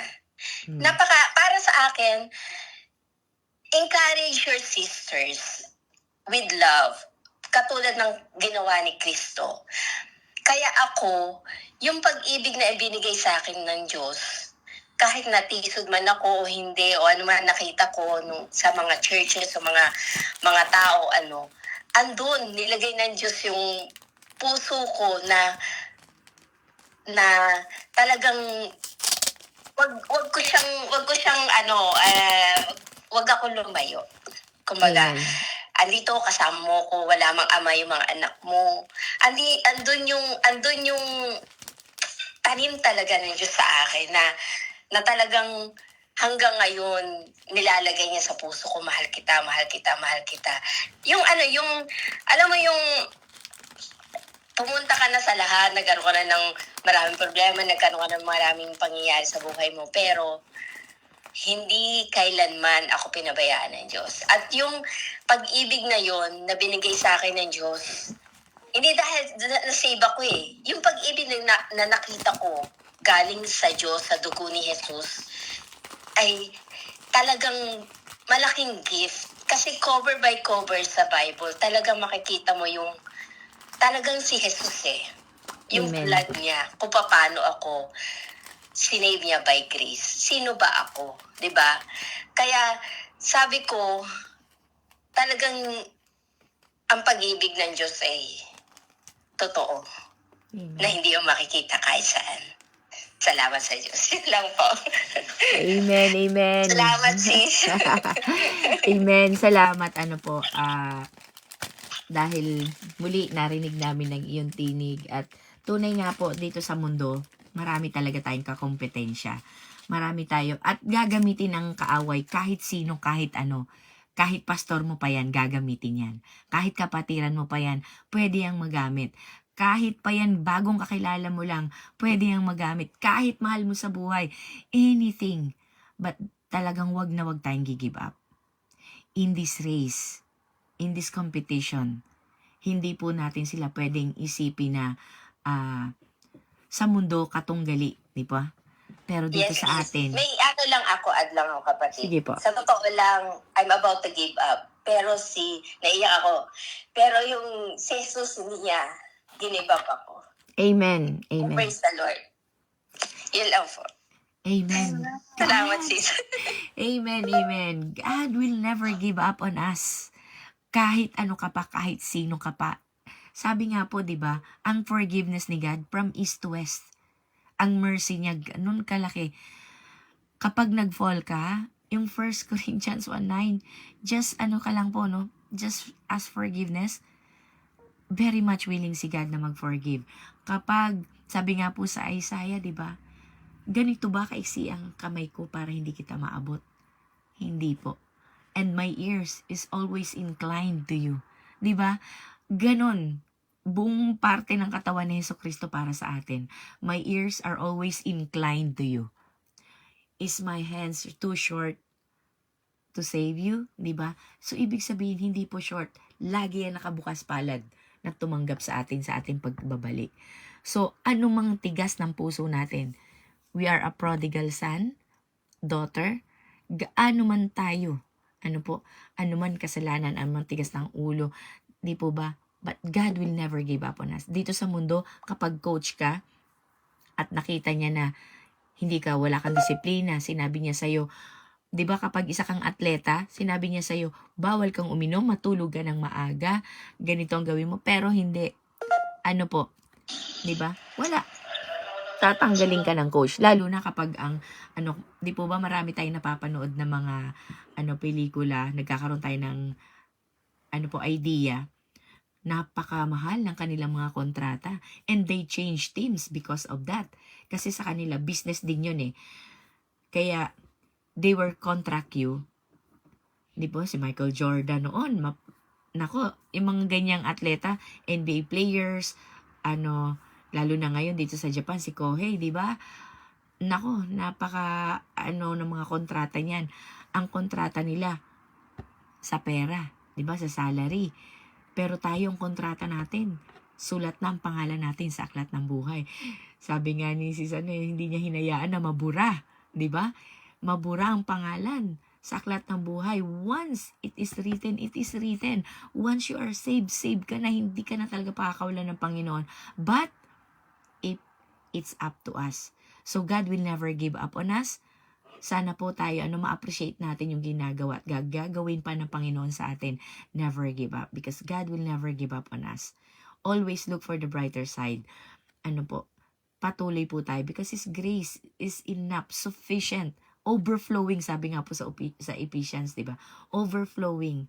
Para sa akin, encourage your sisters with love, katulad ng ginawa ni Kristo. Kaya ako, yung pag-ibig na ibinigay sa akin ng Diyos, kahit natisod man ako o hindi, o ano man nakita ko sa mga churches, sa mga tao, andun, nilagay ng Diyos yung puso ko na talagang wag ko siyang wag ako lumayo. Kumbaga, andito kasama mo ko, wala mang ama yung mga anak mo. Andun yung tanim talaga ng Diyos sa akin na talagang hanggang ngayon nilalagay niya sa puso ko, mahal kita, mahal kita, mahal kita. Alam mo yung pumunta ka na sa lahat, nagkaroon ka na ng maraming problema, nagkaroon ka ng maraming pangyayari sa buhay mo, pero hindi kailanman ako pinabayaan ng Diyos. At yung pag-ibig na yon na binigay sa akin ng Diyos, hindi dahil na-save ako eh. Yung pag-ibig na nakita ko galing sa Diyos, sa dugo ni Jesus, ay talagang malaking gift. Kasi cover by cover sa Bible, talagang makikita mo yung talagang si Jesus eh. Yung Amen. blood niya, kung paano ako sinave niya by grace. Sino ba ako? 'Di ba? Kaya sabi ko, talagang ang pag-ibig ng Diyos ay totoo. Amen. Na hindi yung makikita kahit saan. Salamat sa Diyos. Yun lang po. Amen, amen. Salamat, sis. Amen, salamat. Dahil muli narinig namin ng iyong tinig at tunay nga po dito sa mundo, marami talaga tayong kakompetensya. Marami tayo at gagamitin ng kaaway kahit sino, kahit ano. Kahit pastor mo pa yan, gagamitin yan. Kahit kapatiran mo pa yan, pwede yang magamit. Kahit pa yan bagong kakilala mo lang, pwede yang magamit. Kahit mahal mo sa buhay, anything. But talagang wag na wag tayong give up. In this race, in this competition, hindi po natin sila pwedeng isipin na sa mundo katunggali, di ba? Pero dito Yes, sa yes. atin, May add lang ako, kapatid. sige po. Sa totoo lang, I'm about to give up. Pero naiyak ako. Pero yung si Jesus niya, give up ako. Amen, amen. Praise the Lord. Yun lang po. Amen. Salamat, God. sis. Amen, amen. God will never give up on us. Kahit ano ka pa, kahit sino ka pa. Sabi nga po, di ba, ang forgiveness ni God from east to west. Ang mercy niya, ganun kalaki. Kapag nag-fall ka, yung 1 Corinthians 1:9, just ka lang po, no? Just ask forgiveness. Very much willing si God na mag-forgive. Kapag, sabi nga po sa Isaiah, di ba, ganito ba kaiksi ang kamay ko para hindi kita maabot? Hindi po. And my ears is always inclined to you. Di ba? Ganon. Buong parte ng katawan ni Jesucristo para sa atin. My ears are always inclined to you. Is my hands too short to save you? Di ba? So, ibig sabihin, hindi po short. Lagi yan nakabukas palad na tumanggap sa ating pagbabalik. So, anumang tigas ng puso natin, we are a prodigal son, daughter, gaano man tayo, ano man kasalanan, ano man tigas ng ulo, di po ba? But God will never give up on us. Dito sa mundo, kapag coach ka, at nakita niya na wala kang disiplina, sinabi niya sa'yo, di ba kapag isa kang atleta, sinabi niya sa'yo, bawal kang uminom, matulog ka ng maaga, ganito ang gawin mo, pero hindi. Di ba? Wala. tatanggalin ka ng coach. Lalo na kapag ang, di po ba marami tayong napapanood na mga, pelikula, nagkakaroon tayo ng, idea, napakamahal ng kanilang mga kontrata. And they change teams because of that. Kasi sa kanila, business din yun eh. Kaya, they were contract you. Di po, si Michael Jordan noon, nako, yung mga ganyang atleta, NBA players, lalo na ngayon dito sa Japan, si Kohei, di ba? Nako, napaka, ng mga kontrata niyan. Ang kontrata nila, sa pera, di ba? Sa salary. Pero tayong kontrata natin, sulat na ang pangalan natin sa aklat ng buhay. Sabi nga ni hindi niya hinayaan na mabura, di ba? Mabura ang pangalan sa aklat ng buhay. Once it is written, it is written. Once you are saved, saved ka na. Hindi ka na talaga pakakawalan ng Panginoon. But, it's up to us. So, God will never give up on us. Sana po tayo, ma-appreciate natin yung ginagawa at gagawin pa ng Panginoon sa atin. Never give up. Because God will never give up on us. Always look for the brighter side. Patuloy po tayo. Because His grace is enough, sufficient, overflowing, sabi nga po sa Ephesians, di ba? Overflowing.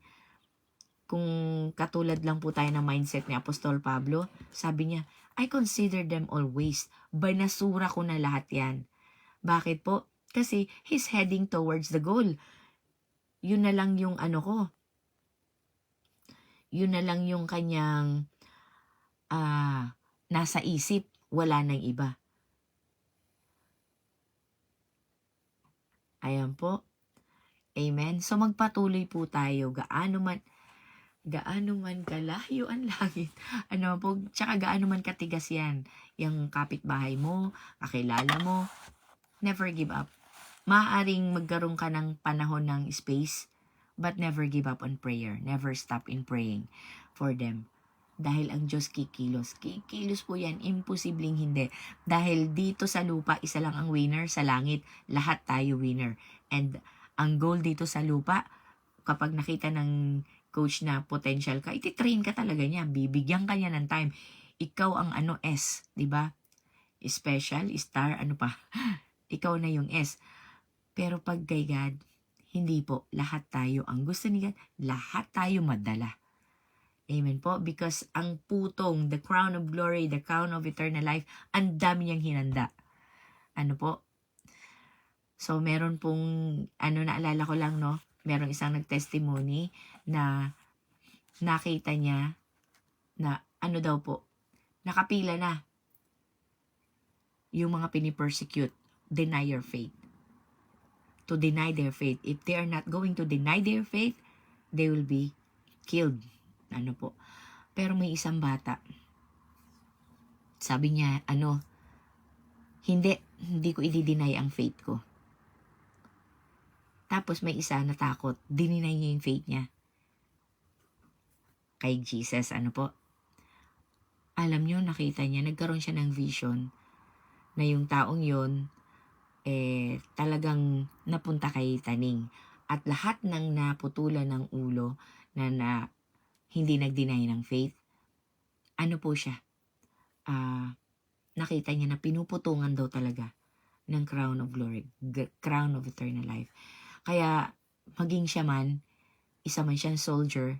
Kung katulad lang po tayo ng mindset ni Apostol Pablo, sabi niya, I consider them all waste. Banasura ko na lahat yan. Bakit po? Kasi he's heading towards the goal. Yun na lang yung ko. Yun na lang yung kanyang nasa isip. Wala nang iba. Ayan po. Amen. So magpatuloy po tayo. Gaano man kalayo ang langit. Tsaka gaano man katigas yan. Yung kapitbahay mo, kakilala mo. Never give up. Maaaring magkaroon ka ng panahon ng space, but never give up on prayer. Never stop in praying for them. Dahil ang Diyos kikilos. Kikilos po yan. Imposibleng hindi. Dahil dito sa lupa, isa lang ang winner. Sa langit, lahat tayo winner. And ang goal dito sa lupa, kapag nakita ng coach na potential ka, ititrain ka talaga niya. Bibigyan ka niya ng time. Ikaw ang S, di ba? Special, star, Ikaw na yung S. Pero pag kay God, hindi po. Lahat tayo. Ang gusto ni God, lahat tayo madala. Amen po. Because ang putong, the crown of glory, the crown of eternal life, ang dami niyang hinanda. Po? So, meron pong, naalala ko lang, no? Merong isang nag-testimony na nakita niya na, daw po, nakapila na yung mga pinipersecute. Deny your faith. To deny their faith. If they are not going to deny their faith, they will be killed. Po. Pero may isang bata. Sabi niya, hindi ko i-deny ang faith ko. Tapos may isa natakot. Dininay niya yung faith niya. Kay Jesus, po. Alam niyo, nakita niya, nagkaroon siya ng vision na yung taong yon talagang napunta kay Taning. At lahat ng naputulan ng ulo na hindi nag-deny ng faith, po siya? Nakita niya na pinuputungan daw talaga ng crown of glory, crown of eternal life. Kaya, maging siya man, isa man siyang soldier,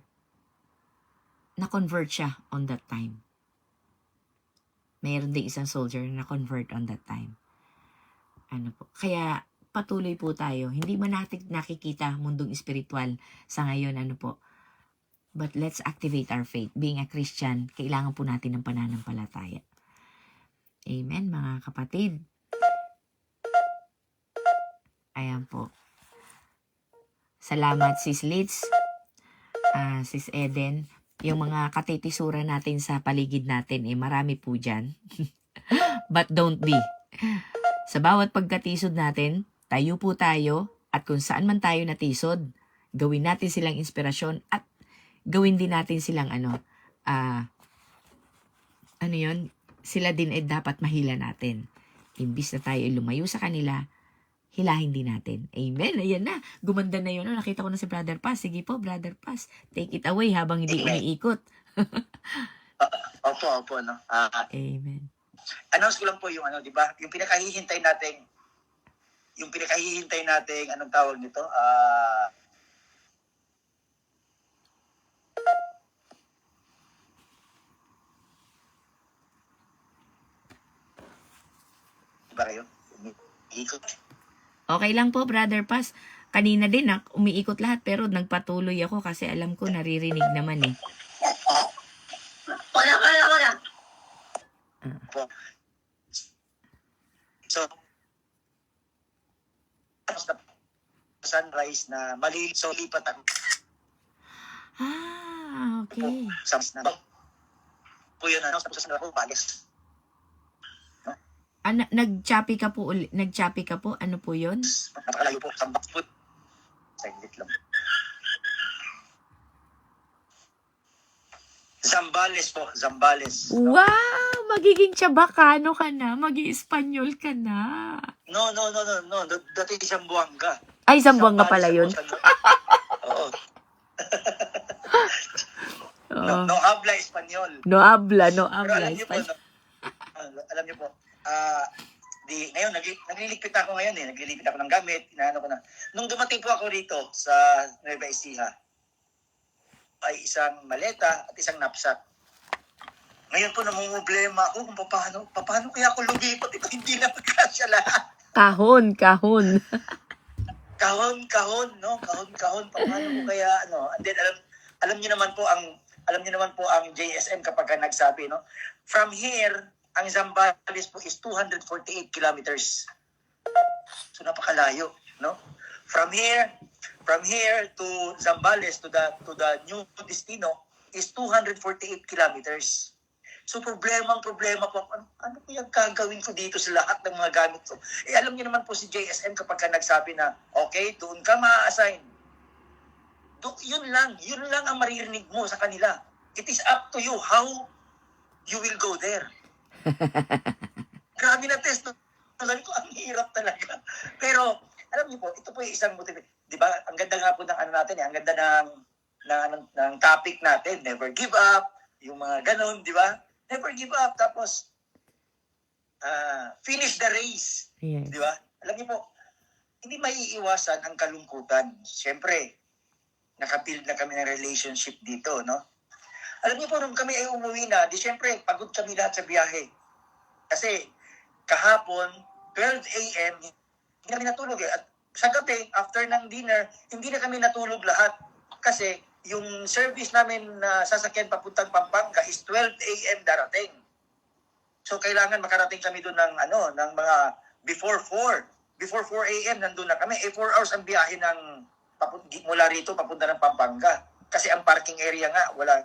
na-convert siya on that time. Mayroon din isang soldier na na-convert on that time. Po. Kaya, patuloy po tayo. Hindi man natin nakikita mundong espiritual sa ngayon, po. But let's activate our faith. Being a Christian, kailangan po natin ng pananampalataya. Amen, mga kapatid. Ayan po. Salamat, Sis Litz, Sis Eden. Yung mga katitisura natin sa paligid natin, marami po dyan. But don't be. Sa bawat pagkatisod natin, tayo po tayo, at kung saan man tayo natisod, gawin natin silang inspirasyon at gawin din natin silang sila din dapat mahila natin. Imbis na tayo lumayo sa kanila, hilahin din natin. Amen. Ayan na. Gumanda na yun. Nakita ko na si Brother Paz. Sige po, Brother Paz. Take it away habang hindi umiikot. Opo, no. Amen. announce ko lang po yung ano, di ba? Yung pinakahihintay nating, anong tawag nito? Diba kayo? Ikot. Okay lang po, Brother Paz. Kanina din, umiikot lahat pero nagpatuloy ako kasi alam ko naririnig naman eh. Wala. So, sunrise na mali, so lipat ako Okay. sa na po yun, ano, tapos sa ako, balis. Nag-choppy ka po, ano po yun? Napakalayo po, sa foot. Saglit lang. Zambales po, Zambales. Wow! Magiging Chabacano ka na, mag-i-Espanyol ka na. No. Dati isang Buanga. Ay, Zamboanga pala yun. Oo. Oh. No habla Espanyol. No habla Pero alam niyo po, Espanyol. alam niyo po, ngayon, nagliligpit ako ngayon eh. Naglilipit ako ng gamit. Inaano ko na. Nung dumating po ako rito sa Nueva Ecija, ay isang maleta at isang knapsack. Ngayon po namumblema ako kung paano kaya ako lumipat ito, hindi na magkasya lahat. Kahon. Kahon, no? Kahon, paano ko kaya, ano? And then, alam niyo naman po ang JSM kapag nagsabi, no? From here, ang Zambales po is 248 kilometers. So, napakalayo, no? From here to Zambales, to the new destino, is 248 kilometers. So, problema po, ano po yung gagawin ko dito sa lahat ng mga gamit ko? Alam niyo naman po si JSM kapag nagsabi na, okay, doon ka ma-assign. Yun lang ang maririnig mo sa kanila. It is up to you how you will go there. Grabe na test. Alam ko, ang hirap talaga. Pero, alam niyo po, ito po yung isang motive. Di ba? Ang ganda nga po ng ano natin, ang ganda ng topic natin, never give up, yung mga ganon, di ba? Never give up. Tapos, finish the race. Yes. Di ba? Alam niyo po, hindi maiiwasan ang kalungkutan. Siyempre, nakabuild na kami ng relationship dito, no? Alam niyo po, nung kami ay umuwi na, di siyempre, pagod kami lahat sa biyahe. Kasi, kahapon, 12 a.m., hindi kami natulog eh. At sa gabi, after ng dinner, hindi na kami natulog lahat. Kasi, yung service namin na sasakyan papuntang Pampanga is 12 a.m. darating. So, kailangan makarating kami doon ng mga before 4. Before 4 a.m. nandun na kami. 4 hours ang biyahe mula rito papunta ng Pampanga. Kasi ang parking area nga, wala.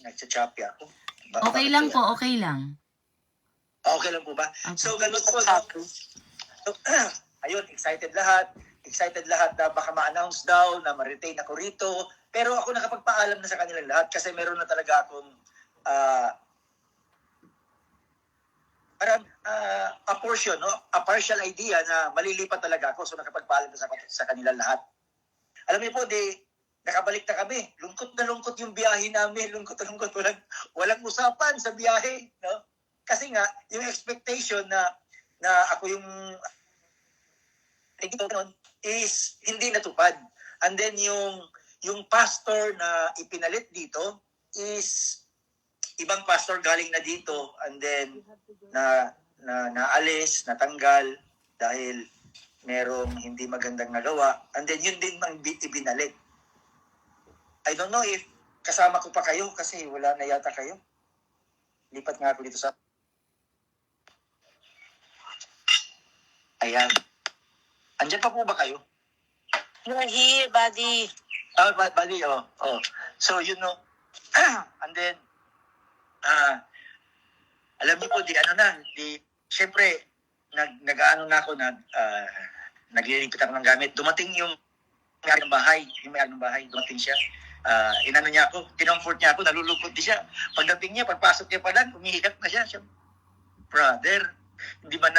Nagsa-choppy ako. Okay lang po, okay lang. Okay lang po ba? Okay. So, ganun po. So, ayun, excited lahat na baka ma-announce daw na ma-retain ako rito. Pero ako nakapagpaalam na sa kanilang lahat kasi meron na talaga akong a portion, no? A partial idea na malilipat talaga ako. So, nakapagpaalam na sa kanilang lahat. Alam niyo po, nakabalik na kami. Lungkot na lungkot yung biyahe namin. Lungkot na lungkot. Walang usapan sa biyahe, no? Kasi nga, yung expectation na ako yung is hindi natupad. And then yung pastor na ipinalit dito is ibang pastor galing na dito and then naalis, natanggal dahil merong hindi magandang nagawa. And then yun din mang ibinalit. I don't know if kasama ko pa kayo kasi wala na yata kayo. Lipat nga ako dito sa... Ayan. Andyan pa po ba kayo? You're here, buddy. Buddy, oh. So, you know, and then, alam niyo po, syempre, nag-ano na ako, naglilipat ako ng gamit. Dumating yung may-ari ng bahay, dumating siya. Inano niya ako, kinomfort niya ako, nalulungkot din siya. Pagdating niya, pagpasok niya pa lang, umiiyak na siya. Brother, hindi man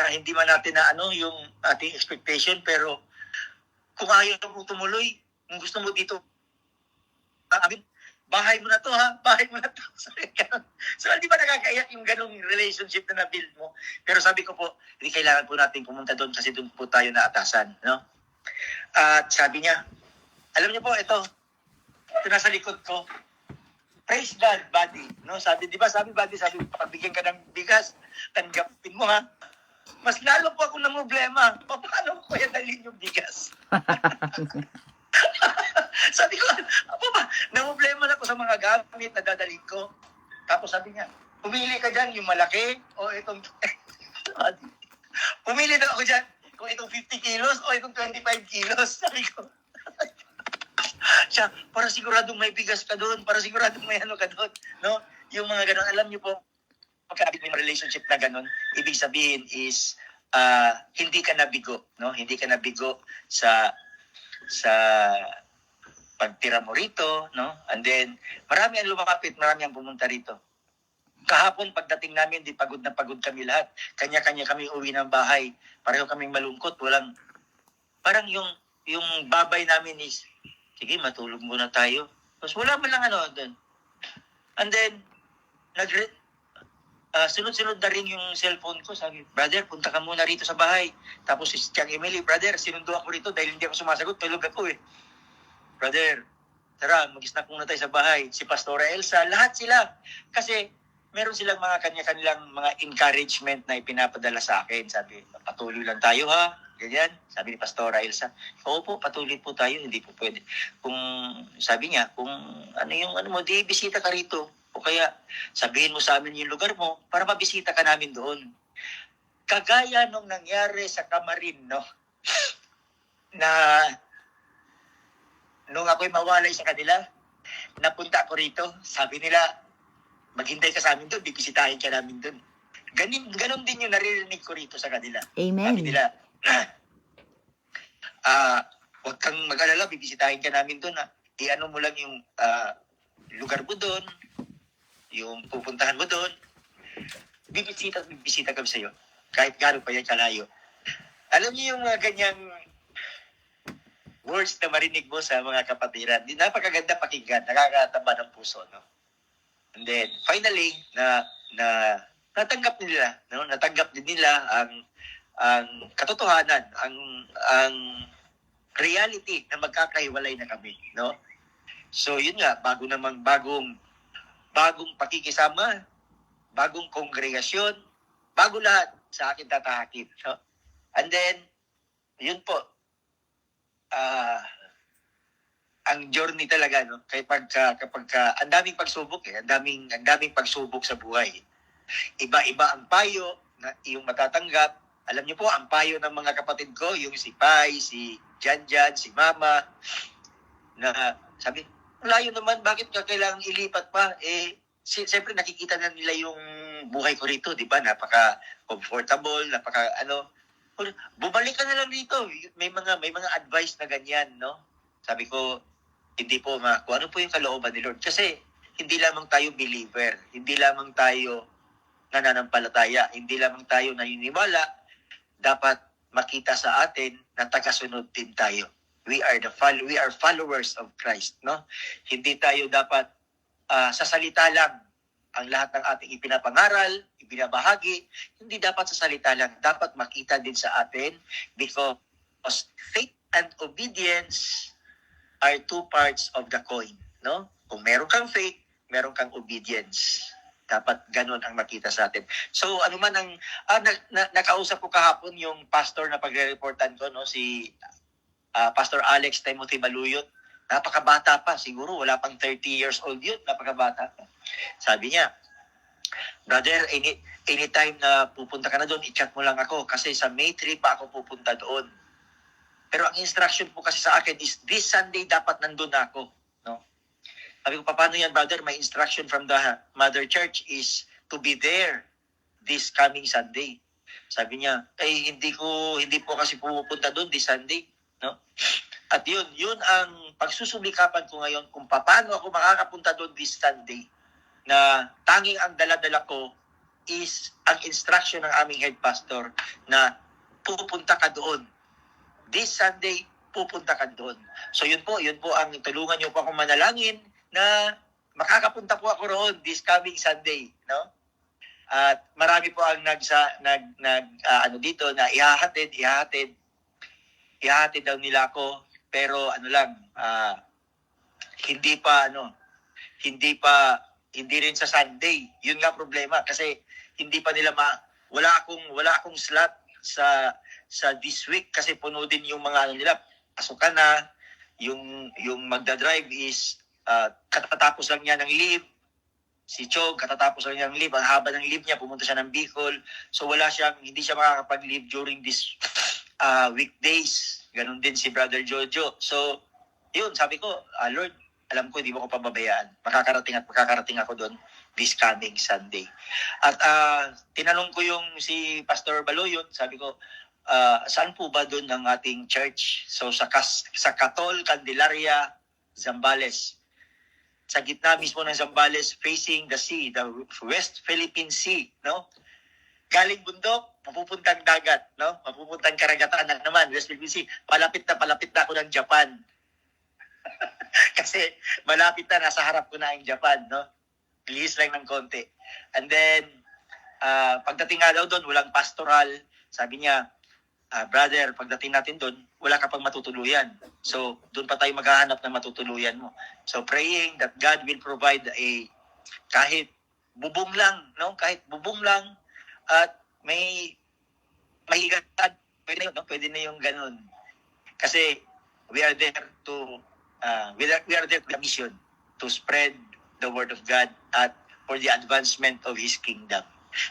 natin na yung ating expectation, pero kung ayaw mo tumuloy, kung gusto mo dito, bahay mo na to ha, bahay mo na to. Sabi ganun. So, di ba nakakaiyak yung ganung relationship na na-build mo? Pero sabi ko po, hindi kailangan po natin pumunta doon kasi doon po tayo naatasan, no? At sabi niya, alam niyo po, ito nasa likod ko, praise God, buddy. No? Sabi, di ba, buddy, pagbigyan ka ng bigas, tanggapin mo ha. Mas lalo po ako ng problema. Paano ko kaya dalhin yung bigas? Sabi ko, apa ba, na-problema na ako sa mga gamit na dadalhin ko. Tapos sabi niya, pumili ka dyan, yung malaki, o itong... Pumili na ako dyan, kung itong 50 kilos, o itong 25 kilos. Sabi ko, siya, para siguradong may bigas ka doon, para siguradong may ano ka doon. No? Yung mga ganun, alam niyo po, pagkabit mo yung relationship na ganun, ibig sabihin is, hindi ka nabigo, no? Hindi ka nabigo sa pagtira mo rito, no? And then, marami ang lumapit, marami ang pumunta rito. Kahapon, pagdating namin, di pagod na pagod kami lahat. Kanya-kanya kami uwi ng bahay. Pareho kaming malungkot. Parang yung babay namin is, sige, matulog muna tayo. Tapos wala man lang ano doon. And then, sunod-sunod na rin yung cellphone ko. Sabi, brother, punta ka muna rito sa bahay. Tapos si Tiang Emily, brother, sinundo ako rito dahil hindi ako sumasagot. Tulog ako eh. Brother, tara, mag-snack muna tayo sa bahay. Si Pastora Elsa, lahat sila. Kasi meron silang mga kanya-kanilang mga encouragement na ipinapadala sa akin. Sabi, patuloy lang tayo ha. Ganyan. Sabi ni Pastora Elsa, oo po, patuloy po tayo. Hindi po pwede. Kung, sabi niya, kung ano mo, di bisita ka rito. O kaya, sabihin mo sa amin yung lugar mo para mabisita ka namin doon. Kagaya nung nangyari sa Kamarin, no? Na, nung ako'y mawalay sa kanila, napunta ako rito, sabi nila, maghintay ka sa amin doon, bibisitahin ka namin doon. Ganon din yung naririnig ko rito sa kanila. Amen. Sabi nila, huwag kang mag-alala, bibisitahin ka namin doon. I-ano mo lang yung lugar mo doon, yung pupuntahan mo doon. Bibisita kami sa'yo. Kahit gano'n pa yan kalayo. Alam niyo yung mga ganyang words na marinig mo sa mga kapatiran. Napakaganda pakinggan, nakakataba ng puso, no? And then, finally, natanggap nila, no? Natanggap din nila ang katotohanan, ang reality na magkakahiwalay na kami, no? So, yun nga, bagong pakikisama, bagong kongregasyon, bago lahat sa akin tatahakin, no? And then, yun po, ang journey talaga, no? Kapag ang daming pagsubok ang daming pagsubok sa buhay. Iba-iba ang payo na iyong matatanggap. Alam niyo po, ang payo ng mga kapatid ko, yung si Pai, si Janjan, si Mama, na sabi, layo naman, bakit ka kailangang ilipat pa? Siyempre nakikita na nila yung buhay ko rito, di ba? Napaka-comfortable, bumalik ka na lang dito. May mga advice na ganyan, no? Sabi ko, hindi po kung ano po yung kalooban ni Lord. Kasi hindi lamang tayo believer, hindi lamang tayo nananampalataya, hindi lamang tayo naniniwala, dapat makita sa atin na tagasunod din tayo. We are followers of Christ, no? Hindi tayo dapat sa salita lang ang lahat ng ating ipinapangaral, ibinabahagi, hindi dapat sa salita lang, dapat makita din sa atin because faith and obedience are two parts of the coin, no? Kung meron kang faith, meron kang obedience. Dapat ganun ang makita sa atin. So, ano man ang nakausap ko kahapon yung pastor na pagre-reportan ko, no, si Pastor Alex Timothy Baluyot. Napakabata pa, siguro wala pang 30 years old yun, napakabata pa. Sabi niya, brother, anytime na pupunta ka na doon, i-chat mo lang ako kasi sa May 3 pa ako pupunta doon. Pero ang instruction po kasi sa akin is this Sunday dapat nandun na ako, no? Sabi ko, paano yan, brother? My instruction from the Mother Church is to be there this coming Sunday. Sabi niya, hindi po kasi pupunta doon this Sunday, no? At yun ang pagsusumikapan ko ngayon kung paano ako makakapunta doon this Sunday, na tanging ang dala-dala ko is ang instruction ng aming head pastor na pupunta ka doon. This Sunday, pupunta ka doon. So yun po ang tulungan niyo po akong manalangin na makakapunta po ako roon this coming Sunday, no? At marami po ang ano dito na ihahatid daw nila ako, pero ano lang, hindi rin sa Sunday. Yun nga problema kasi hindi pa nila wala akong slot sa this week kasi puno din yung mga ano nila. Pasukan na, yung magdadrive is katatapos lang niya ng leave. Si Chog, katatapos lang niya ng leave. Ang haba ng leave niya, pumunta siya ng Bicol. So hindi siya makakapag-leave during this weekdays. Ganon din si Brother Jojo. So, yun, sabi ko, Lord, alam ko, hindi mo ko pababayaan. Makakarating ako doon this coming Sunday. At tinanong ko yung si Pastor Baloyon, sabi ko, saan po ba doon ang ating church? So, sa Catol, Candelaria, Zambales. Sa gitna mismo ng Zambales, facing the sea, the West Philippine Sea, no? Galing bundok, mapupuntang dagat, no? Mapupuntang karagatan na naman, West Philippine Sea. Palapit na ako ng Japan. Kasi malapit na, nasa harap ko na ang Japan, no? Lihis lang ng konti. And then, pagdating nga daw doon, walang pastoral. Sabi niya, brother, pagdating natin doon, wala ka pang matutuluyan. So, doon pa tayo maghahanap ng matutuluyan mo. So, praying that God will provide kahit bubong lang, no? Kahit bubong lang, at may higatan. Pwede na yun, no? Pwede na yung ganun. Kasi, we are there to the mission to spread the word of God at for the advancement of His kingdom.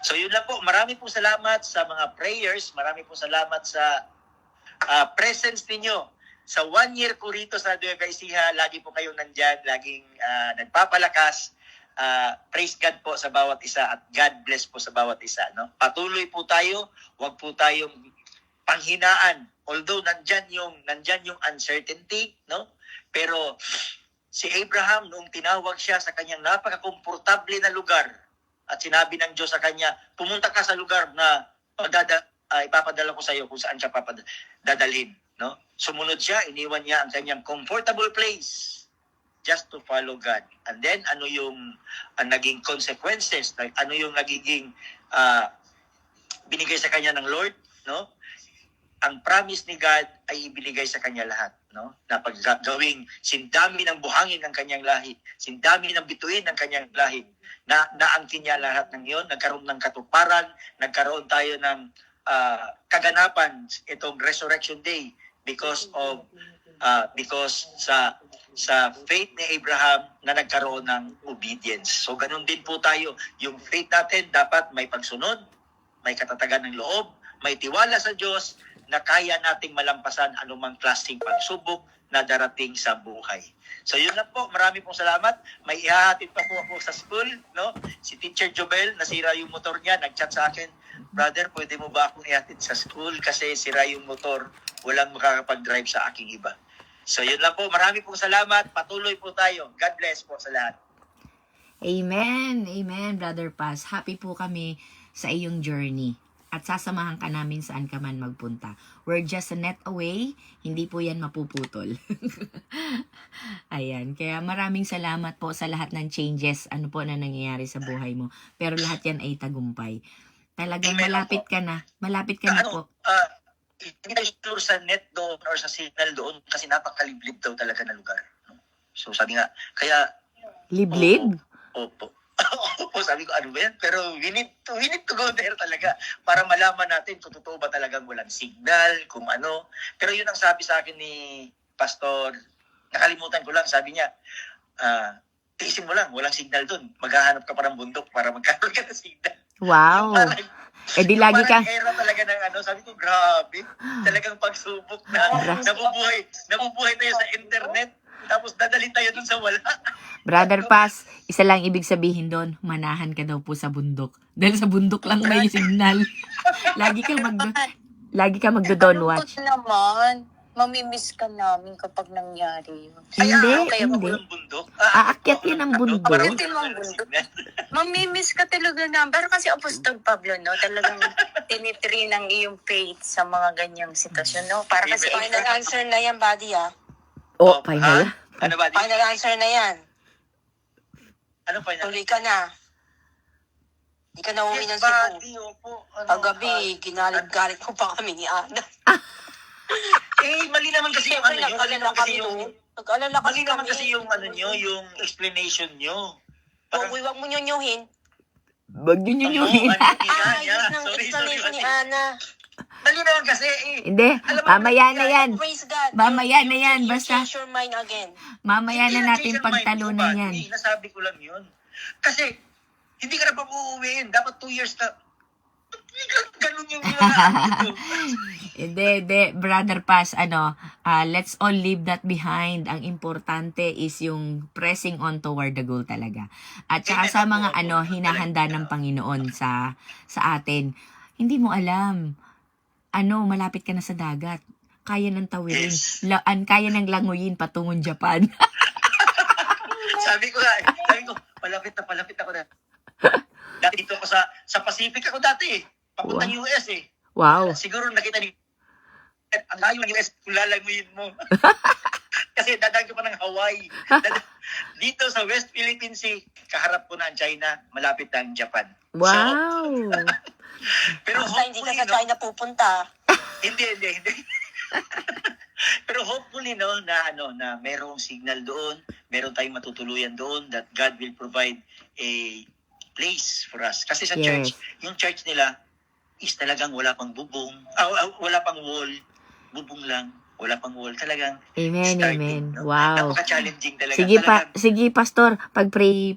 So yun lang po. Marami po salamat sa mga prayers. Marami po salamat sa presence ninyo. Sa 1 year ko rito sa Nueva Ecija, lagi po kayong nandyan, laging nagpapalakas. Praise God po sa bawat isa at God bless po sa bawat isa. No? Patuloy po tayo. Huwag po tayong panghinaan. Although nandyan yung uncertainty, no? Pero si Abraham, noong tinawag siya sa kanyang napaka-komportable na lugar at sinabi ng Diyos sa kanya, pumunta ka sa lugar na ipapadala ko sa iyo kung saan siya dadalhin. No? Sumunod siya, iniwan niya ang kanyang comfortable place just to follow God. And then, ano yung naging consequences? Ano yung nagiging binigay sa kanya ng Lord? No? Ang promise ni God ay ibinigay sa kanya lahat, no? Na paggawing sindami ng buhangin ng kanyang lahi, sindami ng bituin ng kanyang lahi, na naangkin niya lahat ng iyon, nagkaroon ng katuparan, nagkaroon tayo ng kaganapan itong Resurrection Day because sa faith ni Abraham na nagkaroon ng obedience. So ganun din po tayo, yung faith natin dapat may pagsunod, may katatagan ng loob, may tiwala sa Diyos, na kaya nating malampasan anumang klaseng pagsubok na darating sa buhay. So yun lang po, marami pong salamat. May ihahatid pa po ako sa school, no? Si Teacher Jobel, nasira yung motor niya, nag-chat sa akin, brother, pwede mo ba akong ihatid sa school kasi sira yung motor, walang makakapag-drive sa aking iba. So yun lang po, marami pong salamat, patuloy po tayo. God bless po sa lahat. Amen. Amen, Brother Paz. Happy po kami sa iyong journey. At sasamahan ka namin saan ka man magpunta. We're just a net away. Hindi po yan mapuputol. Ayan. Kaya maraming salamat po sa lahat ng changes. Ano po na nangyayari sa buhay mo. Pero lahat yan ay tagumpay. Talagang malapit ka na. Malapit ka na po. Hindi tayo sure sa net doon or sa signal doon kasi napakaliblib daw talaga na lugar. No? So sabi nga, kaya... Liblib? Opo. Opo, sabi ko, ano ba yan? Pero we need to go there talaga para malaman natin kung totoo ba talagang walang signal, kung ano. Pero yun ang sabi sa akin ni Pastor, nakalimutan ko lang, sabi niya, tiisin mo lang, walang signal doon. Maghahanap ka pa ng bundok para magkaroon ka ng signal. Wow. Di lagi ka... era talaga ng ano, sabi ko, grabe. Talagang pagsubok na nabubuhay tayo sa internet. Tapos dadalhin tayo dun sa wala. Brother Paz, isa lang ibig sabihin doon, manahan ka daw po sa bundok. Dahil sa bundok lang may signal. Lagi ka magdo-don't watch. Naman, mamimiss ka namin kapag nangyari yun. Kaya Hindi. ng bundok. Aakyat yun ang bundok. Aakyat mo ang bundok. Mamimiss ka talaga namin. Pero kasi Apostol Pablo, no? Talagang tinitri ng iyong faith sa mga ganyang sitwasyon, no? Para kasi Final answer na yan, buddy, ah. Oh, final. Ano ba? Final answer na yan. Ano pa niya? Tuloy ka na. Hindi ka na uwi ng Cebu. Buddy, opo. Kagabi, ginalit-galit ko pa kami ni Ana. Mali naman kasi yung ano Siyempre, nyo. Mali naman kasi yung... Nag-alala Mali naman kami. kasi yung ano nyo, yung explanation nyo. Kung huwag mo nyunyuhin. Wag yun yun yun. Yun Ayos ng explanation ni Ana. Mali naman kasi Hindi, mamaya na yan. Praise God. Mamaya na yan, You basta change your mind again. mamaya na natin pagtalunan yan. Nasabi ko lang yun. Kasi, hindi ka na pa uuwiin. Dapat 2 years na. Ganun yung mga dito. Hindi, Brother Paz, let's all leave that behind. Ang importante is yung pressing on toward the goal talaga. At saka sa mga hinahanda ng Panginoon sa atin. Hindi mo alam, malapit ka na sa dagat. Kaya ng tawirin. Yes. Kaya ng languyin patungong Japan. sabi ko, palapit ako na. Dati dito ako sa Pacific ako dati eh. Papuntang US eh. Wow. Siguro nakita ni ang layo ng US kung lalanguyin mo. Kasi dadaan ko pa ng Hawaii. Dito sa West Philippine Sea, kaharap ko na ang China, malapit na ang Japan. Wow. Pero Basta hindi ka hopefully, sa China pupunta. Hindi. Pero hopefully na merong signal doon, meron tayong matutuluyan doon that God will provide a place for us. Kasi sa Yes. church, yung church nila is talagang wala pang bubong, wala pang wall, bubong lang, wala pang wall. Talagang Amen, starting, amen. Wow. Napaka-challenging talaga. Sige Pastor, pag-pray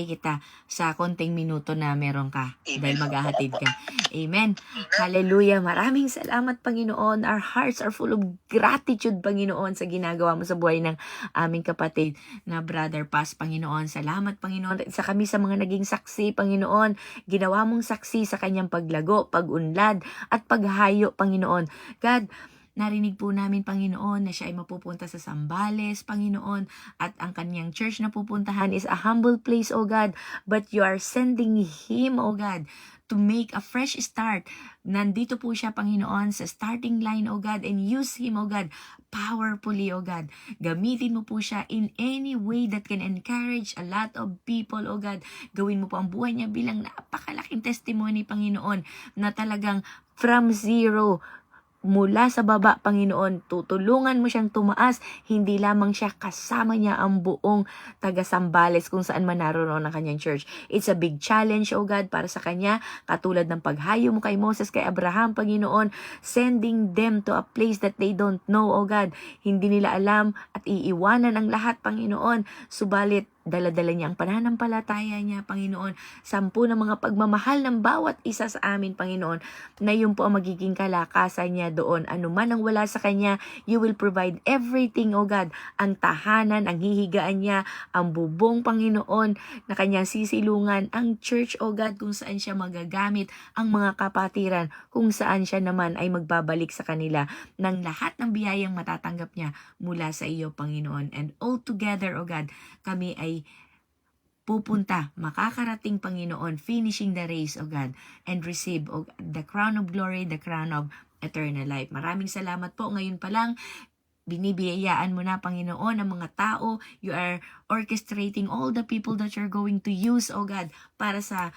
kita sa konting minuto na meron ka dahil maghahatid ka. Amen. Hallelujah. Maraming salamat, Panginoon. Our hearts are full of gratitude, Panginoon, sa ginagawa mo sa buhay ng aming kapatid na Brother Paz, Panginoon. Salamat, Panginoon. Sa kami sa mga naging saksi, Panginoon. Ginawa mong saksi sa kanyang paglago, pag-unlad, at paghayo, Panginoon. God, narinig po namin, Panginoon, na siya ay mapupunta sa Zambales, Panginoon, at ang kanyang church na pupuntahan is a humble place, O God, but you are sending him, O God, to make a fresh start. Nandito po siya, Panginoon, sa starting line, O God, and use him, O God, powerfully, O God. Gamitin mo po siya in any way that can encourage a lot of people, O God. Gawin mo po ang buhay niya bilang napakalaking testimony, Panginoon, na talagang from zero, mula sa baba, Panginoon, tutulungan mo siyang tumaas, hindi lamang siya, kasama niya ang buong taga Zambales kung saan man naroon ang kanyang church. It's a big challenge, O God, para sa kanya, katulad ng paghayo mo kay Moses, kay Abraham, Panginoon, sending them to a place that they don't know, O God. Hindi nila alam at iiwanan ang lahat, Panginoon, subalit dala-dala niya ang pananampalataya niya, Panginoon. 10 na mga pagmamahal ng bawat isa sa amin, Panginoon, na yun po ang magiging kalakasan niya doon. Ano man ang wala sa kanya, you will provide everything, O God. Ang tahanan, ang hihigaan niya, ang bubong, Panginoon, na kanyang sisilungan, ang church, O God, kung saan siya magagamit, ang mga kapatiran, kung saan siya naman ay magbabalik sa kanila ng lahat ng biyayang matatanggap niya mula sa iyo, Panginoon. And all together, O God, kami ay pupunta, makakarating, Panginoon, finishing the race, O God, and receive the crown of glory, the crown of eternal life. Maraming salamat po. Ngayon pa lang, binibiyayaan mo na, Panginoon, ang mga tao. You are orchestrating all the people that you're going to use, O God, para sa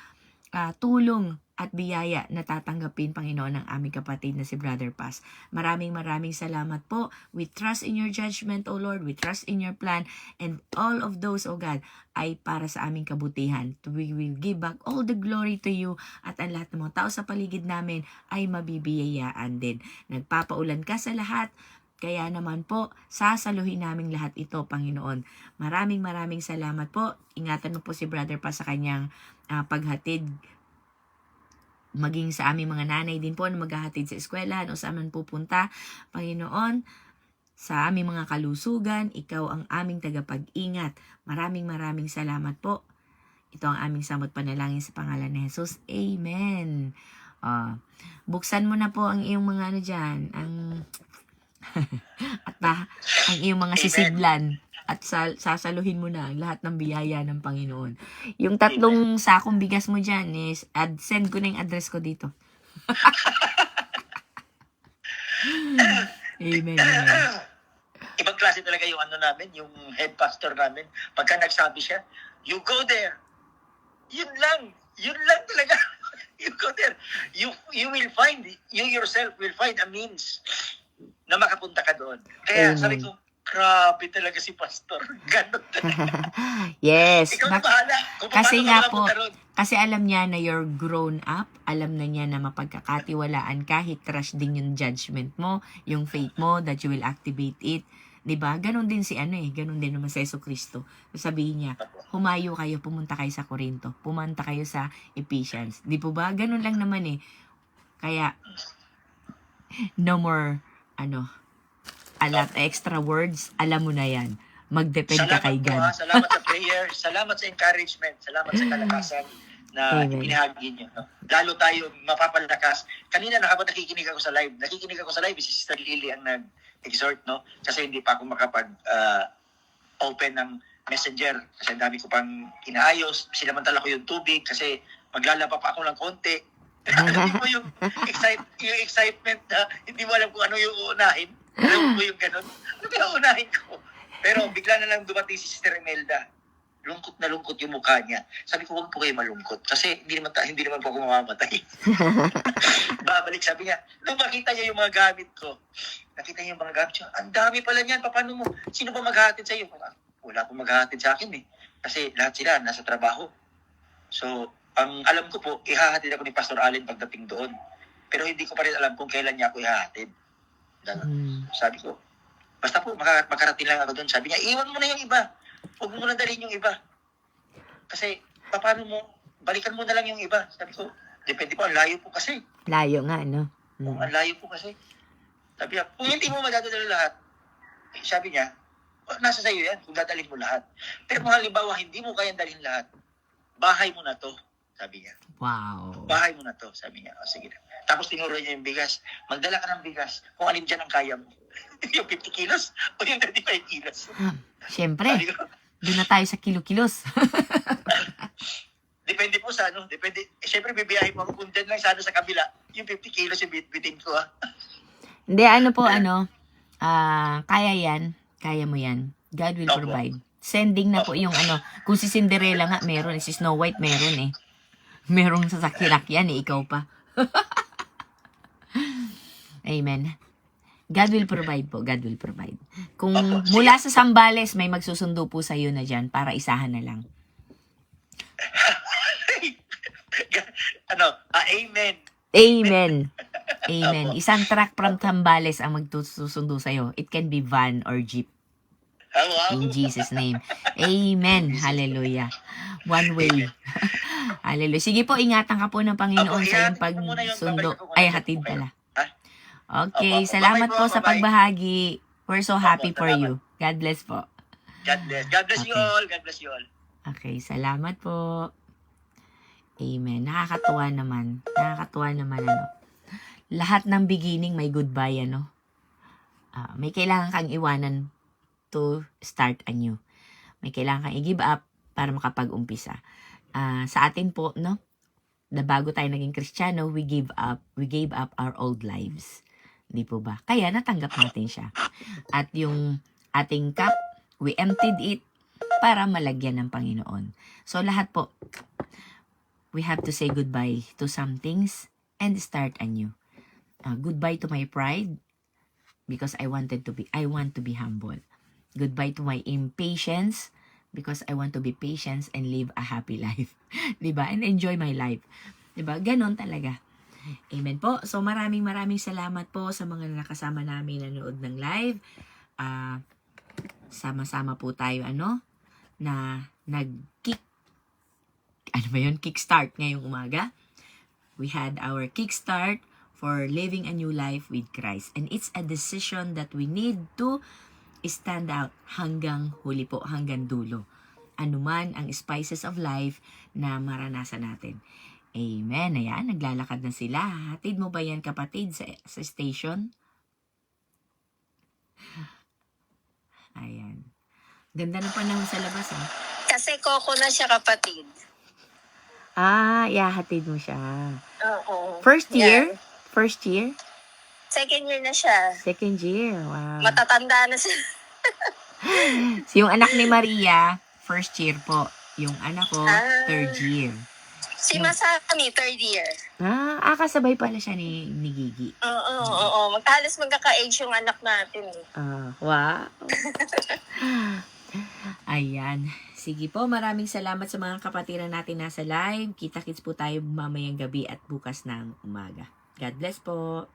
tulong at biyaya na tatanggapin, Panginoon, ng aming kapatid na si Brother Paz. Maraming salamat po. We trust in your judgment, O Lord. We trust in your plan. And all of those, O God, ay para sa aming kabutihan. We will give back all the glory to you, at ang lahat ng mga tao sa paligid namin ay mabibiyayaan din. Nagpapaulan ka sa lahat. Kaya naman po, sasaluhin namin lahat ito, Panginoon. Maraming salamat po. Ingatan mo po si Brother Paz sa kanyang paghatid, maging sa aming mga nanay din po na maghahatid sa eskwela o saan man pupunta, Panginoon, sa aming mga kalusugan, ikaw ang aming tagapag-ingat. Maraming salamat po. Ito ang aming samot panalangin sa pangalan ni Jesus. Amen. Buksan mo na po ang iyong mga dyan, ang iyong mga sisidlan. At sasaluhin mo na ang lahat ng biyaya ng Panginoon. Yung 3 sakong bigas mo dyan is, send ko na yung address ko dito. Amen. Ibang klase talaga yung ano namin, yung head pastor namin. Pagka nagsabi siya, you go there. Yun lang talaga. You go there. You will find, you yourself will find a means na makapunta ka doon. Kaya Amen. sabi ko, grabe talaga si pastor. Ganon talaga. Yes. Ikaw na bahala. Kung Kasi paano nga ka po, makapunta ron. kasi alam niya na you're grown up, alam na niya na mapagkakatiwalaan kahit trash din yung judgment mo, yung faith mo, that you will activate it. 'Di ba? Ganon din si ganon din naman si Jesucristo. Sabihin niya, humayo kayo, pumunta kayo sa Corinto, pumunta kayo sa Ephesians. 'Di po ba? Ganon lang naman eh. Kaya no more a lot extra words, alam mo na 'yan. Mag-depend ka kay Salamat po, God. ha. Salamat sa prayer. Salamat sa encouragement. Salamat sa kalakasan na Amen. ibinahagi niyo. No? Lalo tayo mapapalakas. Kanina habang nakikinig ako sa live, si Sister Lily ang nag-exhort, no? Kasi hindi pa ako open ng messenger. Kasi dami ko pang inaayos. Sinamantala ko yung tubig kasi maglalaba pa ako ng konti. Alam mo yung excitement na hindi mo alam kung ano yung uunahin. Alam mo yung ganun. Ano kaya uunahin ko? Pero bigla na lang dumating si Sister Imelda. Lungkot na lungkot yung mukha niya. Sabi ko, huwag po kayo malungkot. Kasi hindi naman po ako mamamatay. Babalik, sabi niya, nung makita niya yung mga gamit ko, nakita niya yung mga gamit siya, ang dami pala niyan, paano mo? Sino ba maghahatid sa iyo? Wala pong maghahatid sa akin eh. Kasi lahat sila nasa trabaho. So, ang alam ko po, ihahatid ako ni Pastor Allen pagdating doon. Pero hindi ko pa rin alam kung kailan niya ako ihahatid. Sabi ko, basta po, makarating lang ako doon. Sabi niya, iwan mo na yung iba. Huwag mo na dalhin yung iba. Kasi, paano mo, balikan mo na lang yung iba. Sabi ko, depende po, ang layo po kasi. Layo nga, no? Ang layo po kasi. Sabi niya, kung hindi mo madadala lahat, sabi niya, nasa sayo yan, kung dadalhin mo lahat. Pero kung halimbawa, hindi mo kayang dalhin lahat, bahay mo na to, sabi niya. Wow. Bahay mo na to, sabi niya. O, sige na. Tapos tinuro niya yung bigas. Magdala ka ng bigas kung alin dyan ang kaya mo. Yung 50 kilos o yung 35 kilos. Siyempre, Sabi ko, doon na tayo sa kilo-kilos. depende po sa ano. Depende. Siyempre, bibiyahin mo ako kung dyan lang sana sa kabila. Yung 50 kilos yung bitin ko, ha. Hindi, kaya yan. Kaya mo yan. God will Opo. provide. Sending na po yung kung si Cinderella nga meron, si Snow White meron eh. Merong sasakyan eh, ikaw pa. Amen. God will provide po. God will provide. Kung Opo, sige. mula sa Sambales, may magsusundo po sa'yo na dyan para isahan na lang. Amen. Amen. Amen. Opo. Isang truck from Sambales ang magsusundo sa'yo. It can be van or jeep. Wow. In Jesus' name. Amen. Hallelujah. One way. Hallelujah. Sige po, ingatan ka po ng Panginoon Opo, sa iyong ihatid ko muna yun. pagsundo. Babalik ako Ay, muna hatid po kayo. pala. Ha? Okay, Opo. salamat Bye-bye po po, sa bye-bye. pagbahagi. We're so happy Opo, for salamat. you. God bless po. God bless. God bless you Okay. all. God bless you all. Okay, salamat po. Amen. Nakakatuwa naman. Lahat ng beginning may goodbye, may kailangan kang iwanan to start anew. May kailangan kang i-give up para makapag-umpisa. Sa atin po, na bago tayo naging Kristiyano, we gave up our old lives. Di po ba? Kaya natanggap natin siya. At yung ating cup, we emptied it para malagyan ng Panginoon. So lahat po, we have to say goodbye to some things and start anew. Goodbye to my pride because I want to be humble. Goodbye to my impatience because I want to be patient and live a happy life. 'Di ba? And enjoy my life. 'Di ba? Ganon talaga. Amen po. So maraming salamat po sa mga nakasama namin nanood ng live. Sama-sama po tayo na kickstart ngayong umaga. We had our kickstart for living a new life with Christ. And it's a decision that we need to stand out hanggang huli po, hanggang dulo. Anuman ang spices of life na maranasan natin. Amen. Ayan, naglalakad na sila. Hatid mo ba yan, kapatid, sa station? Ayan. Ganda ng panahon sa labas, Kasi Coco na siya, kapatid. Ihahatid mo siya. Oo. First year? Yan. First year? Second year na siya. Second year. Wow. Matatanda na siya. Yung anak ni Maria, first year po. Yung anak ko, Ah. third year. Si Masami, third year. Kasabay pala siya ni Gigi. Oo. Halos magkaka-age yung anak natin. Wow. Ayan. Sige po, maraming salamat sa mga kapatiran natin nasa live. Kita-kits po tayo mamayang gabi at bukas ng umaga. God bless po.